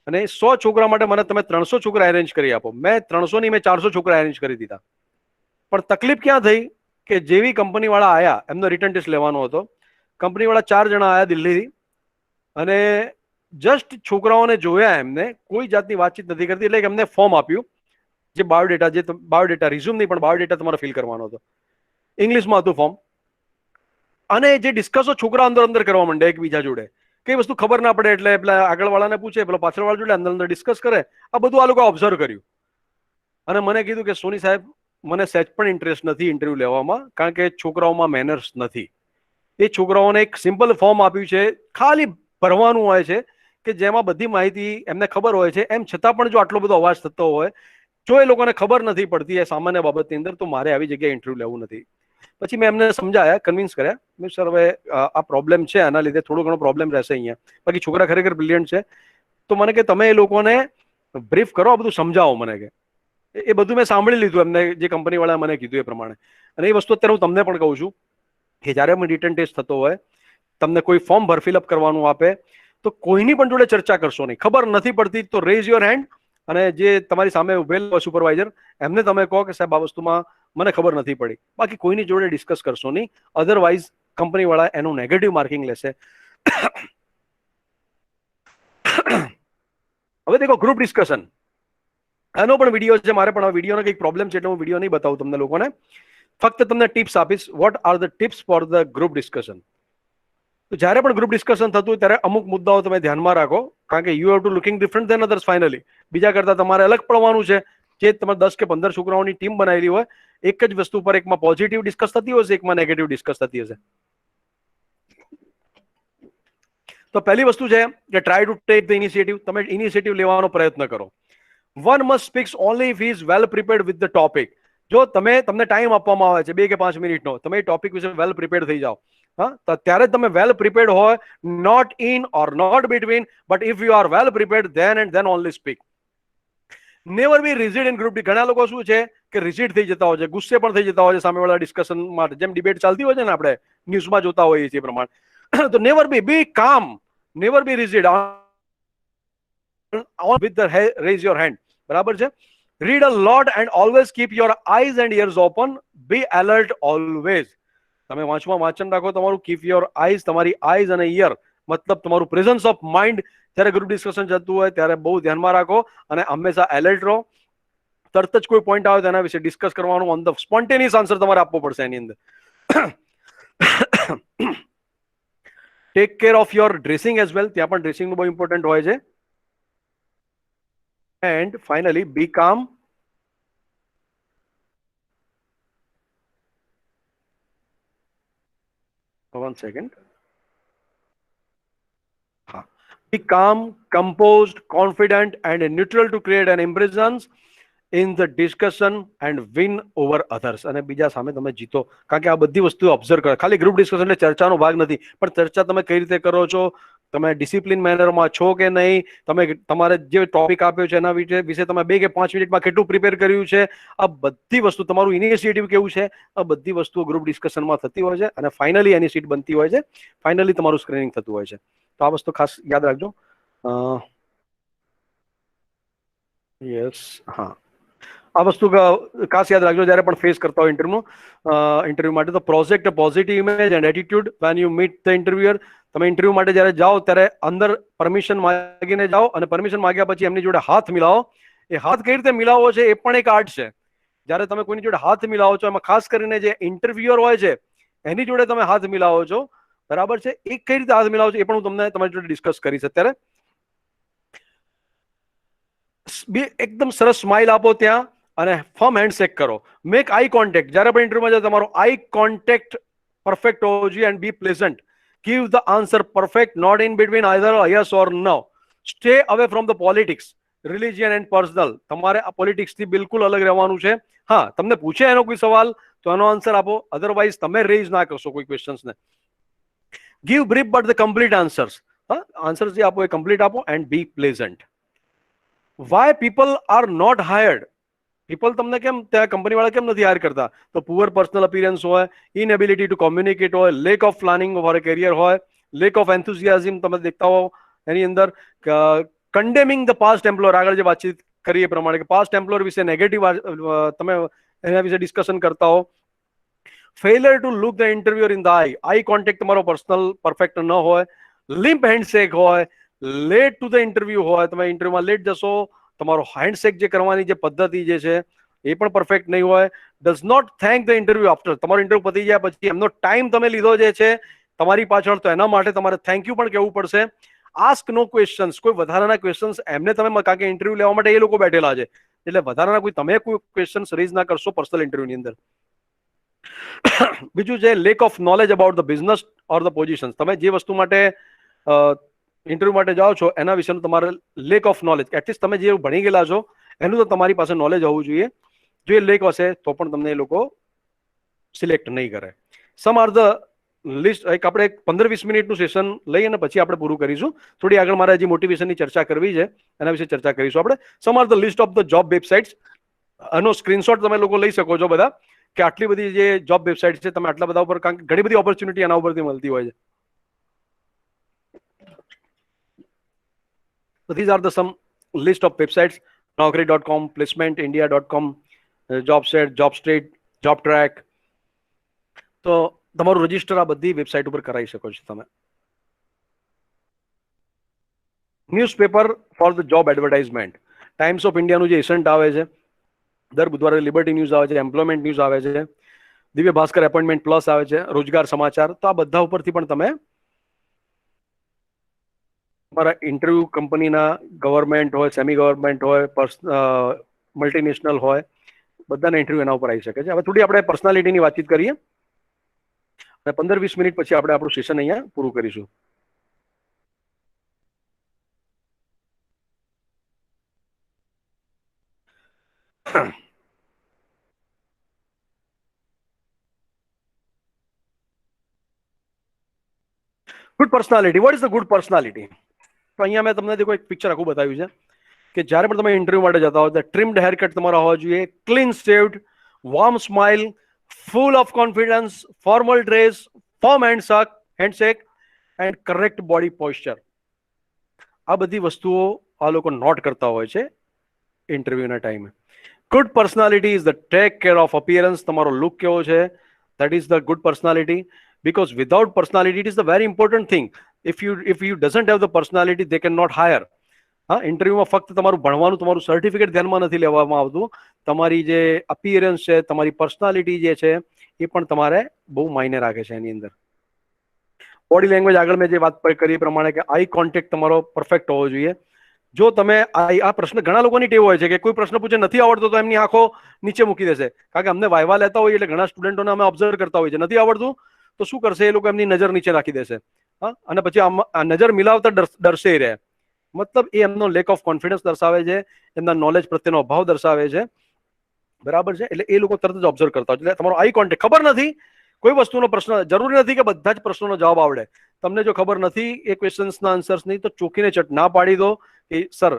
અને 100 છોકરા માટે મને તમે 300 છોકરા અરેન્જ કરી આપો. મેં 300 ની મેં 400 છોકરા અરેન્જ કરી દીધા. પણ તકલીફ ક્યાં થઈ કે જેવી કંપની વાળા આયા, એમનો રિટર્ન ટેસ્ટ લેવાનો હતો, કંપની વાળા 4 જણા આયા દિલ્હીથી અને જસ્ટ છોકરાઓને જોયા, એમને કોઈ જાતની વાતચીત નથી કરતી. એટલે એમને ફોર્મ આપ્યું, જે બાયોડેટા રિઝ્યુમ નહીં પણ બાયોડેટા તમારે ફિલ કરવાનો હતો, ઇંગ્લિશમાં હતું ફોર્મ. અને જે ડિસ્કસો છોકરા અંદર કરવા માંડે એકબીજા જોડે, કઈ વસ્તુ ખબર ના પડે એટલે પેલા આગળ વાળાને પૂછે, પેલો પાછળ વાળા જોડે અંદર ડિસ્કસ કરે. આ બધું આ લોકો ઓબ્ઝર્વ કર્યું અને મને કીધું કે સોની સાહેબ, મને સહેજ પણ ઇન્ટરેસ્ટ નથી ઇન્ટરવ્યુ લેવામાં, કારણ કે છોકરાઓમાં મેનર્સ નથી. એ છોકરાઓને એક સિમ્પલ ફોર્મ આપ્યું છે, ખાલી ભરવાનું હોય છે, કે જેમાં બધી માહિતી એમને ખબર હોય છે. એમ છતાં પણ જો આટલો બધો અવાજ થતો હોય, જો એ લોકોને ખબર નથી પડતી એ સામાન્ય બાબતની અંદર, તો મારે આવી જગ્યાએ ઇન્ટરવ્યુ લેવું નથી. પછી મેં એમને સમજાયા, કન્વિન્સ કર્યા, મેં સર હવે આ પ્રોબ્લેમ છે, આના લીધે થોડો ઘણો પ્રોબ્લેમ રહેશે અહીંયા. બાકી છોકરા ખરેખર બ્રિલિયન્ટ છે. તો મને કે તમે એ લોકોને બ્રીફ કરો, આ બધું સમજાવો મને. કે એ બધું મેં સાંભળી લીધું એમને, જે કંપની વાળા મને કીધું એ પ્રમાણે. અને એ વસ્તુ અત્યારે હું તમને પણ કહું છું કે જ્યારે પણ રિટર્ન ટેસ્ટ થતો હોય, તમને કોઈ ફોર્મ ફિલઅપ કરવાનું આપે, તો કોઈની પણ જોડે ચર્ચા કરશો નહીં. ખબર નથી પડતી તો રેઝ યોર હેન્ડ, અને જે તમારી સામે ઉભેલ સુપરવાઇઝર એમને તમે કહો કે સાહેબ આ વસ્તુમાં મને ખબર નથી પડી. બાકી કોઈની જોડે ડિસ્કસ કરશો નહીં, અધરવાઇઝ કંપની વાળા એનું નેગેટિવ માર્કિંગ લેશે. હવે દેખો ગ્રુપ ડિસ્કશન, આનો પણ વિડીયો છે મારે, પણ આ વિડીયોનો કંઈક પ્રોબ્લેમ છે એટલે હું વિડીયો નહીં બતાવું તમને લોકોને, ફક્ત તમને ટિપ્સ આપીશ. What are the tips for the group discussion. તો જ્યારે પણ ગ્રુપ ડિસ્કશન થતું હોય ત્યારે અમુક મુદ્દાઓ તમે ધ્યાનમાં રાખો, કારણ કે you have to looking different than others. Finally બીજા કરતા તમારે અલગ પડવાનું છે. જે તમારે 10 કે 15 છોકરાઓની ટીમ બનાવેલી હોય, એક જ વસ્તુ પર એકમાં પોઝિટિવ ડિસ્કસ થતી હશે, એકમાં નેગેટિવ ડિસ્કસ થતી હશે. તો પહેલી વસ્તુ છે કે try to take the initiative. તમે ઇનિશિયેટિવ લેવાનો પ્રયત્ન કરો. One must speaks only if he is well prepared with the topic. જો તમને ટાઈમ આપવામાં આવે છે 2 કે 5 મિનિટનો, તમે એ ટોપિક વિશે વેલ પ્રિપેર્ડ થઈ જાઓ. હા, તો ત્યારે તમે વેલ પ્રિપેર્ડ હોય, not in or not between, but if you are well prepared then and then only speak. Never be rigid in group. ઘણા લોકો શું છે કે રિઝિડ થઈ જતા હોય છે, ગુસ્સે પણ થઈ જતા હોય છે સામેવાળા ડિસ્કશન માટે, જેમ ડિબેટ ચાલતી હોય છે ને, આપણે ન્યૂઝમાં જોતા હોઈએ છીએ એ પ્રમાણે. તો never be calm, never be rigid with the raise your hand. બરાબર છે. Read a lot and always keep your eyes and ears open. Be alert always. તમે વાંચન રાખો તમારું. કીપ યોર આઈઝ, તમારી આઈઝ અને ઇયર મતલબ તમારું પ્રેઝન્સ ઓફ માઇન્ડ જ્યારે ગ્રુપ ડિસ્કશન જતું હોય ત્યારે બહુ ધ્યાનમાં રાખો અને હંમેશા એલર્ટ રહો. તરત જ કોઈ પોઈન્ટ આવે તેના વિશે ડિસ્કસ કરવાનું, ઓન ધ સ્પોન્ટેનિયસ આન્સર તમારે આપવો પડશે એની અંદર. Take care of your dressing as well. ત્યાં પણ ડ્રેસિંગ બહુ ઇમ્પોર્ટન્ટ હોય છે. એન્ડ ફાઇનલી બી કામ. One second. Be calm, composed, confident, and neutral to create an impression in the discussion and win over others. અને બીજા સામે તમે જીતો, કારણ કે આ બધી વસ્તુ ઓબ્ઝર્વ કરો. ખાલી ગ્રુપ ડિસ્કશન એટલે ચર્ચાનો ભાગ નથી, પણ ચર્ચા તમે કઈ રીતે કરો છો, તમે ડિસિપ્લિન મેનરમાં છો કે નહીં, તમે તમારે જે ટોપિક આપ્યો છે એના વિશે તમે 2 કે 5 મિનિટમાં કેટલું પ્રિપેર કર્યું છે, આ બધી વસ્તુ, તમારું ઇનિશિયેટિવ કેવું છે, આ બધી વસ્તુઓ ગ્રુપ ડિસ્કશનમાં થતી હોય છે અને ફાઇનલી એની સીટ બનતી હોય છે, ફાઇનલી તમારું સ્ક્રીનિંગ થતું હોય છે. તો આ વસ્તુ ખાસ યાદ રાખજો. યસ, હા, આ વસ્તુ ખાસ યાદ રાખજો જ્યારે પણ ફેસ કરતા હોય ઇન્ટરવ્યુ માટે. તો project positive image and attitude when you meet the interviewer. તમે ઇન્ટરવ્યુ માટે જ્યારે જાઓ ત્યારે અંદર પરમિશન માગીને જાઓ અને પરમિશન માગ્યા પછી એમની જોડે હાથ મિલાવો. એ હાથ કઈ રીતે મિલાવવો છે એ પણ એક આર્ટ છે. જ્યારે તમે કોઈની જોડે હાથ મિલાવો છો, એમાં ખાસ કરીને જે ઇન્ટરવ્યુઅર હોય છે એની જોડે તમે હાથ મિલાવો છો, બરાબર છે, એ કઈ રીતે હાથ મિલાવો છો એ પણ હું તમને તમારી જોડે ડિસ્કસ કરીશ. અત્યારે એકદમ સરસ સ્માઇલ આપો ત્યાં અને ફર્મ હેન્ડશેક કરો. Make eye contact. જ્યારે પણ ઇન્ટરવ્યુમાં જાય તમારો આઈ કોન્ટેક્ટ પરફેક્ટ હોવો જોઈએ and be pleasant. Give the answer perfect, not in between either yes or no. Stay away from the politics, religion and personal. તમારે આ પોલિટિક્સ થી બિલકુલ અલગ રહેવાનું છે. હા, તમને પૂછે એનો કોઈ સવાલ તો એનો આન્સર આપો, અધરવાઇઝ તમે રેઝ ના કરશો કોઈ ક્વેશ્ચન્સ ને. Give brief but the complete answers. હા, આન્સર્સ જે આપો એ કમ્પ્લીટ આપો and be pleasant. Why people are not hired? People તમને કેમ ત્યાં કંપની વાળા કેમ નથી હાયર કરતા? તો પુઅર પર્સનલ અપિયરન્સ હોય, ઇનએબિલિટી ટુ કોમ્યુનિકેટ હોય, lack of planning for a career હોય, લેક ઓફ એન્થુઝિયાઝમ તમે દેખતા હો એની અંદર, કન્ડેમિંગ ધ પાસ્ટ એમ્પ્લોયર. આગળ જે વાતચીત કરી એ પ્રમાણે કે પાસ્ટ એમ્પ્લોયર વિશે નેગેટિવ તમે એના વિશે ડિસ્કશન કરતા હો. Failure to look the interviewer in the eye contact તમારો પર્સનલ પરફેક્ટ ન હોય, લિમ્પ હેન્ડશેક હોય, લેટ ટુ ધ ઇન્ટરવ્યુ હોય, તમે ઇન્ટરવ્યુમાં લેટ જશો, તમારો હેન્ડશેક જે કરવાની જે પદ્ધતિ જે છે એ પણ પરફેક્ટ નહીં હોય. Does not thank the interview after. તમારો ઇન્ટરવ્યુ પતી જાય પછી એમનો ટાઈમ તમે લીધો જે છે તમારી પાછળ, તો એના માટે તમારે થેન્ક યુ પણ કહેવું પડશે. આસ્ક નો ક્વેશ્ચન્સ. કોઈ વધારાના ક્વેશ્ચન્સ એમને તમે, કારણ કે ઇન્ટરવ્યુ લેવા માટે એ લોકો બેઠેલા છે, એટલે વધારાના તમે કોઈ ક્વેશ્ચન્સ રેઝ ના કરશો પર્સનલ ઇન્ટરવ્યુની અંદર. બીજું છે lack of knowledge about the business or the position. તમે જે વસ્તુ માટે ઇન્ટરવ્યુ માટે જાઓ છો એના વિશેનું તમારે લેક ઓફ નોલેજ, એટલીસ્ટ તમે જે ભણી ગયેલા છો એનું તો તમારી પાસે નોલેજ હોવું જોઈએ. જો એ લેક હશે તો પણ તમને એ લોકો સિલેક્ટ નહીં કરે. સમ આર ધ લિસ્ટ. આપણે 15-20 મિનિટનું સેશન લઈ અને પછી આપણે પૂરું કરીશું. થોડી આગળ મારે હજી મોટિવેશનની ચર્ચા કરવી છે, એના વિશે ચર્ચા કરીશું આપણે. Some are the list of the job websites. આનો સ્ક્રીનશોટ તમે લોકો લઈ શકો છો બધા, કે આટલી બધી જે જોબ વેબસાઇટ છે, તમે આટલા બધા ઉપર, કારણ કે ઘણી બધી ઓપોર્ચ્યુનિટી એના ઉપરથી મળતી હોય છે. So these are the some list of websites: naukri.com, placementindia.com, JobSet, JobStreet, JobTrack. તો તમારું રજીસ્ટર આ બધી વેબસાઇટ ઉપર કરાવી શકો છો તમે. Newspaper for the job advertisement. Times of ઇન્ડિયાનું જે એસન્ટ આવે છે દર બુધવારે, લિબર્ટી ન્યૂઝ આવે છે, એમ્પ્લોયમેન્ટ ન્યૂઝ આવે છે, દિવ્ય ભાસ્કર એપોઇન્ટમેન્ટ પ્લસ આવે છે, રોજગાર સમાચાર. તો આ બધા ઉપરથી પણ તમે તમારા ઇન્ટરવ્યુ કંપનીના, ગવર્મેન્ટ હોય, સેમી ગવર્મેન્ટ હોય, મલ્ટીનેશનલ હોય, બધાના ઇન્ટરવ્યુ એના ઉપર આવી શકે છે. હવે થોડી આપણે પર્સનાલિટીની વાતચીત કરીએ અને 15-20 મિનિટ પછી આપણે આપણું સેશન અહીંયા પૂરું કરીશું. Good personality. Vote is the good personality? તો અહીંયા મેં તમને દેખો એક પિક્ચર આખું બતાવ્યું છે કે જ્યારે પણ તમે ઇન્ટરવ્યુ માટે જતા હો તો ટ્રીમ્ડ હેરકટ તમારા હોવા જોઈએ, clean shaved, warm smile, full of confidence, formal dress, firm handshake and correct body posture. આ બધી વસ્તુઓ આ લોકો નોટ કરતા હોય છે ઇન્ટરવ્યુના ટાઈમે. Good personality is the take care of appearance. તમારો લુક કેવો છે, that is the good personality. Because without personality, it is the very important thing. If you doesn't have the personality, they cannot hire. હા, ઇન્ટરવ્યુમાં ફક્ત તમારું ભણવાનું, તમારું certificate ધ્યાનમાં નથી લેવામાં આવતું, તમારી જે અપિયરન્સ છે, તમારી પર્સનાલિટી જે છે એ પણ તમારે બહુ માયને રાખે છે એની અંદર. બોડી લેંગ્વેજ, આગળ મેં જે વાત કરી એ પ્રમાણે કે આઈ કોન્ટેક્ટ તમારો પરફેક્ટ હોવો જોઈએ. જો તમે આ પ્રશ્ન, ઘણા લોકોની ટેવ હોય છે કે કોઈ પ્રશ્ન પૂછે નથી આવડતો તો એમની આંખો નીચે મૂકી દેશે. કારણ કે અમને વાયવા લેતા હોઈએ એટલે ઘણા સ્ટુડન્ટોને અમે ઓબ્ઝર્વ કરતા હોઈએ છે, નથી આવડતું તો શું કરશે એ લોકો, એમની નજર નીચે રાખી દેશે. હા, અને પછી આ નજર મિલાવતા ડરશે રહે. મતલબ એ એમનો લેક ઓફ કોન્ફિડન્સ દર્શાવે છે, એમના નોલેજ પ્રત્યેનો અભાવ દર્શાવે છે. બરાબર છે, એટલે એ લોકો તરત જ ઓબ્ઝર્વ કરતા હોય. એટલે તમારો આઈ કોન્ટેક્ટ. ખબર નથી કોઈ વસ્તુનો પ્રશ્ન, જરૂરી નથી કે બધા જ પ્રશ્નોનો જવાબ આવડે. તમને જો ખબર નથી એ ક્વેશ્ચન્સના આન્સર્સ નહીં તો ચોખીને ચટ ના પાડી દો કે sir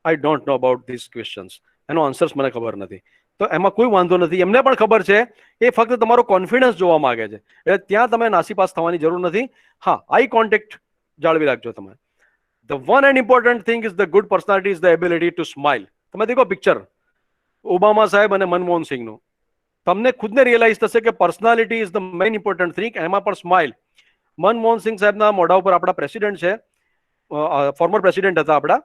I don't know about this questions, એનો આન્સર્સ મને ખબર નથી. તો એમાં કોઈ વાંધો નથી, એમને પણ ખબર છે, એ ફક્ત તમારો કોન્ફિડન્સ જોવા માંગે છે, એટલે ત્યાં તમે નાસીપાસ થવાની જરૂર નથી. હા, આઈ કોન્ટેક્ટ જાળવી રાખજો તમે. The one and important thing is the good personality is the ability to smile. તમે દેખો પિક્ચર ઓબામા સાહેબ અને મનમોહન સિંહનું, તમને ખુદને રિયલાઇઝ થશે કે personality is the main important thing, એમાં પણ સ્માઇલ. મનમોહન સિંહ સાહેબના મોઢા ઉપર, આપણા પ્રેસિડેન્ટ છે, ફોર્મર પ્રેસિડેન્ટ હતા આપણા,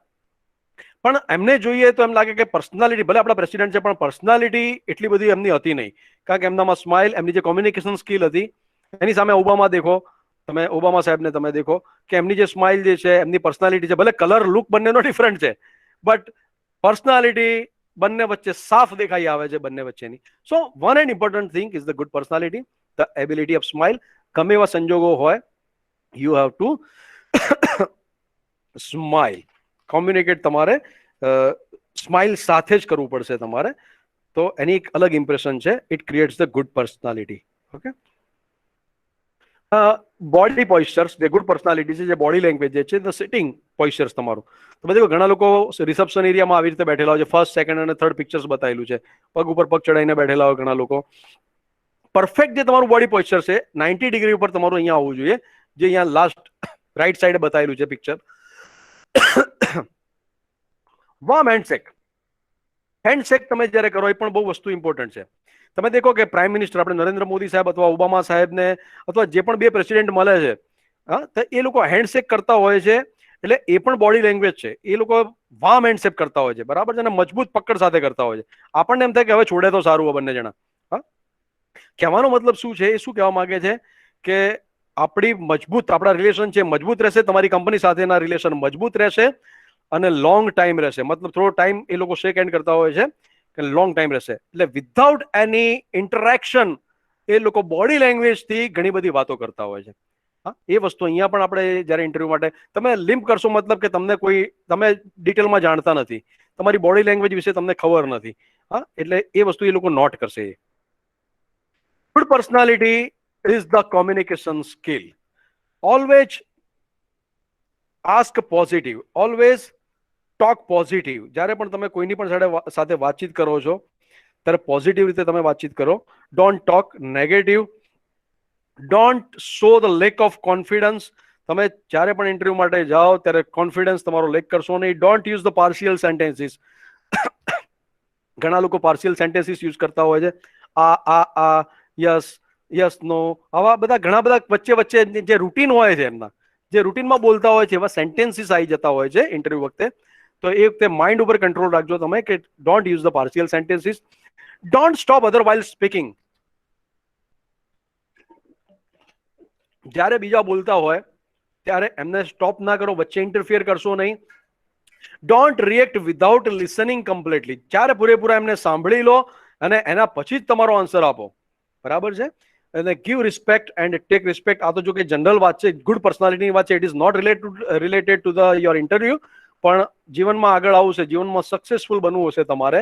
પણ એમને જોઈએ તો એમ લાગે કે પર્સનાલિટી, ભલે આપણા પ્રેસિડેન્ટ છે પણ પર્સનાલિટી એટલી બધી એમની હતી નહીં, કારણ કે એમનામાં સ્માઇલ, એમની જે કોમ્યુનિકેશન સ્કિલ હતી, એની સામે ઓબામા દેખો તમે, ઓબામા સાહેબને તમે દેખો કે એમની જે સ્માઇલ જે છે, એમની પર્સનાલિટી છે, ભલે કલર લુક બંનેનો ડિફરન્ટ છે બટ પર્સનાલિટી બંને વચ્ચે સાફ દેખાઈ આવે છે બંને વચ્ચેની. So one and important thing is the good personality, the ability of smile. ગમે એવા સંજોગો હોય, you have to smile. Communicate તમારે સ્માઇલ સાથે જ કરવું પડશે તમારે, તો એની એક અલગ ઇમ્પ્રેશન છે. It creates the good personality. Okay, body postures, જે ગુડ પર્સનાલિટી છે, જે બોડી લેંગ્વેજ જે છે, ધ સિટિંગ પોઇસ્ચર્સ તમારું. તમે દેખો ઘણા લોકો રિસેપ્શન એરિયામાં આવી રીતે બેઠેલા હોય છે, ફર્સ્ટ, સેકન્ડ અને થર્ડ પિક્ચર્સ બતાવેલું છે, પગ ઉપર પગ ચડાઈને બેઠેલા હોય ઘણા લોકો. પરફેક્ટ જે તમારું બોડી પોઇસ્ચર છે 90 ડિગ્રી ઉપર તમારું અહીંયા આવવું જોઈએ, જે અહીંયા લાસ્ટ રાઈટ સાઈડે બતાવેલું છે પિક્ચર. Warm handshake. હેન્ડશેક તમે જ્યારે કરો એ પણ બહુ વસ્તુ ઇમ્પોર્ટન્ટ છે. તમે દેખો કે પ્રાઇમ મિનિસ્ટર આપણે નરેન્દ્ર મોદી સાહેબ અથવા ઓબામા સાહેબને અથવા જે પણ બે પ્રેસિડેન્ટ મળે છે, હા, તો એ લોકો હેન્ડશેક કરતા હોય છે, એટલે એ પણ બોડી લેંગ્વેજ છે. એ લોકો વાર્મ હેન્ડશેક કરતા હોય છે, બરાબર છે, અને મજબૂત પકડ સાથે કરતા હોય છે. આપણને એમ થાય કે હવે છોડે તો સારું હોય બંને જણા. હા, કહેવાનો મતલબ શું છે, એ શું કહેવા માંગે છે કે આપણી મજબૂત, આપણા રિલેશન છે મજબૂત રહેશે, તમારી કંપની સાથેના રિલેશન મજબૂત રહેશે અને લોંગ ટાઈમ રહેશે. મતલબ થોડો ટાઈમ એ લોકો શેક હેન્ડ કરતા હોય છે કે લોંગ ટાઈમ રહેશે. એટલે વિધાઉટ એની ઇન્ટરેક્શન એ લોકો બોડી લેંગ્વેજથી ઘણી બધી વાતો કરતા હોય છે. હા, એ વસ્તુ અહીંયા પણ આપણે જ્યારે ઇન્ટરવ્યુ માટે તમે લિમ્પ કરશો, મતલબ કે તમને કોઈ, તમે ડિટેલમાં જાણતા નથી, તમારી બોડી લેંગ્વેજ વિશે તમને ખબર નથી. હા, એટલે એ વસ્તુ એ લોકો નોટ કરશે. Good personality is the communication skill. Always ask positive, always talk positive. જ્યારે પણ તમે કોઈની પણ સાથે વાતચીત કરો છો ત્યારે પોઝિટિવ રીતે તમે વાતચીત કરો. Don't talk negative. Don't show the lack of confidence. તમે જ્યારે પણ ઇન્ટરવ્યુ માટે જાઓ ત્યારે કોન્ફિડન્સ તમારો લેક કરશો નહીં. Don't use the partial sentences. ઘણા લોકો પાર્શિયલ સેન્ટેન્સીસ યુઝ કરતા હોય છે. આ યસ, યસ, નો, આવા બધા ઘણા બધા વચ્ચે વચ્ચે જે રૂટીન હોય છે, એમના જે રૂટીનમાં બોલતા હોય છે, એવા સેન્ટેન્સીસ આવી જતા હોય છે ઇન્ટરવ્યુ વખતે. તો એ વખતે માઇન્ડ ઉપર કંટ્રોલ રાખજો તમે કે don't use the partial sentences. Don't stop other while speaking. જ્યારે બીજા બોલતા હોય ત્યારે એમને સ્ટોપ ના કરો, વચ્ચે ઇન્ટરફિયર કરશો નહીં. Don't react without listening completely. જ્યારે પૂરેપૂરા એમને સાંભળી લો અને એના પછી જ તમારો આન્સર આપો, બરાબર છે. અને give respect and take respect. આ તો જો કે જનરલ વાત છે, ગુડ પર્સનાલિટીની વાત છે. It is not related to the your interview. પણ જીવનમાં આગળ આવવું છે, જીવનમાં સક્સેસફુલ બનવું હશે તમારે,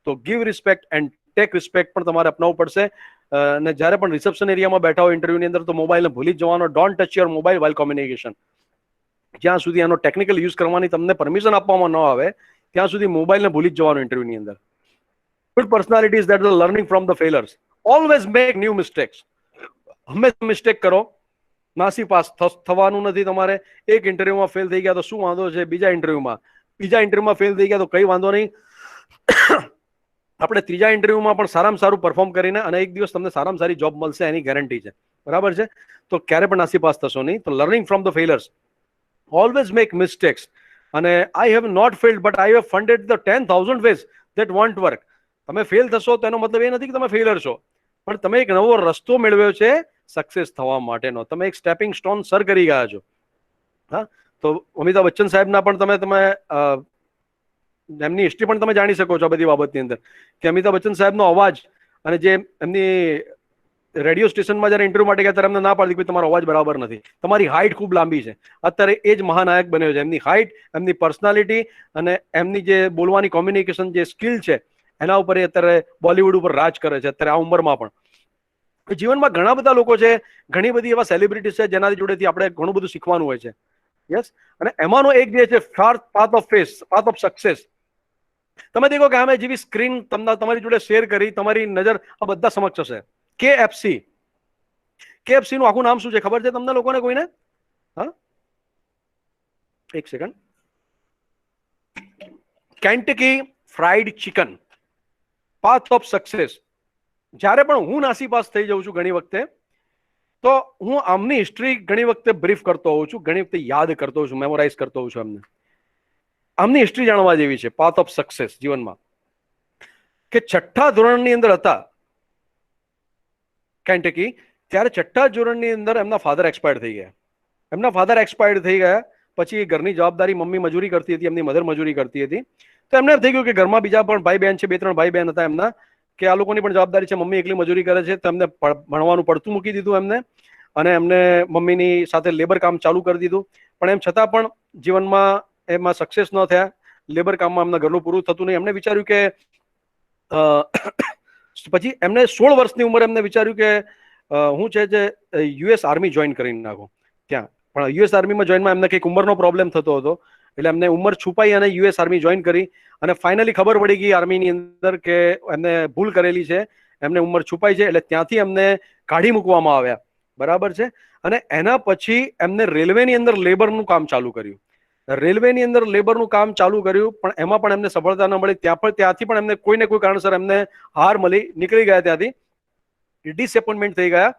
તો give respect and take respect પણ તમારે અપનાવવું પડશે. અને જ્યારે પણ રિસેપ્શન એરિયામાં બેઠા હોય ઇન્ટરવ્યુની અંદર, તો મોબાઈલને ભૂલી જ જવાનો. Don't touch your mobile while communication. જ્યાં સુધી આનો ટેકનિકલ યુઝ કરવાની તમને પરમિશન આપવામાં ન આવે ત્યાં સુધી મોબાઈલને ભૂલી જ જવાનો ઇન્ટરવ્યુની અંદર. Good personality is that the learning from the failures. Always make new mistakes. હંમેશા મિસ્ટેક કરો. નાસી પાસ થવાનું નથી તમારે. એક ઇન્ટરવ્યુમાં ફેલ થઈ ગયા તો શું વાંધો છે, બીજા ઇન્ટરવ્યુમાં ફેલ થઈ ગયા તો કઈ વાંધો નહીં. આપણે ત્રીજા ઇન્ટરવ્યુમાં પણ સારામાં સારું પરફોર્મ કરીને અને એક દિવસ તમને સારામાં સારી જોબ મળશે એની ગેરંટી છે, બરાબર છે. તો ક્યારે પણ નાસી પાસ થશો નહીં. તો learning from the failures, always make mistakes. અને I have not failed but I have funded the 10,000 ways that won't work. તમે ફેલ થશો તો એનો મતલબ એ નથી કે તમે ફેલર છો, પણ તમે એક નવો રસ્તો મેળવ્યો છે સક્સેસ થવા માટેનો. તમે એક સ્ટેપિંગ સ્ટોન સર કરી ગયા છો. હા, તો અમિતાભ બચ્ચન સાહેબના પણ તમે એમની હિસ્ટ્રી પણ તમે જાણી શકો છો આ બધી બાબતની અંદર, કે અમિતાભ બચ્ચન સાહેબનો અવાજ અને જે એમની રેડિયો સ્ટેશનમાં જ્યારે ઇન્ટરવ્યુ માટે ગયા ત્યારે એમને ના પાડી કે તમારો અવાજ બરાબર નથી, તમારી હાઇટ ખૂબ લાંબી છે. અત્યારે એ જ મહાનાયક બન્યો છે. એમની હાઇટ, એમની પર્સનાલિટી અને એમની જે બોલવાની કોમ્યુનિકેશન જે સ્કિલ છે એના ઉપર એ અત્યારે બોલિવૂડ ઉપર રાજ કરે છે અત્યારે આ ઉંમરમાં પણ. જીવનમાં ઘણા બધા લોકો છે, ઘણી બધી એવા સેલિબ્રિટીઝ છે જેના જોડેથી આપણે ઘણું બધું શીખવાનું હોય છે. યસ, અને એમાંનો એક જે છે પાથ ઓફ સક્સેસ. તમે દેખો કે અમે જેવી સ્ક્રીન તમારી જોડે શેર કરી, તમારી નજર આ બધા સમક્ષ હશે. KFC નું આખું નામ શું છે ખબર છે તમને લોકોને, કોઈને? હા, એક second. Kentucky fried chicken. Path of success. જ્યારે પણ હું નાસીપાસ થઈ જાઉં છું ઘણી વખતે, તો હું આમની હિસ્ટ્રી ઘણી વખતે બ્રીફ કરતો હોઉં છું, ઘણી વખતે યાદ કરતો હોઉં છું, મેમોરાઇઝ કરતો હોઉં છું એમને. આમની હિસ્ટ્રી જાણવા જેવી છે, પાથ ઓફ સક્સેસ જીવનમાં, કે 6ઠ્ઠા ધોરણની અંદર હતા કેન્ટકી, ત્યારે 6ઠ્ઠા ધોરણની અંદર એમના ફાધર એક્સપાયર થઈ ગયા. એમના ફાધર એક્સપાયર થઈ ગયા પછી ઘરની જવાબદારી, મમ્મી મજૂરી કરતી હતી, એમની મધર મજૂરી કરતી હતી, તો એમને થઈ ગયું કે ઘરમાં બીજા પણ ભાઈ બહેન છે, 2-3 ભાઈ બહેન હતા એમના, કે આ લોકોની પણ જવાબદારી છે, મમ્મી એકલી મજૂરી કરે છે, તો એમને ભણવાનું પડતું મૂકી દીધું એમને, અને એમને મમ્મીની સાથે લેબર કામ ચાલુ કરી દીધું. પણ એમ છતાં પણ જીવનમાં એમાં સક્સેસ ન થયા, લેબર કામમાં એમના ઘરનું પૂરું થતું નહીં. એમને વિચાર્યું કે પછી એમને 16 વર્ષની ઉંમરે એમને વિચાર્યું કે હું છે જે યુએસ આર્મી જોઈન કરી નાખું ત્યાં. પણ યુએસ આર્મીમાં જોઈનમાં એમને કંઈક ઉંમરનો પ્રોબ્લેમ થતો હતો, એટલે એમને ઉંમર છુપાઈ અને યુએસ આર્મી જોઈન કરી, અને ફાઇનલી ખબર પડી ગઈ આર્મીની અંદર કે એમને ભૂલ કરેલી છે, એમને ઉંમર છુપાઈ છે, એટલે ત્યાંથી એમને કાઢી મૂકવામાં આવ્યા. બરાબર છે. અને એના પછી એમને રેલવેની અંદર લેબરનું કામ ચાલુ કર્યું. રેલવેની અંદર લેબરનું કામ ચાલુ કર્યું, પણ એમાં પણ એમને સફળતા ન મળી. ત્યાંથી પણ એમને કોઈને કોઈ કારણસર એમને હાર મળી, નીકળી ગયા ત્યાંથી, ડિસએપોઇન્ટમેન્ટ થઈ ગયા.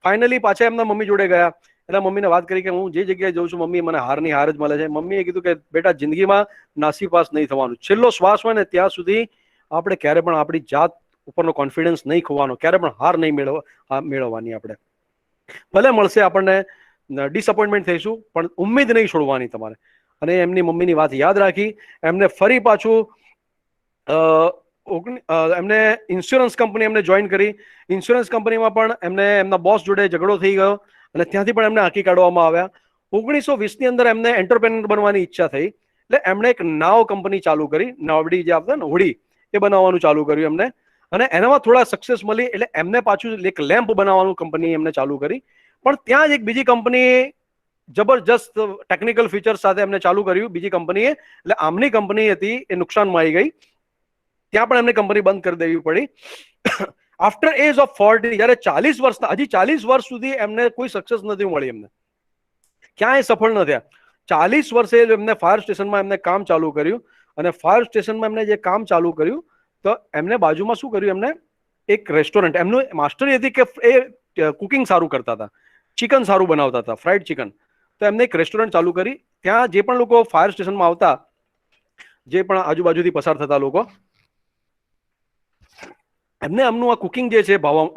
ફાઇનલી પાછા એમના મમ્મી જોડે ગયા, એટલે મમ્મીને વાત કરી કે હું જે જગ્યાએ જઉં છું મમ્મી, મને હારની હાર જ મળે છે. મમ્મીએ કીધું કે બેટા, જિંદગીમાં નાસીપાસ નહીં થવાનું, છેલ્લો શ્વાસ હોય ને ત્યાં સુધી આપણે ક્યારે પણ આપણી જાત ઉપરનો કોન્ફિડન્સ નહીં ખોવાનો, ક્યારે પણ હાર નહીં મેળવવાની. આપણે ભલે મળશે આપણને ડિસઅપોઇન્ટમેન્ટ થઈશું, પણ ઉમ્મીદ નહીં છોડવાની તમારે. અને એમની મમ્મીની વાત યાદ રાખી, એમને ફરી પાછું એમને ઇન્સ્યોરન્સ કંપની એમને જોઈન કરી. ઇન્સ્યોરન્સ કંપનીમાં પણ એમને એમના બોસ જોડે ઝઘડો થઈ ગયો, અને ત્યાંથી પણ એમને હાંકી કાઢવામાં આવ્યા. 1920ની અંદર એમને એન્ટરપ્રેન્યોર બનવાની ઈચ્છા થઈ, એટલે એમણે એક નાવ કંપની ચાલુ કરી, નાવડી જે આપતા ને હોડી, એ બનાવવાનું ચાલુ કર્યું એમને. અને એનામાં થોડા સક્સેસ મળી, એટલે એમને પાછું એક લેમ્પ બનાવવાનું કંપની એમને ચાલુ કરી. પણ ત્યાં જ એક બીજી કંપની જબરજસ્ત ટેકનિકલ ફીચર્સ સાથે એમને ચાલુ કર્યું બીજી કંપનીએ, એટલે આમની કંપની હતી એ નુકસાનમાં આવી ગઈ, ત્યાં પણ એમને કંપની બંધ કરી દેવી પડી. આફ્ટર એજ ઓફ 40, જ્યારે 40 વર્ષના, હજી 40 વર્ષ સુધી એમને કોઈ સક્સેસ નથી મળી, એમને ક્યાંય સફળ ન થયા. 40 વર્ષે એમને ફાયર સ્ટેશનમાં એમને કામ ચાલુ કર્યું, અને ફાયર સ્ટેશનમાં એમને જે કામ ચાલુ કર્યું, તો એમને બાજુમાં શું કર્યું, એમને એક રેસ્ટોરન્ટ, એમનું માસ્ટરી હતી કે એ કુકિંગ સારું કરતા હતા, ચિકન સારું બનાવતા હતા, ફ્રાઈડ ચિકન. તો એમને એક રેસ્ટોરન્ટ ચાલુ કરી. ત્યાં જે પણ લોકો ફાયર સ્ટેશનમાં આવતા, જે પણ આજુબાજુથી પસાર થતા લોકો, એમને એમનું આ કુકિંગ જે છે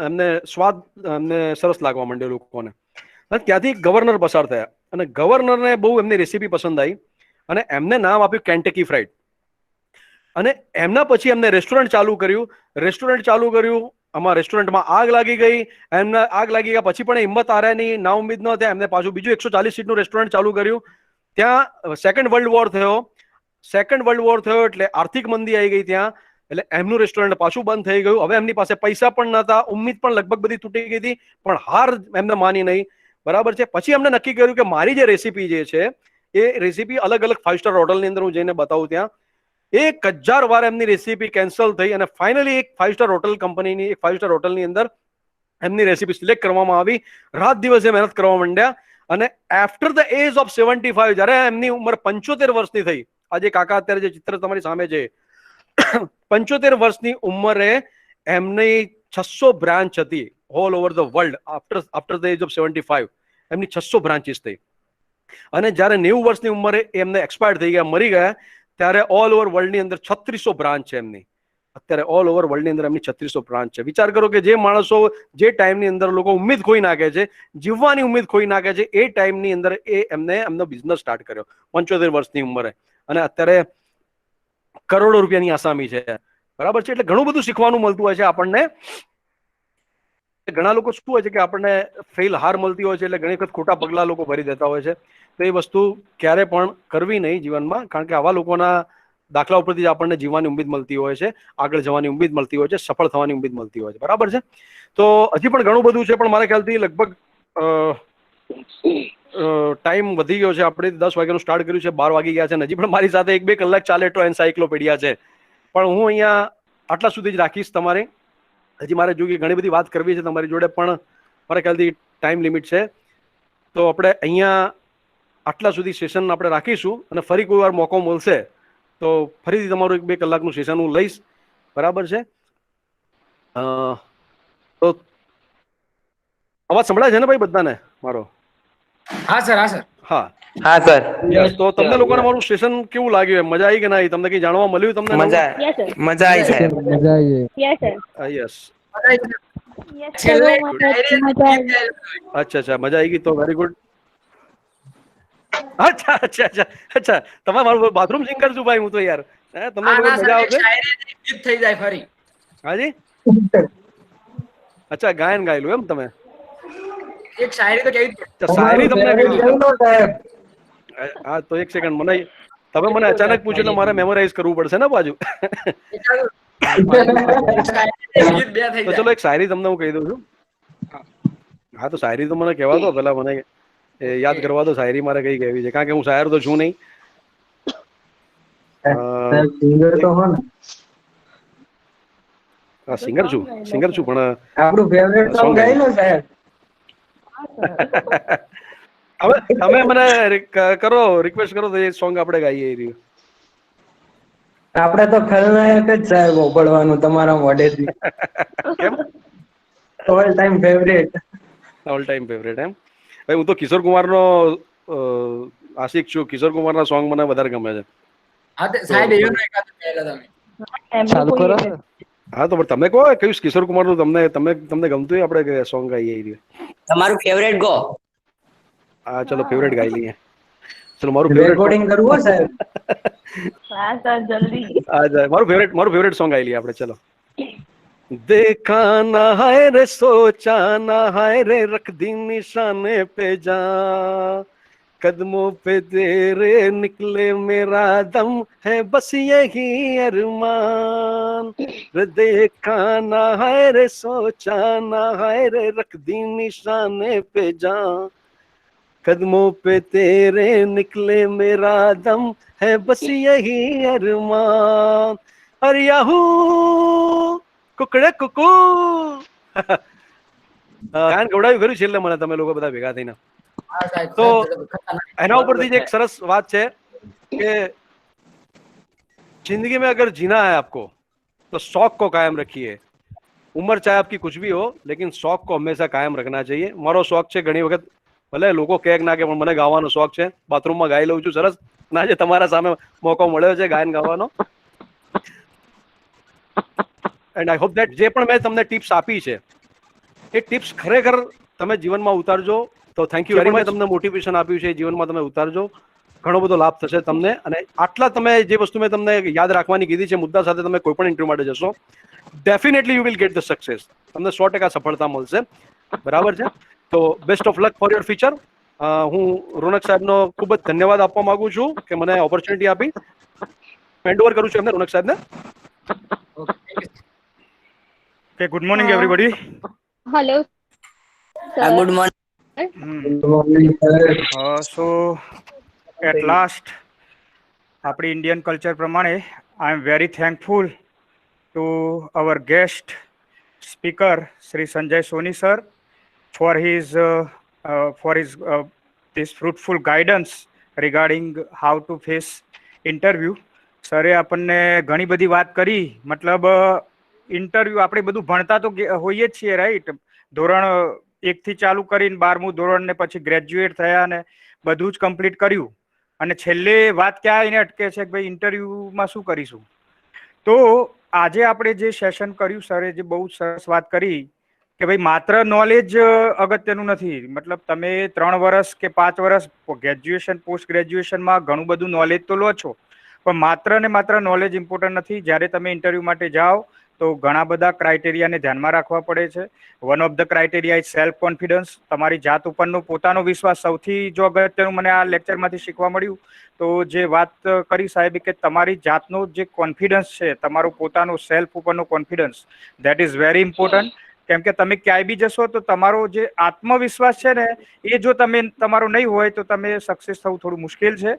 એમને સ્વાદ એમને સરસ લાગવા માંડ્યો લોકોને. અને ત્યાંથી ગવર્નર પસાર થયા, અને ગવર્નરને બહુ એમની રેસીપી પસંદ આવી, અને એમને નામ આપ્યું કેન્ટકી ફ્રાઈડ. અને એમના પછી એમને રેસ્ટોરન્ટ ચાલુ કર્યું. આમાં રેસ્ટોરન્ટમાં આગ લાગી ગઈ. એમને આગ લાગી ગયા પછી પણ હિંમત હારે નહીં, ના ઉમ્મીદ ન થયા, એમને પાછું બીજું 140 સીટનું રેસ્ટોરન્ટ ચાલુ કર્યું. ત્યાં સેકન્ડ વર્લ્ડ વોર થયો, એટલે આર્થિક મંદી આવી ગઈ ત્યાં, એટલે એમનું રેસ્ટોરન્ટ પાછું બંધ થઈ ગયું. હવે એમની પાસે પૈસા પણ નતા, ઉમ્મીદ પણ લગભગ બધી તૂટી ગઈ હતી, પણ હાર એમને માની નહીં. બરાબર છે. પછી એમને નક્કી કર્યું કે મારી જે રેસીપી જે છે, એ રેસીપી અલગ અલગ 5 સ્ટાર હોટલની અંદર હું જઈને બતાવું. ત્યાં 1000 વાર એમની રેસીપી કેન્સલ થઈ, અને ફાઇનલી એક 5 સ્ટાર હોટલ કંપનીની, એક 5 સ્ટાર હોટલની અંદર એમની રેસીપી સિલેક્ટ કરવામાં આવી. રાત દિવસે મહેનત કરવા માંડ્યા, અને આફ્ટર ધ એજ ઓફ 75, જ્યારે એમની ઉંમર 75 વર્ષની થઈ, આજે કાકા અત્યારે જે ચિત્ર તમારી સામે છે, 75 વર્ષની ઉંમરે એમની 600 બ્રાન્ચ હતી all over the world. After the age of 75 એમની 600 બ્રાન્ચીસ થઈ. અને જ્યારે 90 વર્ષની ઉંમરે એમને એક્સપાયર થઈ ગયા, મરી ગયા, ત્યારે ઓલ ઓવર વર્લ્ડની અંદર 3600 બ્રાન્ચ છે એમની. અત્યારે ઓલ ઓવર વર્લ્ડની અંદર એમની 3600 બ્રાન્ચ છે. વિચાર કરો કે જે માણસો જે ટાઈમની અંદર લોકો ઉમ્મીદ ખોઈ નાખે છે, જીવવાની ઉમ્મીદ ખોઈ નાખે છે, એ ટાઈમની અંદર એમનો બિઝનેસ સ્ટાર્ટ કર્યો 75 વર્ષની ઉંમરે, અને અત્યારે કરોડો રૂપિયાની આસામી છે. બરાબર છે. એટલે ઘણું બધું શીખવાનું મળતું હોય છે આપણને. ઘણા લોકો શું હોય છે કે આપણને હાર મળતી હોય છે, એટલે ઘણી વખત ખોટા પગલા લોકો ભરી દેતા હોય છે. તો એ વસ્તુ ક્યારે પણ કરવી નહીં જીવનમાં, કારણ કે આવા લોકોના દાખલા ઉપરથી જ આપણને જીવવાની ઉમ્મીદ મળતી હોય છે, આગળ જવાની ઉમ્મીદ મળતી હોય છે, સફળ થવાની ઉમ્મીદ મળતી હોય છે. બરાબર છે. તો હજી પણ ઘણું બધું છે, પણ મારા ખ્યાલથી લગભગ ટાઈમ વધી ગયો છે. આપણે 10 વાગ્યાનું સ્ટાર્ટ કર્યું છે, 12 વાગી ગયા છે, હજી પણ મારી સાથે 1-2 કલાક ચાલે તો એન્સાઇક્લોપીડિયા છે. પણ હું અહીંયા આટલા સુધી જ રાખીશ. તમારે હજી મારે જો કે ઘણી બધી વાત કરવી છે તમારી જોડે, પણ મારા ખ્યાલથી ટાઈમ લિમિટ છે, તો આપણે અહીંયા આટલા સુધી સેશન આપણે રાખીશું, અને ફરી કોઈ વાર મોકો મળશે તો ફરીથી તમારું 1-2 કલાકનું સેશન હું લઈશ. બરાબર છે. તો અવાજ સંભળાય છે ને ભાઈ બધાને મારો? હા સર. હા. હા સર યસ તો તમને લોકોને મારું સેશન કેવું લાગ્યું એમ મજા આવી કે ના આવી તમને કઈ જાણવા મળ્યું તમને મજા મજા આવી સાહેબ યસ છેલ્લે અચ્છા અચ્છા મજા આવી ગઈ તો વેરી ગુડ અચ્છા અચ્છા અચ્છા અચ્છા તમે મારું બાથરૂમ સિંગર છું ભાઈ હું તો યાર હે તમને લોકો મજા આવશે થઈ જાય ફરી હાજી અચ્છા ગાયન ગાયેલું એમ તમે એક શાયરી તો કેવી અચ્છા શાયરી તમને કીધું હા તો એક સેકન્ડ મને તમે મને અચાનક પૂછ્યું એટલે મારે મેમોરાઇઝ કરવું પડશે ને બાજુ તો ચલો એક શાયરી તમને હું કહી દઉં છું હા તો શાયરી તો મને કહેવા દો પેલા મને યાદ કરવા દો શાયરી મારે કઈ કહેવી છે કારણ કે હું શાયર તો છું નહીં સિંગર તો હો ને સિંગર છું પણ આપણું ફેવરેટ સોંગ ગાઈ લો સાહેબ હવે તમે મને કરો રિક્વેસ્ટ કરો તો એ સોંગ આપણે ગાઈએ એ રહ્યું આપણે તો ખલનાયક જ સાહેબ ઓપડવાનું તમારા મોઢેથી કેમ all time favourite all time favourite એમ ભાઈ હું તો કિશોર કુમારનો આશિક છું કિશોર કુમારના સોંગ મને વધારે ગમે છે હા તે સાહેબ એવું નહીં કાતું પહેલા તમે ચાલુ કરો ને. હા તો પણ તમે કહો કયું કિશોર કુમારનું તમને ગમતું હોય આપણે સોંગ ગાઈએ એ રહ્યું તમારું ફેવરેટ ગો. હા ચલો ફેવરેટ ગાઈ લઈએ ચલો મારું ફેવરેટ રેકોર્ડિંગ કરવું સાહેબ હા સર જલ્દી. મારું ફેવરેટ સોંગ ગાઈ લઈએ આપણે ચલો देखा ना है रे सोचा ना है रे रख दी निशाने पे जा कदमों पे तेरे निकले मेरा दम है बस यही अरमान देखा ना है रे सोचा ना है रे रख दी निशाने पे जा कदमों पे तेरे निकले मेरा दम है बस यही अरमान अरे याहू કુકડે કુકુ ગાયન ગવડાવ્યું ખરું છેલ્લે મને તમે લોકો બધા ભેગા થઈને તો એના ઉપરથી જ એક સરસ વાત છે કે जिंदगी में अगर जीना है आपको तो शौक को कायम रखिए उम्र चाहे आपकी कुछ भी हो लेकिन शौक को हमेशा कायम रखना चाहिए મારો શોખ છે ઘણી વખત ભલે લોકો કે ના કે પણ મને ગાવાનો શોખ છે બાથરૂમમાં ગાઈ લઉં છું સરસ ના જે તમારા સામે મોકો મળ્યો છે ગાયન ગાવાનો એન્ડ આઈ હોપ ધેટ જે પણ મેં તમને ટિપ્સ આપી છે એ ટિપ્સ ખરેખર તમે જીવનમાં ઉતારજો તો થેન્ક યુ વેરી મચ તમને મોટિવેશન આપ્યું છે જીવનમાં તમે ઉતારજો ઘણો બધો લાભ થશે તમને અને આટલા તમે જે વસ્તુ મેં તમને યાદ રાખવાની કીધી છે મુદ્દા સાથે તમે કોઈ પણ ઇન્ટરવ્યુ માટે જશો definitely you will get the success તમને 100% સફળતા મળશે બરાબર છે તો best of luck for your future હું રોનક સાહેબનો ખૂબ જ ધન્યવાદ આપવા માંગુ છું કે મને ઓપોર્ચ્યુનિટી આપી હેન્ડ ઓવર કરું છું એમને રોનક સાહેબને Okay, good morning everybody. Hello. Good morning. So at last આપણી ઇન્ડિયન કલ્ચર પ્રમાણે I am very thankful to our guest speaker Sri Sanjay Soni sir for his this fruitful guidance regarding how to face interview. સરે આપણને ઘણી બધી વાત કરી મતલબ interview આપણે બધું ભણતા તો હોઈએ જ છીએ રાઈટ ધોરણ 1 થી ચાલુ કરીને 12મું ધોરણ ને પછી ગ્રેજ્યુએટ થયા ને બધું જ કમ્પ્લીટ કર્યું અને છેલ્લે વાત ક્યાં આવીને અટકે છે કે ભાઈ ઇન્ટરવ્યુમાં શું કરીશું તો આજે આપણે જે સેશન કર્યું સરે જે બહુ સરસ વાત કરી કે ભાઈ માત્ર નોલેજ અગત્યનું નથી મતલબ તમે 3 વર્ષ કે 5 વર્ષ ગ્રેજ્યુએશન પોસ્ટ ગ્રેજ્યુએશનમાં ઘણું બધું નોલેજ તો લો છો પણ માત્ર ને માત્ર નોલેજ ઇમ્પોર્ટન્ટ નથી જ્યારે તમે ઇન્ટરવ્યુ માટે જાઓ તો ઘણા બધા ક્રાઇટેરિયાને ધ્યાનમાં રાખવા પડે છે one of the criteria is self confidence તમારી જાત ઉપરનો પોતાનો વિશ્વાસ સૌથી જો અગત્યનું મને આ લેક્ચરમાંથી શીખવા મળ્યું તો જે વાત કરી સાહેબે કે તમારી જાતનો જે કોન્ફિડન્સ છે તમારો પોતાનો સેલ્ફ ઉપરનો confidence that is very important કેમ કે તમે ક્યાંય બી જશો તો તમારો જે આત્મવિશ્વાસ છે ને એ જો તમે તમારો નહીં હોય તો તમે સક્સેસ થવું થોડું મુશ્કેલ છે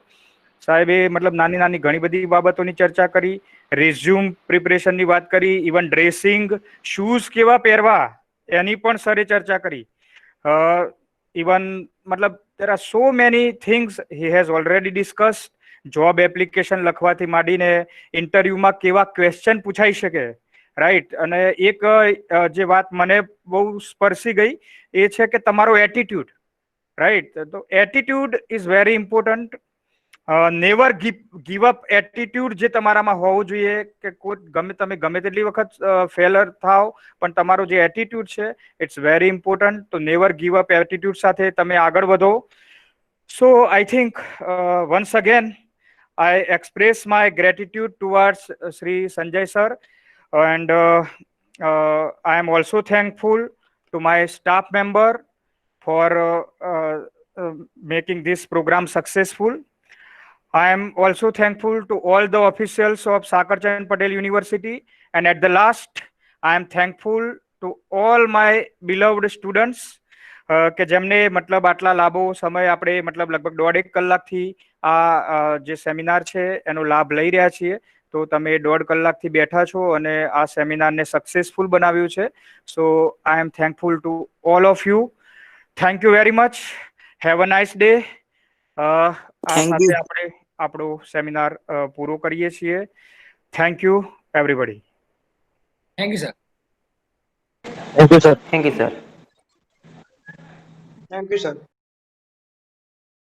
સાહેબે મતલબ નાની નાની ઘણી બધી બાબતોની ચર્ચા કરી રિઝ્યુમ પ્રિપરેશનની વાત કરી ઇવન ડ્રેસિંગ શૂઝ કેવા પહેરવા એની પણ સરે ચર્ચા કરી ઇવન મતલબ there are so many things he has already discussed job application લખવાથી માંડીને ઇન્ટરવ્યુમાં કેવા ક્વેશ્ચન પૂછાઈ શકે રાઈટ અને એક જે વાત મને બહુ સ્પર્શી ગઈ એ છે કે તમારો એટીટ્યુડ રાઈટ. તો attitude is very important. Never give up attitude જે તમારામાં હોવું જોઈએ, કે કોઈ તમે ગમે તેટલી વખત ફેલર થાવ પણ તમારો જે એટીટ્યુડ છે ઇટ્સ વેરી ઇમ્પોર્ટન્ટ. તો નેવર ગીવ અપ એટીટ્યુડ સાથે તમે આગળ વધો. So I think once again I express my gratitude towards Sri Sanjay sir, and I am also thankful to my staff member for making this program successful. I am also thankful to all the officials of Sakarchand Patel University, and at the last, I am thankful to all my beloved students. કે જેમને મતલબ આટલા લાંબો સમય આપણે મતલબ લગભગ 1.5 કલાકથી આ જે સેમિનાર છે એનો લાભ લઈ રહ્યા છીએ. તો તમે 1.5 કલાકથી બેઠા છો અને આ સેમિનારને સક્સેસફુલ બનાવ્યું છે. So I am thankful to all of you. Thank you very much. Have a nice day. આ Thank સાથે you. આપણે આપણો સેમિનાર પૂરો કરીએ છીએ. Thank you everybody. Thank you sir. Thank you sir. Thank you sir. Thank you sir.